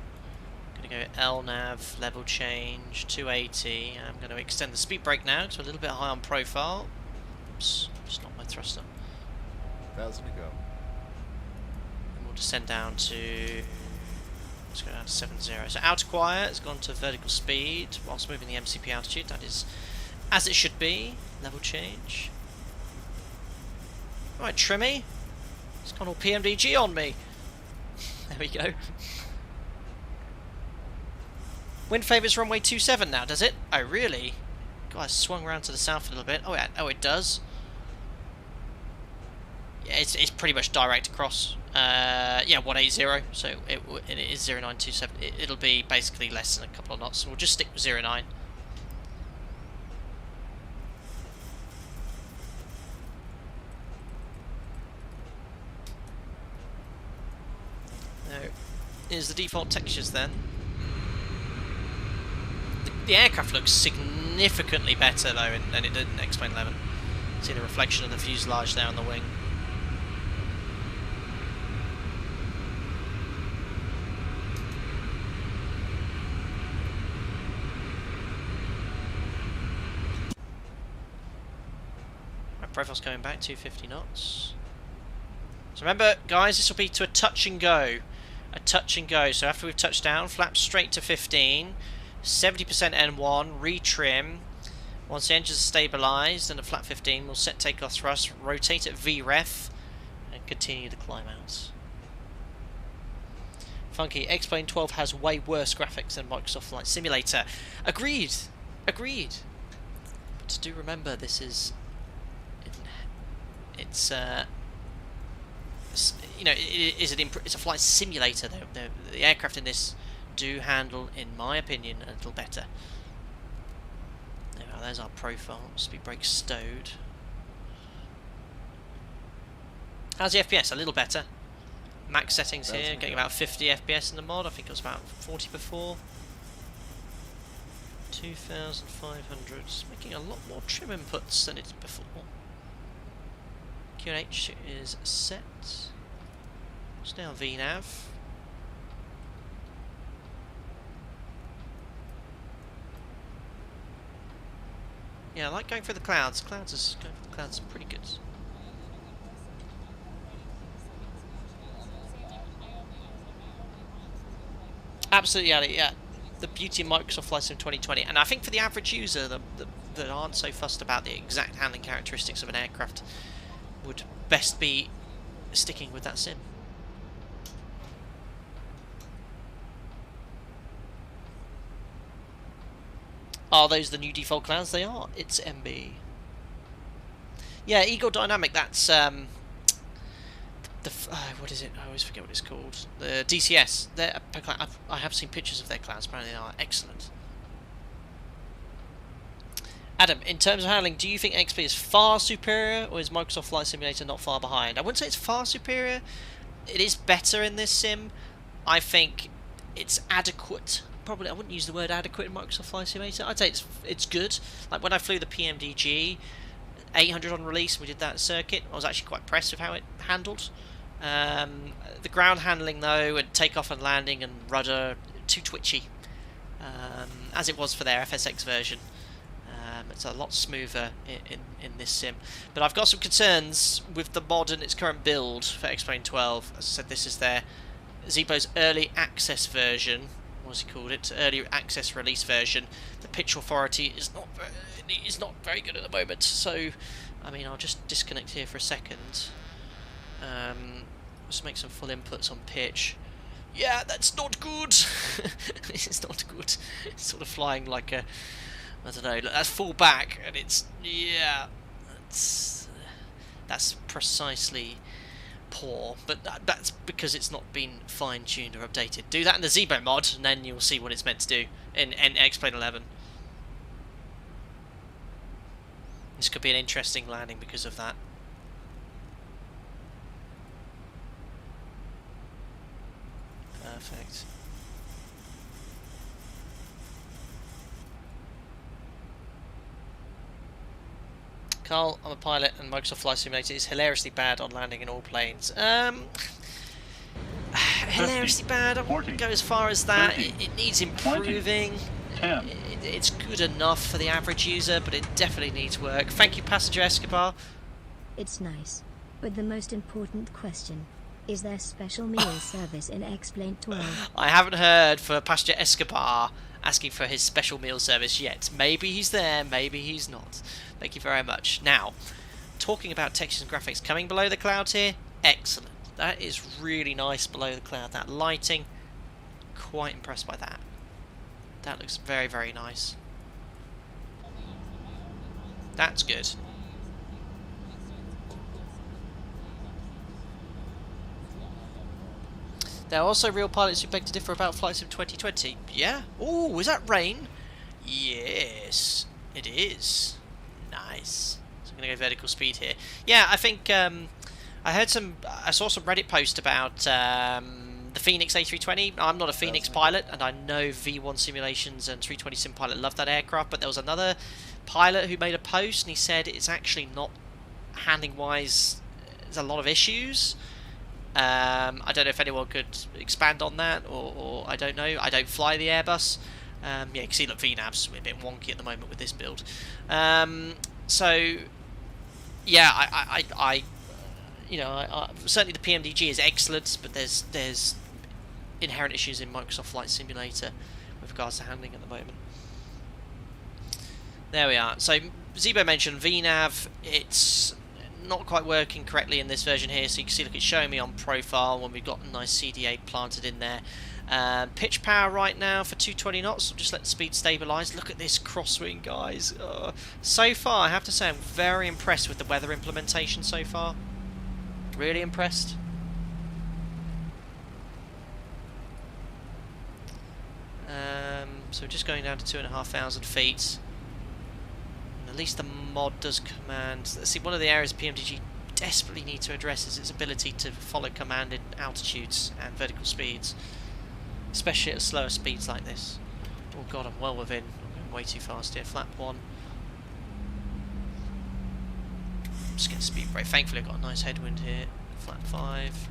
I'm going to go LNAV, level change, 280. I'm going to extend the speed brake now to a little bit high on profile. Oops, just not my thruster. 1,000 to go. And we'll descend down to, let's go down to 70. So outer quiet has gone to vertical speed whilst moving the MCP altitude. That is as it should be. Level change. Right, Trimmy. It's gone all PMDG on me. There we go. Wind favours runway 27 now, does it? Oh, really? God, I swung around to the south a little bit. Oh, yeah. Oh, it does. Yeah, it's pretty much direct across. Yeah, 180. So it is 0927. It'll be basically less than a couple of knots. So we'll just stick with 09. is the default textures then. The aircraft looks significantly better though than it did in X-Plane 11. See the reflection of the fuselage there on the wing. Right, profile's going back, 250 knots. So remember, guys, this will be to a touch and go. A touch and go. So after we've touched down, flap straight to 15, 70% N1, retrim. Once the engines are stabilised and at flat 15, we'll set takeoff thrust, rotate at VREF, and continue the climb out. Funky, X-Plane 12 has way worse graphics than Microsoft Flight Simulator. Agreed! Agreed! But do remember, this is... It's, you know, it's a flight simulator, though. The aircraft in this do handle, in my opinion, a little better. There we are, there's our profile. Speed brake stowed. How's the FPS? A little better. Max settings here, getting about 50 FPS in the mod. I think it was about 40 before. 2,500. Making a lot more trim inputs than it did before. QNH is set. It's now VNAV. Yeah, I like going for the clouds. Going for the clouds is pretty good. Absolutely, Ali, yeah. The beauty of Microsoft Flight Sim 2020. And I think for the average user that aren't so fussed about the exact handling characteristics of an aircraft, would best be sticking with that sim. Are those the new default clouds? They are. It's MB. Yeah, Eagle Dynamic. That's what is it? I always forget what it's called. The DCS. I have seen pictures of their clouds. Apparently, they are excellent. Adam, in terms of handling, do you think XP is far superior, or is Microsoft Flight Simulator not far behind? I wouldn't say it's far superior. It is better in this sim. I think it's adequate. Probably, I wouldn't use the word adequate in Microsoft Flight Simulator. I'd say it's good. Like when I flew the PMDG 800 on release, we did that circuit. I was actually quite impressed with how it handled. The ground handling though, and takeoff and landing and rudder, too twitchy, as it was for their FSX version. It's a lot smoother in this sim. But I've got some concerns with the mod and its current build for X-Plane 12. As I said, this is their Zibo's early access version. What's he called it? Early access release version. The pitch authority is not very good at the moment. So, I mean, I'll just disconnect here for a second. Let's make some full inputs on pitch. Yeah, that's not good. It's not good. It's sort of flying like a, I don't know. That's full back, and it's, yeah, that's precisely poor, but that's because it's not been fine-tuned or updated. Do that in the Zibo mod, and then you'll see what it's meant to do in X-Plane 11. This could be an interesting landing because of that. Perfect. Carl, I'm a pilot, and Microsoft Flight Simulator is hilariously bad on landing in all planes. Hilariously bad, I wouldn't go as far as that. It needs improving. It's good enough for the average user, but it definitely needs work. Thank you, Passenger Escobar. It's nice, but the most important question, is there special meal service in X-Plane 12? I haven't heard for Passenger Escobar asking for his special meal service yet. Maybe he's there, maybe he's not. Thank you very much. Now, talking about textures and graphics coming below the clouds here, excellent. That is really nice below the cloud. That lighting, quite impressed by that. That looks very, very nice. That's good. There are also real pilots who beg to differ about Flight Sim 2020. Yeah? Oh, is that rain? Yes, it is. Nice. So I'm going to go vertical speed here. Yeah, I think I saw some Reddit post about The Phoenix A320, I'm not a Phoenix pilot, and I know V1 Simulations and 320 Sim Pilot love that aircraft, but there was another pilot who made a post, and he said it's actually not, handling-wise, there's a lot of issues. I don't know if anyone could expand on that, or I don't know. I don't fly the Airbus. Yeah, you can see, look, VNAV's a bit wonky at the moment with this build. So, yeah, I certainly the PMDG is excellent, but there's inherent issues in Microsoft Flight Simulator with regards to handling at the moment. There we are. So Zibo mentioned VNAV. It's not quite working correctly in this version here, so you can see, look, it's showing me on profile when we've got a nice CD8 planted in there. Pitch power right now for 220 knots, so just let the speed stabilise. Look at this crosswind, guys. So far, I have to say, I'm very impressed with the weather implementation so far. Really impressed. So we're just going down to 2,500 feet. And at least the mod does command. See, one of the areas PMDG desperately need to address is its ability to follow command in altitudes and vertical speeds, especially at slower speeds like this. Oh god, I'm well within. I'm going way too fast here. Flap 1. Just get speed brake. Thankfully I've got a nice headwind here. Flap 5.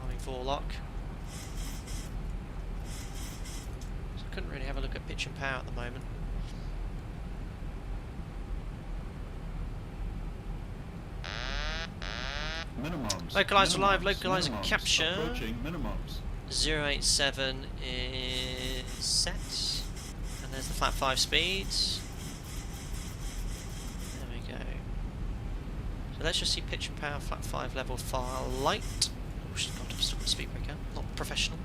Arming Vorlock. So I couldn't really have a look at pitch and power at the moment. Minimums. Localizer live, Minimums. localizer Minimums. capture. Approaching minimums. 087 is set. And there's the flap 5 speeds. There we go. So let's just see pitch and power, flap 5 level far light. Oh, she's got to stop the speed breaker. Not professional.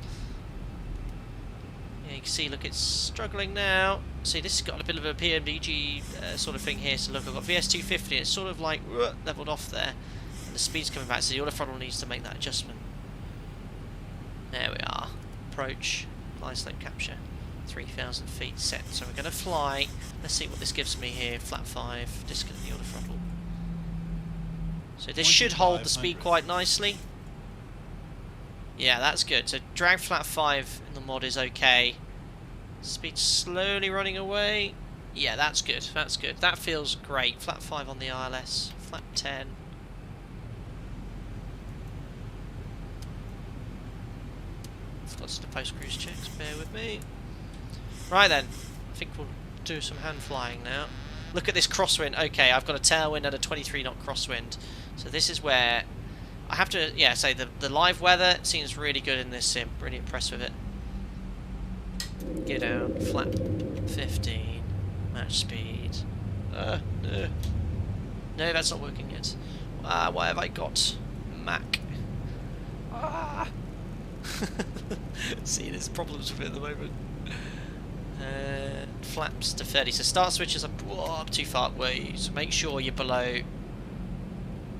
Yeah, you can see, look, it's struggling now. See, this has got a bit of a PMDG sort of thing here. So look, I've got VS250, it's sort of like leveled off there. And the speed's coming back, so the autothrottle needs to make that adjustment. There we are. Approach, fly slope capture. 3,000 feet set. So we're going to fly. Let's see what this gives me here. Flap 5, disconnect the autothrottle. So this should hold the speed quite nicely. Yeah, that's good. So drag flap 5 in the mod is okay. Speed slowly running away. Yeah, that's good. That's good. That feels great. Flap 5 on the ILS. Flap 10. Forgot to do post-cruise checks. Bear with me. Right then. I think we'll do some hand flying now. Look at this crosswind. Okay, I've got a tailwind and a 23 knot crosswind. So this is where I have to, yeah, say the live weather seems really good in this sim. Really impressed with it. Get down, flap 15, match speed. No, that's not working yet. What have I got? Mac. See, there's problems with it at the moment. Flaps to 30. So start switches up. Whoa, I'm too far away. So make sure you're below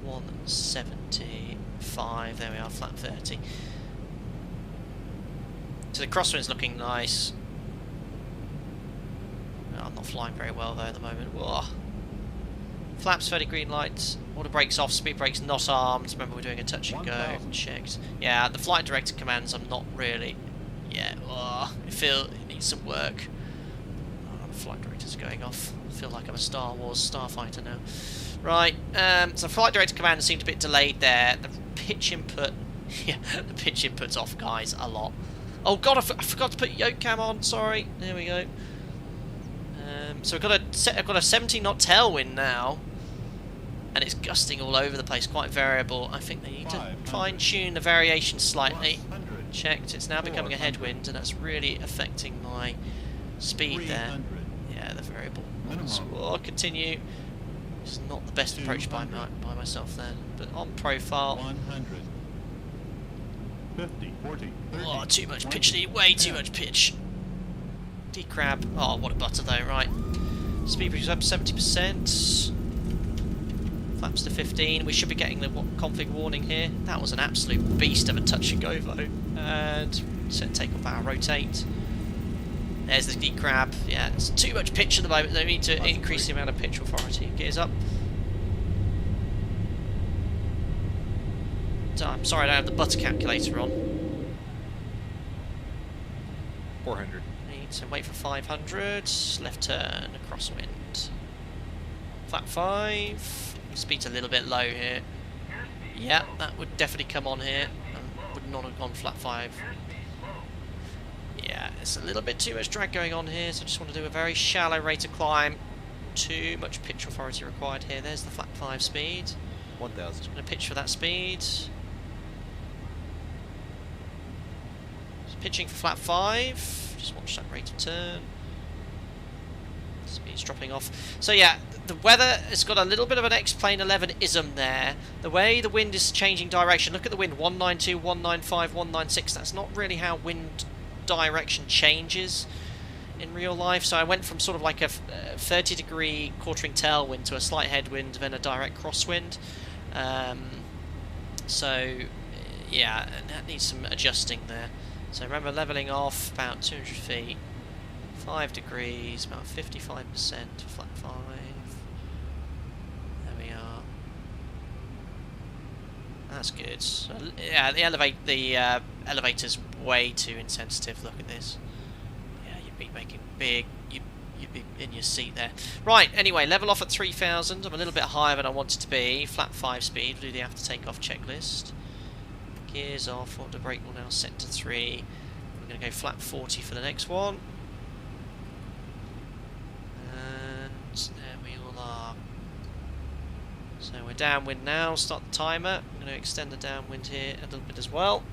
175. There we are, flap 30. So the crosswind's looking nice. I'm not flying very well though at the moment. Whoa. Flaps 30 green lights. Auto brakes off. Speed brakes not armed. Remember we're doing a touch and go. Checked. Yeah, the flight director commands I'm not really. Yeah. Whoa. It needs some work. Oh, the flight director's going off. I feel like I'm a Star Wars starfighter now. Right. So flight director command seemed a bit delayed there. The pitch input. Yeah, the pitch input's off, guys, a lot. Oh god, I forgot to put yoke cam on. Sorry. There we go. So I've got a 17 knot tailwind now, and it's gusting all over the place, quite variable. I think they need to fine tune the variation slightly. Checked. It's now becoming a headwind, and that's really affecting my speed there. Yeah, the variable. So I'll continue. It's not the best approach by myself then, but on profile. 100. 50, 40, 30, Oh, too much pitch, way too much pitch. Decrab. Oh, what a butter though, right. Speed bridge up 70%. Flaps to 15. We should be getting the config warning here. That was an absolute beast of a touch and go though. And set takeoff power, rotate. There's the decrab. Yeah, it's too much pitch at the moment. They need to increase the amount of pitch authority. Gears up. I'm sorry, I don't have the butter calculator on. 400. Need to wait for 500. Left turn, crosswind. Flat 5. Speed's a little bit low here. Yeah, that would definitely come on here. Would not have gone flat 5. Yeah, it's a little bit too much drag going on here, so I just want to do a very shallow rate of climb. Too much pitch authority required here. There's the flat 5 speed. 1,000. I'm going to pitch for that speed. Just pitching for flat 5. Just watch that rate of turn. Speed's dropping off. So yeah, the weather has got a little bit of an X-Plane 11-ism there. The way the wind is changing direction. Look at the wind, 192, 195, 196. That's not really how wind direction changes in real life. So I went from sort of like a 30-degree quartering tailwind to a slight headwind, then a direct crosswind. So yeah, that needs some adjusting there. So remember, levelling off about 200 feet, 5 degrees, about 55% flat 5. There we are. That's good. So, yeah, the elevator's way too insensitive. Look at this. Yeah, you'd be making big. You'd be in your seat there. Right. Anyway, level off at 3,000. I'm a little bit higher than I wanted to be. Flat 5 speed. We'll do the after takeoff checklist. Gears off. Auto brake will now set to 3. We're going to go flat 40 for the next one. And there we all are. So we're downwind now. Start the timer. I'm going to extend the downwind here a little bit as well.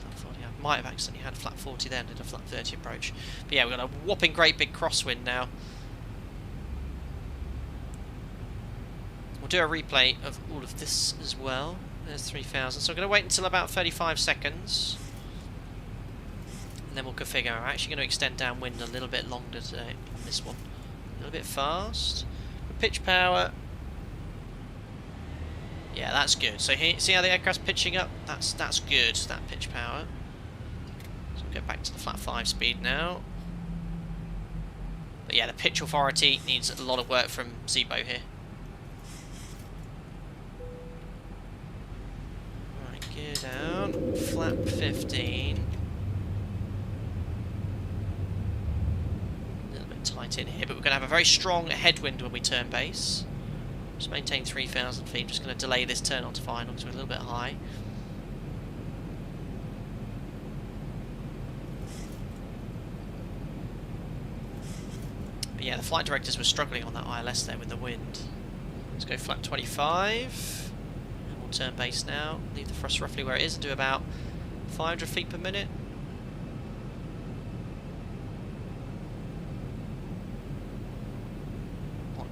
Flat 40. I might have accidentally had flat 40 then, did a flat 30 approach. But yeah, we've got a whopping great big crosswind now. We'll do a replay of all of this as well. There's 3,000. So I'm going to wait until about 35 seconds. And then we'll configure. I'm actually going to extend downwind a little bit longer today on this one. A little bit fast. Pitch power. Yeah, that's good. So here, see how the aircraft's pitching up? That's good, that pitch power. So we'll go back to the flat 5 speed now. But yeah, the pitch authority needs a lot of work from Zibo here. Right, gear down. Flap 15. Tight in here, but we're going to have a very strong headwind when we turn base. Just maintain 3,000 feet. Just going to delay this turn onto final because we're a little bit high. But yeah, the flight directors were struggling on that ILS there with the wind. Let's go flat 25. And we'll turn base now. Leave the thrust roughly where it is and do about 500 feet per minute.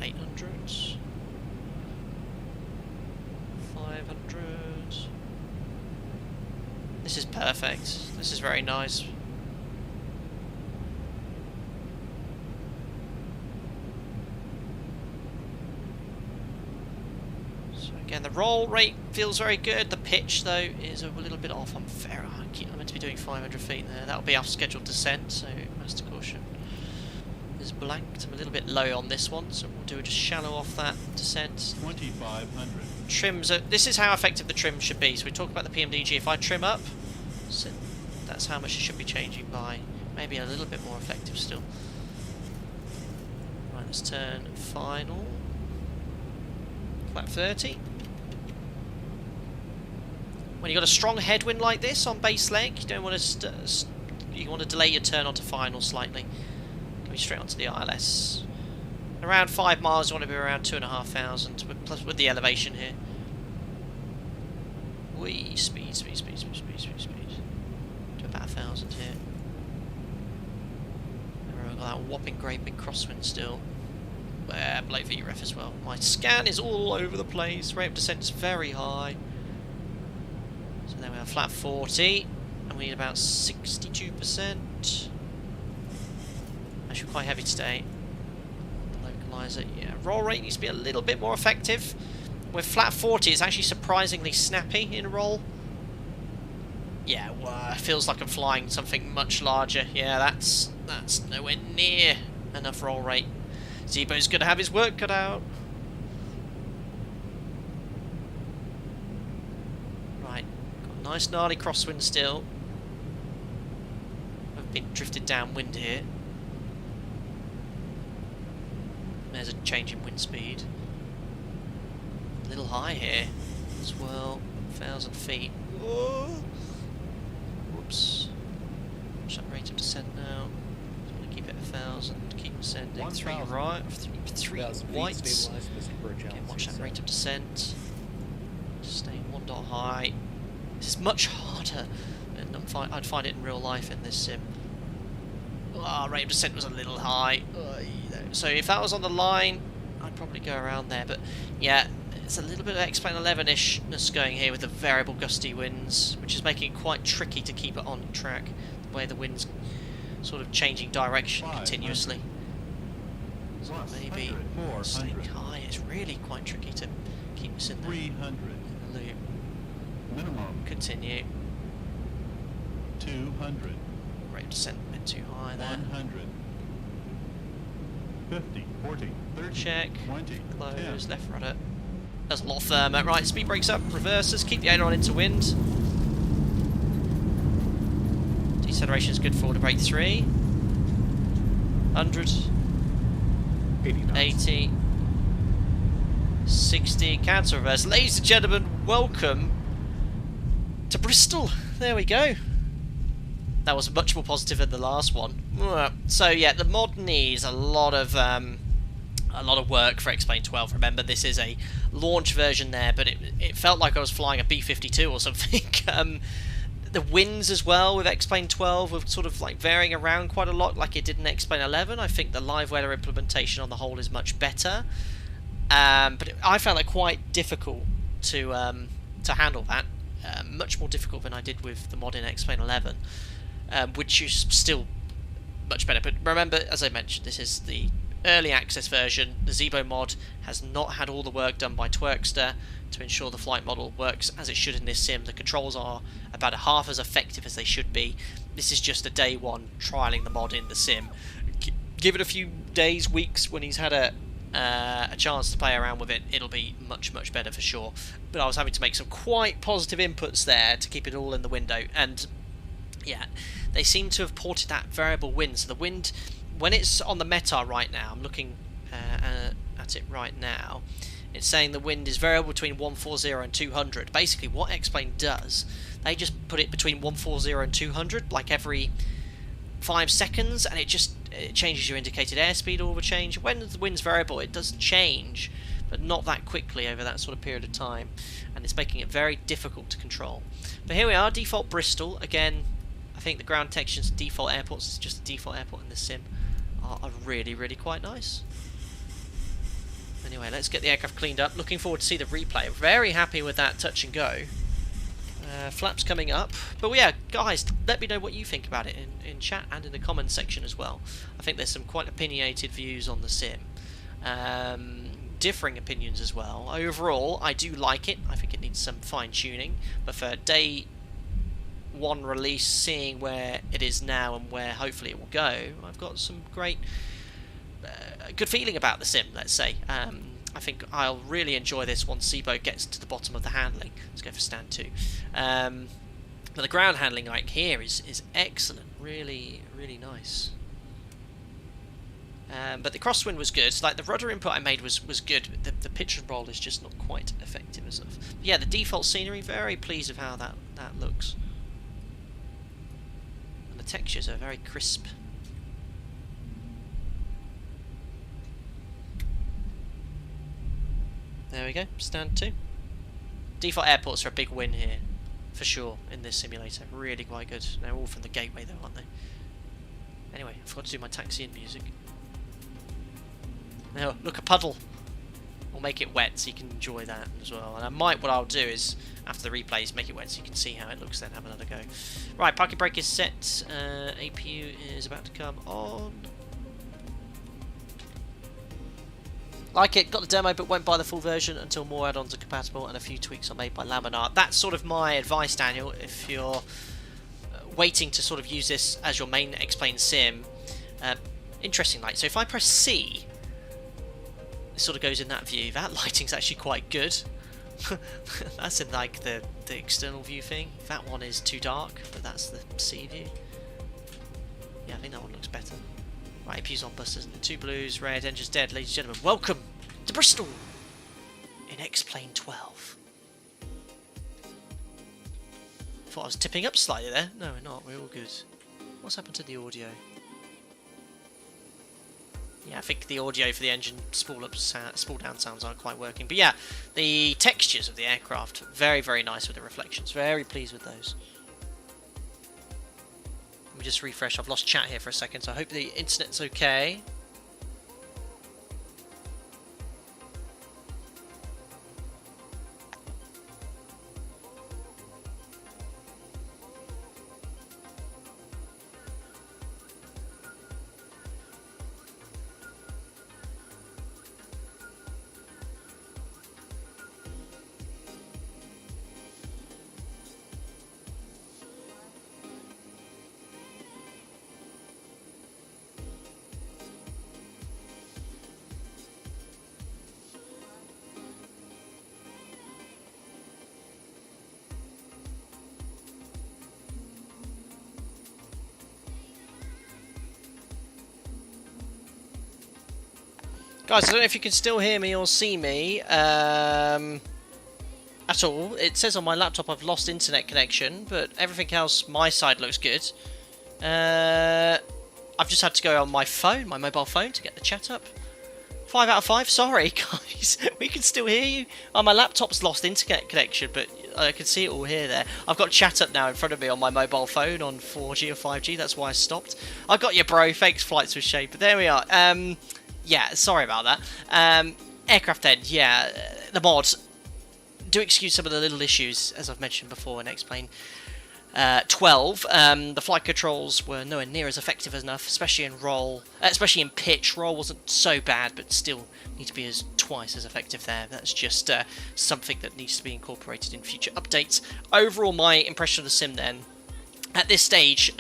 800, 500. This is perfect. This is very nice. So again, the roll rate feels very good. The pitch though is a little bit off. I'm meant to be doing 500 feet there. That'll be our scheduled descent, so master caution is blanked. I'm a little bit low on this one, so we'll do just shallow off that descent. 2,500. Trims are, this is how effective the trim should be. So we talk about the PMDG. If I trim up, so that's how much it should be changing by. Maybe a little bit more effective still. Right, let's turn final. Flat 30. When you've got a strong headwind like this on base leg, you don't want to you want to delay your turn onto final slightly. Straight onto the ILS. Around 5 miles, you want to be around 2,500 plus with the elevation here. Wee, speed. Do about 1,000 here. We've got that whopping great big crosswind still. Below VREF as well. My scan is all over the place. Rate of descent is very high. So then we have flat 40, and we need about 62%. Actually quite heavy today. Localizer, yeah. Roll rate needs to be a little bit more effective. With flat 40, it's actually surprisingly snappy in roll. Yeah, well, it feels like I'm flying something much larger. Yeah, that's nowhere near enough roll rate. Zibo's going to have his work cut out. Nice gnarly crosswind still. I've been drifted downwind here. There's a change in wind speed. A little high here as well. 1,000 feet. Whoa. Whoops. What's that rate of descent now? Just want to keep it 1,000. Keep ascending. 3 right. 3 whites. Again, watch that rate of descent. Stay 1 dot high. This is much harder than I'd find it in real life in this sim. Rate of descent was a little high. So if that was on the line, I'd probably go around there. But yeah, it's a little bit of X-Plane 11-ishness going here with the variable gusty winds, which is making it quite tricky to keep it on track. The way the wind's sort of changing direction continuously. So maybe staying high is really quite tricky to keep us in there. 300. In the loop. Minimum. Continue. 200. Rate of descent a bit too high there. 100. 50, 40, 30, Check. 20, Close. 10. Left rudder. There's a lot of thermo. Right, speed brakes up. Reverses. Keep the aileron into wind. Deceleration is good for to brake 3. 100. 80. 60. Counter reverse. Ladies and gentlemen, welcome to Bristol. There we go. That was much more positive than the last one. So yeah, the mod needs a lot of work for X-Plane 12. Remember, this is a launch version there, but it felt like I was flying a B-52 or something. The winds as well with X-Plane 12 were sort of like varying around quite a lot, like it did in X-Plane 11. I think the live weather implementation on the whole is much better, but I found it quite difficult to handle that. Much more difficult than I did with the mod in X-Plane 11. Which is still much better. But remember, as I mentioned, this is the early access version. The Zibo mod has not had all the work done by Twerkster to ensure the flight model works as it should in this sim. The controls are about half as effective as they should be. This is just a day one trialing the mod in the sim. Give it a few days, weeks, when he's had a chance to play around with it, it'll be much, much better for sure. But I was having to make some quite positive inputs there to keep it all in the window, and yeah, they seem to have ported that variable wind. So the wind, when it's on the METAR right now, I'm looking at it right now, it's saying the wind is variable between 140 and 200. Basically, what X-Plane does, they just put it between 140 and 200, like every 5 seconds, and it changes your indicated airspeed all the change. When the wind's variable, it does change, but not that quickly over that sort of period of time, and it's making it very difficult to control. But here we are, default Bristol. Again, I think the ground textures, default airports, it's just a default airport in this sim, are really, really quite nice. Anyway, let's get the aircraft cleaned up. Looking forward to see the replay. Very happy with that touch and go. Flaps coming up. But yeah, guys, let me know what you think about it in chat and in the comments section as well. I think there's some quite opinionated views on the sim. Differing opinions as well. Overall, I do like it. I think it needs some fine-tuning. But for day one release, seeing where it is now and where hopefully it will go, I've got some great good feeling about the sim, let's say. I think I'll really enjoy this once Zibo gets to the bottom of the handling. Let's go for stand 2. But the ground handling like here is excellent, really, really nice. But the crosswind was good. So, like, the rudder input I made was good. But the pitch and roll is just not quite effective as of. But yeah, the default scenery, very pleased with how that looks. And the textures are very crisp. There we go, stand 2. Default airports are a big win here, for sure, in this simulator. Really quite good. They're all from the gateway though, aren't they? Anyway, I forgot to do my taxi-in music. Now, look, a puddle. We'll make it wet so you can enjoy that as well. And what I'll do is, after the replays, make it wet so you can see how it looks, then have another go. Right, parking brake is set. APU is about to come on. Like it, got the demo but won't buy the full version until more add-ons are compatible and a few tweaks are made by Laminar. That's sort of my advice, Daniel, if you're waiting to sort of use this as your main X-Plane sim. Interesting light. So if I press C, it sort of goes in that view. That lighting's actually quite good. That's in like the external view thing. That one is too dark, but that's the sea view. Yeah, I think that one looks better. Right, APU's on bus, isn't it? 2 blues, red, engine's dead, ladies and gentlemen. Welcome to Bristol in X-Plane 12. Thought I was tipping up slightly there. No, we're not. We're all good. What's happened to the audio? Yeah, I think the audio for the engine spool down sounds aren't quite working. But yeah, the textures of the aircraft, very, very nice with the reflections. Very pleased with those. Let me just refresh. I've lost chat here for a second, so I hope the internet's okay. Guys, I don't know if you can still hear me or see me at all. It says on my laptop I've lost internet connection, but everything else, my side looks good. I've just had to go on my phone, my mobile phone, to get the chat up. 5 out of 5, sorry guys, we can still hear you. Oh, my laptop's lost internet connection, but I can see it all here there. I've got chat up now in front of me on my mobile phone on 4G or 5G, that's why I stopped. I got you, bro, thanks Flights with Shade, but there we are. Yeah, sorry about that. Aircraft end, yeah, the mods. Do excuse some of the little issues, as I've mentioned before in X-Plane 12. The flight controls were nowhere near as effective enough, especially in roll, especially in pitch. Roll wasn't so bad, but still need to be twice as effective there. That's just something that needs to be incorporated in future updates. Overall, my impression of the sim then, at this stage,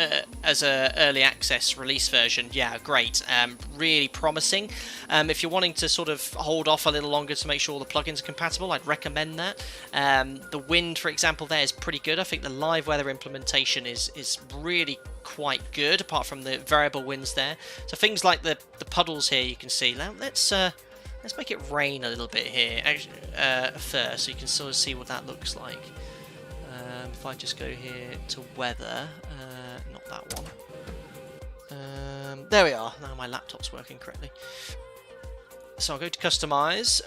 as a early access release version, yeah, great, really promising. If you're wanting to sort of hold off a little longer to make sure all the plugins are compatible, I'd recommend that. The wind, for example, there is pretty good. I think the live weather implementation is really quite good, apart from the variable winds there. So things like the puddles here, you can see. Now let's make it rain a little bit here first, so you can sort of see what that looks like. If I just go here to weather, not that one. There we are. Now my laptop's working correctly. So I'll go to customize.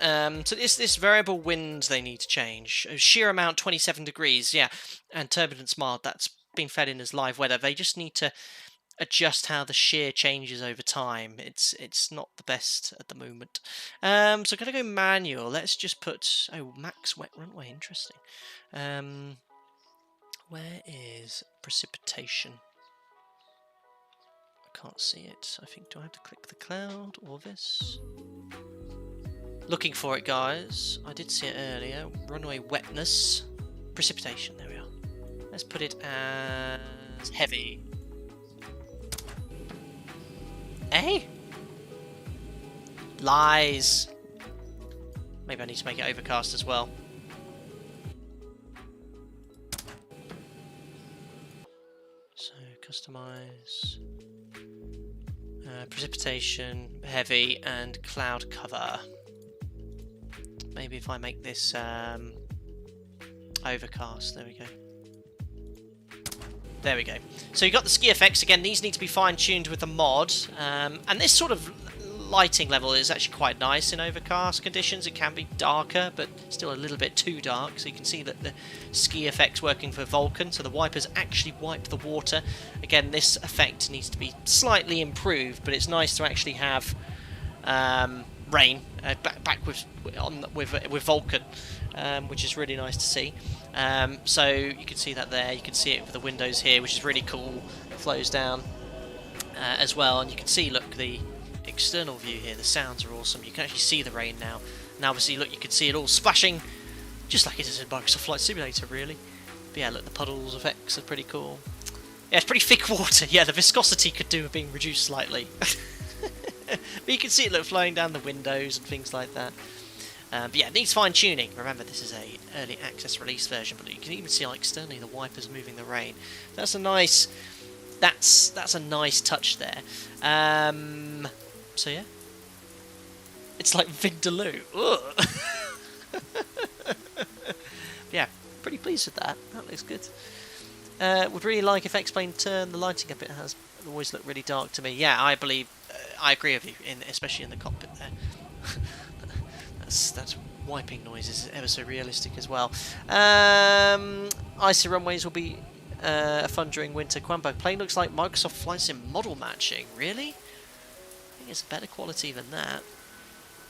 So it's this variable wind they need to change. Shear amount 27 degrees, yeah. And turbulence mild, that's been fed in as live weather. They just need to adjust how the shear changes over time. It's not the best at the moment. So I'm going to go manual. Let's just put, max wet runway, interesting. Where is precipitation? I can't see it. I think, do I have to click the cloud or this? Looking for it, guys. I did see it earlier. Runway wetness. Precipitation, there we are. Let's put it as heavy. Eh? Lies. Maybe I need to make it overcast as well. So, customize. Precipitation, heavy, and cloud cover. Maybe if I make this overcast, there we go. There we go. So you got the ski effects. Again, these need to be fine-tuned with the mod. And this sort of lighting level is actually quite nice in overcast conditions. It can be darker, but still a little bit too dark. So you can see that the ski effect's working for Vulcan. So the wipers actually wipe the water. Again, this effect needs to be slightly improved, but it's nice to actually have rain back with Vulcan, which is really nice to see. So you can see that there. You can see it with the windows here, which is really cool. It flows down as well, and you can see, look, the external view here. The sounds are awesome. You can actually see the rain now. And obviously, look, you can see it all splashing, just like it is in Microsoft Flight Simulator, really. But yeah, look, the puddles effects are pretty cool. Yeah, it's pretty thick water. Yeah, the viscosity could do with being reduced slightly. But you can see it, look, flowing down the windows and things like that. But yeah, it needs fine tuning. Remember, this is a early access release version, but you can even see like externally the wipers moving the rain. That's a nice. That's a nice touch there. So yeah, it's like Vindaloo. Yeah, pretty pleased with that. That looks good. Would really like if X-Plane turned the lighting up. It has always looked really dark to me. Yeah, I believe. I agree with you, especially in the cockpit there. That's wiping noises ever so realistic as well. Icy runways will be fun during winter. Quambo plane looks like Microsoft Flight Sim model matching. Really? I think it's better quality than that.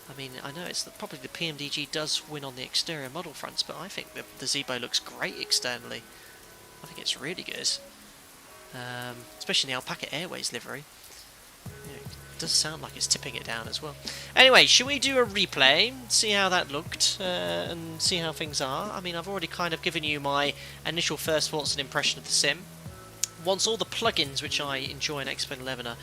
I mean, I know it's probably the PMDG does win on the exterior model fronts, but I think the Zibo looks great externally. I think it's really good, especially in the Alpaca Airways livery. You know, it does sound like it's tipping it down as well. Anyway, should we do a replay, see how that looked, and see how things are? I mean, I've already kind of given you my initial first thoughts and impression of the sim. Once all the plugins which I enjoy in X-Plane 11 are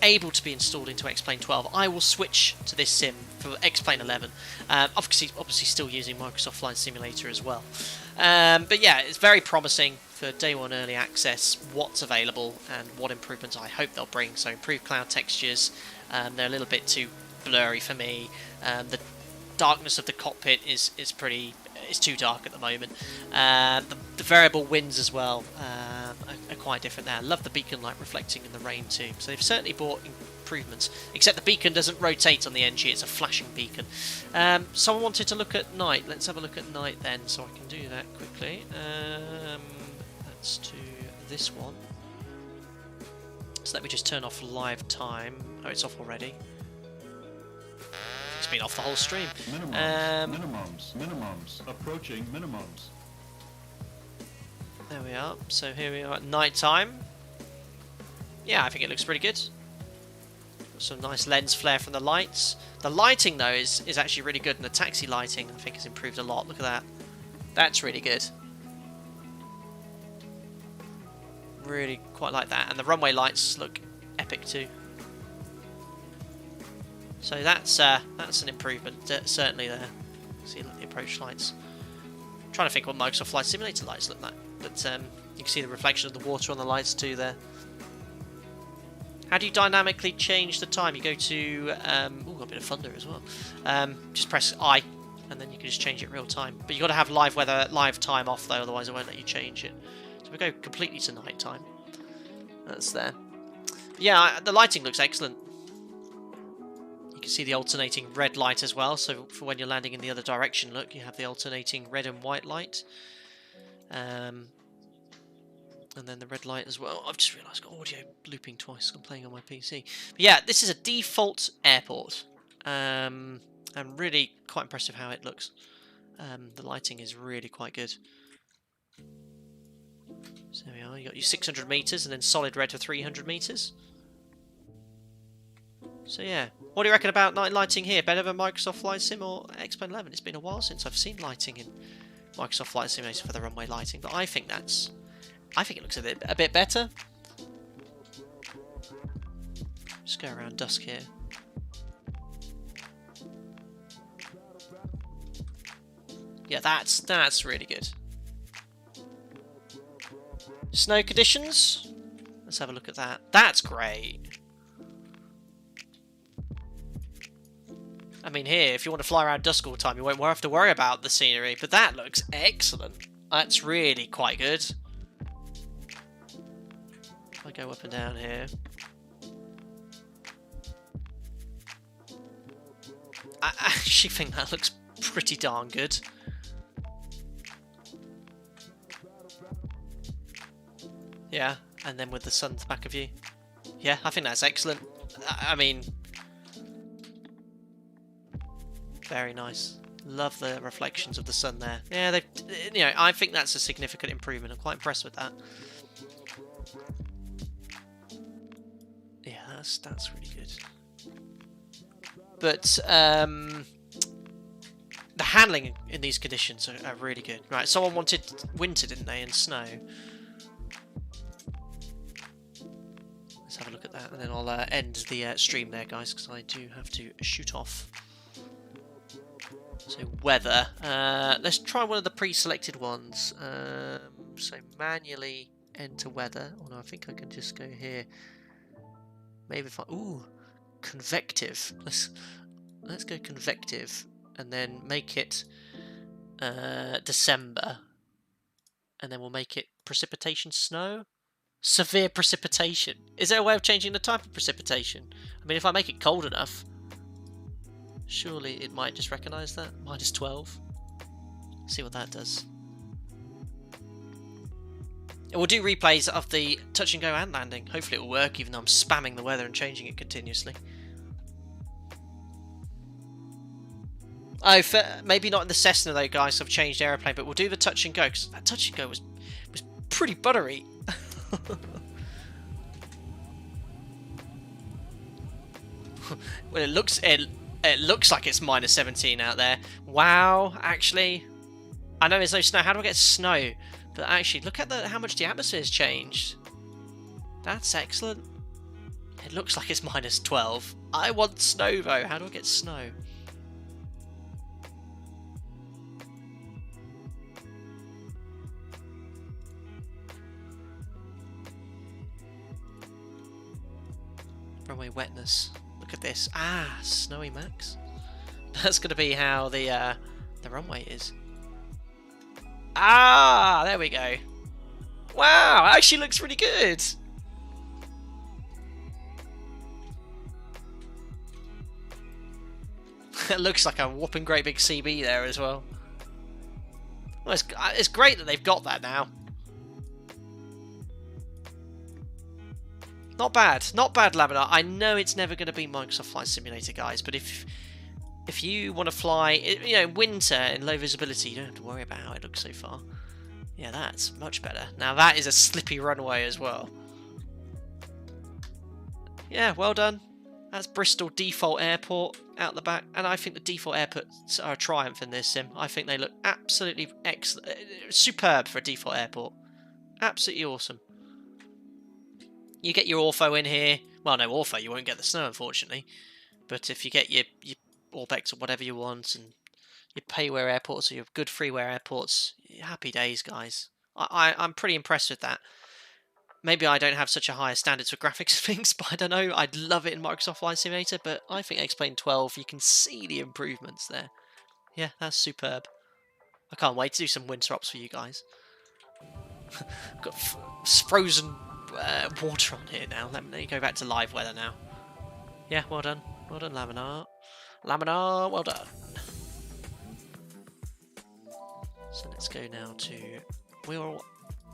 able to be installed into X-Plane 12, I will switch to this sim for X-Plane 11. Obviously still using Microsoft Flight Simulator as well. But yeah, it's very promising for day one early access, what's available and what improvements I hope they'll bring. So improved cloud textures, they're a little bit too blurry for me. The darkness of the cockpit is too dark at the moment. The variable winds as well are quite different now. I love the beacon light reflecting in the rain too. So they've certainly brought improvements, except the beacon doesn't rotate on the NG, it's a flashing beacon. Someone wanted to look at night. Let's have a look at night then, so I can do that quickly. Let's do this one. So let me just turn off live time. Oh, it's off already. It's been off the whole stream. Minimums. Approaching minimums. There we are. So here we are at night time. Yeah, I think it looks pretty good. Some nice lens flare from the lights. The lighting though is actually really good, and the taxi lighting I think has improved a lot. Look at that. That's really good. Really quite like that, and the runway lights look epic too. So that's an improvement certainly there. See the approach lights. I'm trying to think what Microsoft Flight Simulator lights look like, but you can see the reflection of the water on the lights too there. How do you dynamically change the time? You go to got a bit of thunder as well. Just press I, and then you can just change it real time. But you got to have live weather, live time off though, otherwise it won't let you change it. So we go completely to night time. That's there. Yeah, the lighting looks excellent. You can see the alternating red light as well, so for when you're landing in the other direction, look, you have the alternating red and white light. And then the red light as well. I've just realised I've got audio looping twice. I'm playing on my PC. But yeah, this is a default airport. And really quite impressive how it looks. The lighting is really quite good. So there we are. You got your 600 meters and then solid red for 300 meters. So yeah, what do you reckon about night lighting here? Better than Microsoft Flight Sim or X-Plane 11? It's been a while since I've seen lighting in Microsoft Flight Simulator for the runway lighting, but I think it looks a bit better. Just go around dusk here. Yeah, that's really good. Snow conditions. Let's have a look at that. That's great. I mean, here, if you want to fly around dusk all the time, you won't have to worry about the scenery, but that looks excellent. That's really quite good. If I go up and down here. I actually think that looks pretty darn good. Yeah, and then with the sun at the back of you. Yeah, I think that's excellent. I mean, very nice. Love the reflections of the sun there. Yeah, I think that's a significant improvement. I'm quite impressed with that. Yeah, that's really good. But the handling in these conditions are really good. Right, someone wanted winter, didn't they, and snow. Let's have a look at that, and then I'll end the stream there, guys, because I do have to shoot off. So weather. Let's try one of the pre-selected ones. So manually enter weather. Oh no, I think I can just go here. Maybe if I... Ooh, convective. Let's go convective. And then make it December. And then we'll make it precipitation snow. Severe precipitation. Is there a way of changing the type of precipitation? I mean, if I make it cold enough, surely it might just recognise that. -12. See what that does. And we'll do replays of the touch and go and landing. Hopefully it will work, even though I'm spamming the weather and changing it continuously. Oh, maybe not in the Cessna though, guys. I've changed aeroplane, but we'll do the touch and go, because that touch and go was pretty buttery. Well, it looks like it's -17 out there. Wow, actually, I know there's no snow. How do I get snow? But actually, look at how much the atmosphere's changed. That's excellent. It looks like it's -12. I want snow though. How do I get snow? Runway wetness. Look at this. Ah, snowy max. That's going to be how the runway is. Ah, there we go. Wow, it actually looks really good. It looks like a whopping great big CB there as well. Well, it's great that they've got that now. Not bad, Laminar. I know it's never going to be Microsoft Flight Simulator, guys, but if you want to fly, you know, winter in low visibility, you don't have to worry about how it looks so far. Yeah, that's much better. Now that is a slippy runway as well. Yeah, well done. That's Bristol Default Airport out the back, and I think the default airports are a triumph in this sim. I think they look absolutely excellent, superb for a default airport. Absolutely awesome. You get your ortho in here. Well, no ortho, you won't get the snow, unfortunately. But if you get your Orbex or whatever you want, and your payware airports or your good freeware airports, happy days, guys. I'm pretty impressed with that. Maybe I don't have such a higher standards for graphics things, but I don't know. I'd love it in Microsoft Flight Simulator, but I think X-Plane 12, you can see the improvements there. Yeah, that's superb. I can't wait to do some winter ops for you guys. Got frozen water on here now. Let me go back to live weather now. Yeah, well done. Well done, Laminar. Laminar, well done. So let's go now to wheel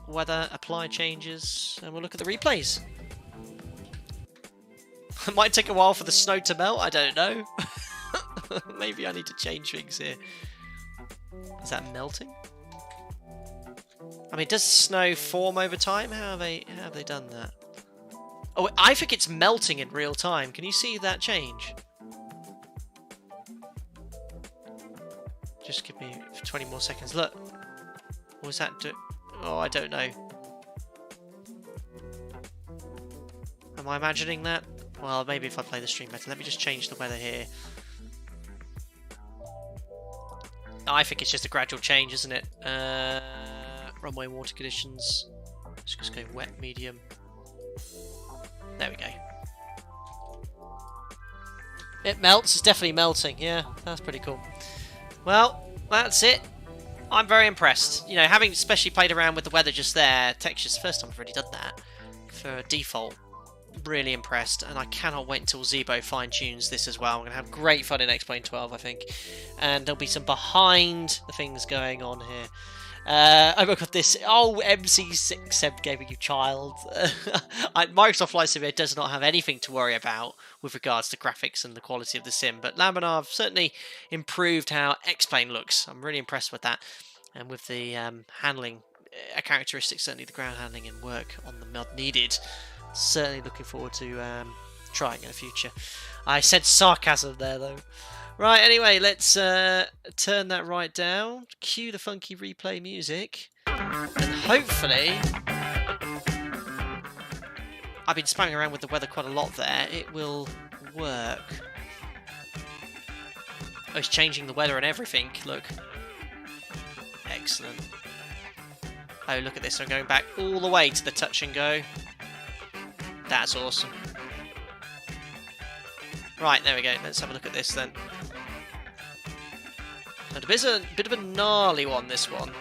weather, apply changes, and we'll look at the replays. It might take a while for the snow to melt, I don't know. Maybe I need to change things here. Is that melting? I mean, does snow form over time? How have they done that? Oh, I think it's melting in real time. Can you see that change? Just give me 20 more seconds. Look. What was that do? Oh, I don't know. Am I imagining that? Well, maybe if I play the stream better. Let me just change the weather here. I think it's just a gradual change, isn't it? Runway water conditions. Let's just go wet, medium. There we go. It melts. It's definitely melting. Yeah, that's pretty cool. Well, that's it. I'm very impressed. You know, having especially played around with the weather just there, textures, first time I've really done that for default. Really impressed, and I cannot wait until Zibo fine-tunes this as well. I'm going to have great fun in X-Plane 12, I think. And there'll be some behind the things going on here. I've got this. Oh, MC6 Seb Gaming, you child. Microsoft Flight Simulator does not have anything to worry about with regards to graphics and the quality of the sim, but Laminar have certainly improved how X-Plane looks. I'm really impressed with that, and with the handling characteristics, certainly the ground handling and work on the mod needed. Certainly looking forward to trying in the future. I said sarcasm there, though. Right, anyway, let's turn that right down. Cue the funky replay music. And hopefully... I've been spamming around with the weather quite a lot there. It will work. Oh, he's changing the weather and everything. Look. Excellent. Oh, look at this. I'm going back all the way to the touch and go. That's awesome. Right, there we go. Let's have a look at this then. And a bit of a gnarly one, this one.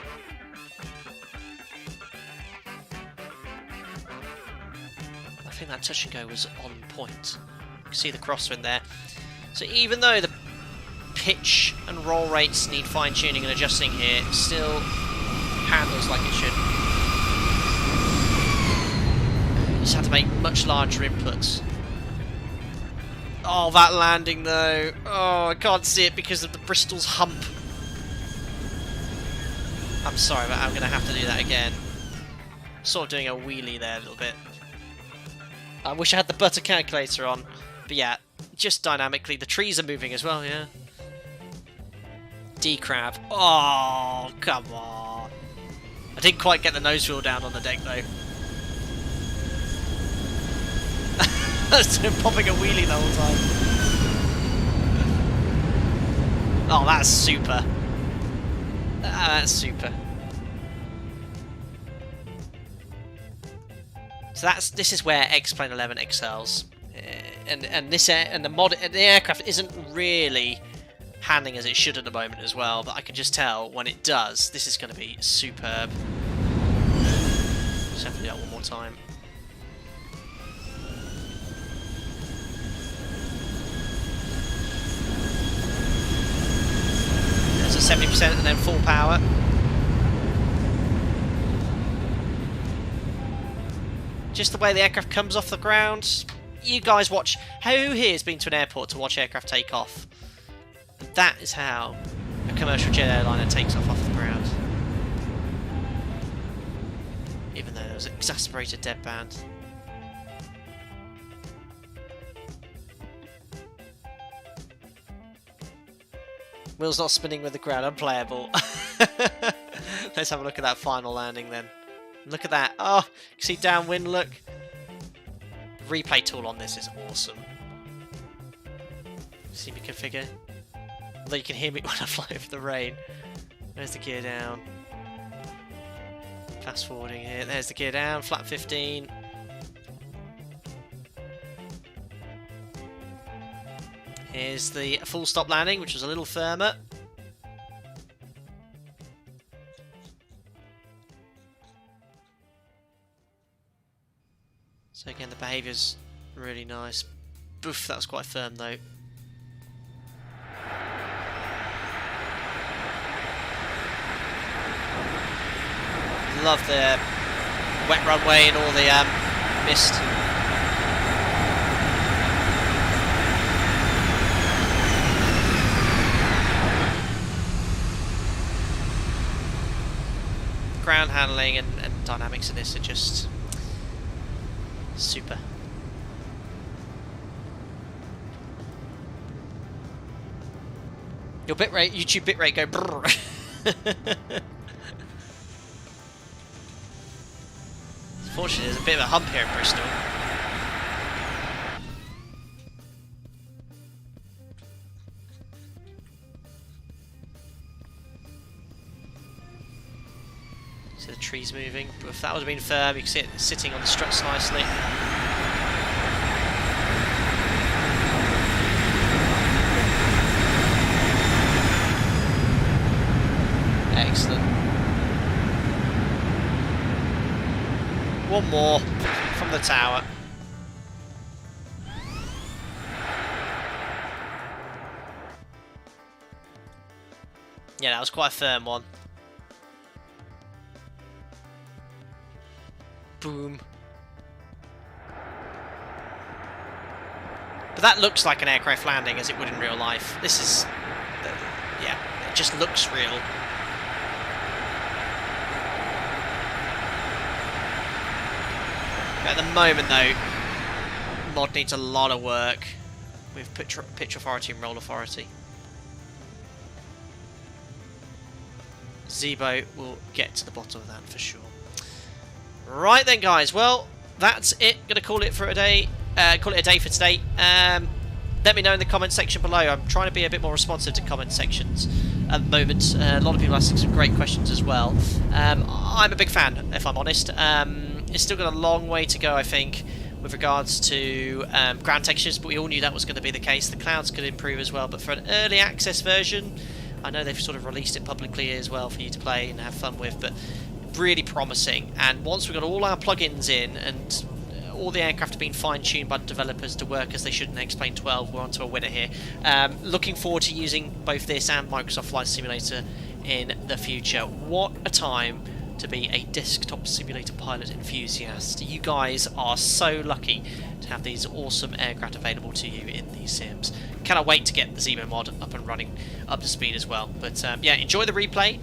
I think that touch and go was on point. You can see the crosswind there. So even though the pitch and roll rates need fine-tuning and adjusting here, it still handles like it should. You just have to make much larger inputs. Oh, that landing though. Oh, I can't see it because of the Bristol's hump. I'm sorry, but I'm going to have to do that again. Sort of doing a wheelie there a little bit. I wish I had the butter calculator on. But yeah, just dynamically. The trees are moving as well, yeah. D-crab. Oh, come on. I didn't quite get the nose wheel down on the deck though. Popping a wheelie the whole time. Oh, that's super. That's super. So this is where X-Plane 11 excels, and the aircraft isn't really handling as it should at the moment as well. But I can just tell when it does, this is going to be superb. Just have to do that one more time. There's a 70% and then full power. Just the way the aircraft comes off the ground. You guys watch. Who here has been to an airport to watch aircraft take off? And that is how a commercial jet airliner takes off the ground. Even though there was exasperated deadband. Wheels not spinning with the ground, unplayable. Let's have a look at that final landing then. Look at that. Oh, you can see downwind, look. The replay tool on this is awesome. See me configure. Although you can hear me when I fly over the rain. There's the gear down. Fast forwarding here. There's the gear down. Flat 15. Here's the full stop landing, which was a little firmer. So again, the behaviour's really nice. Boof, that was quite firm though. Love the wet runway and all the mist. Ground handling and dynamics of this are just super. Your bitrate, YouTube bitrate go brrr. Unfortunately, there's a bit of a hump here in Bristol. See the trees moving. But if that would have been firm, you can see it sitting on the struts nicely. Excellent. One more from the tower. Yeah, that was quite a firm one. Boom. But that looks like an aircraft landing as it would in real life. This is... yeah, it just looks real. At the moment though, mod needs a lot of work with pitch authority and roll authority. Zibo will get to the bottom of that for sure. Right then guys, well that's it. Gonna call it for a day. Call it a day for today. let me know in the comment section below. I'm trying to be a bit more responsive to comment sections at the moment. A lot of people asking some great questions as well. I'm a big fan, if I'm honest. It's still got a long way to go, I think, with regards to ground textures, but we all knew that was going to be the case. The clouds could improve as well, but for an early access version, I know they've sort of released it publicly as well for you to play and have fun with, but really promising. And once we've got all our plugins in and all the aircraft have been fine-tuned by the developers to work as they should in X-Plane 12, we're onto a winner here. Looking forward to using both this and Microsoft Flight Simulator in the future. What a time to be a desktop simulator pilot enthusiast. You guys are so lucky to have these awesome aircraft available to you in these sims. Cannot wait to get the Zibo mod up and running, up to speed as well. But yeah, enjoy the replay.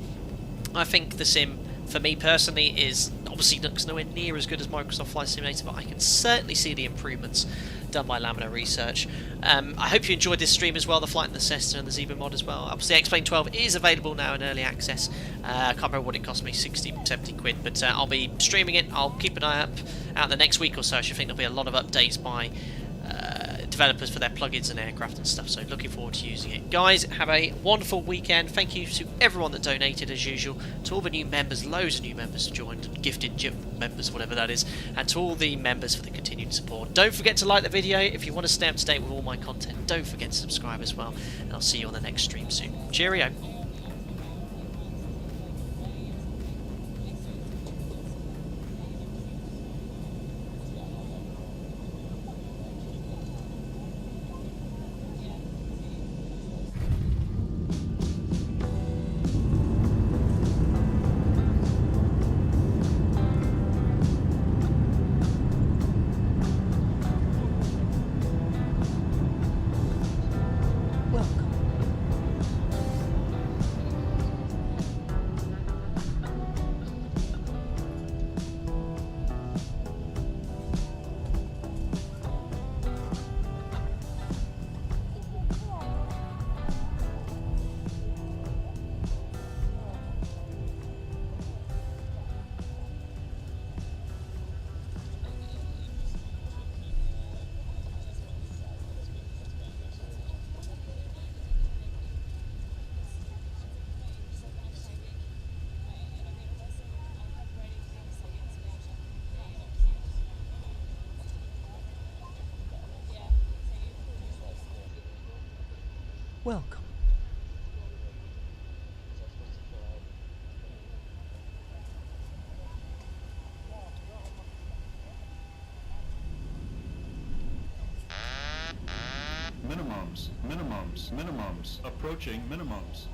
I think the sim, for me personally, is obviously looks nowhere near as good as Microsoft Flight Simulator, but I can certainly see the improvements done by Laminar Research. I hope you enjoyed this stream as well, the Flight and the Cessna and the Zibo mod as well. Obviously X-Plane 12 is available now in early access. I can't remember what it cost me, 60, 70 quid, but I'll be streaming it. I'll keep an eye up out the next week or so. I should think there'll be a lot of updates by developers for their plugins and aircraft and stuff, so looking forward to using it. Guys, have a wonderful weekend. Thank you to everyone that donated as usual, to all the new members, loads of new members joined, gifted members, whatever that is, and to all the members for the continued support. Don't forget to like the video. If you want to stay up to date with all my content, don't forget to subscribe as well, and I'll see you on the next stream soon. Cheerio. Welcome. Minimums, minimums, minimums. Approaching minimums.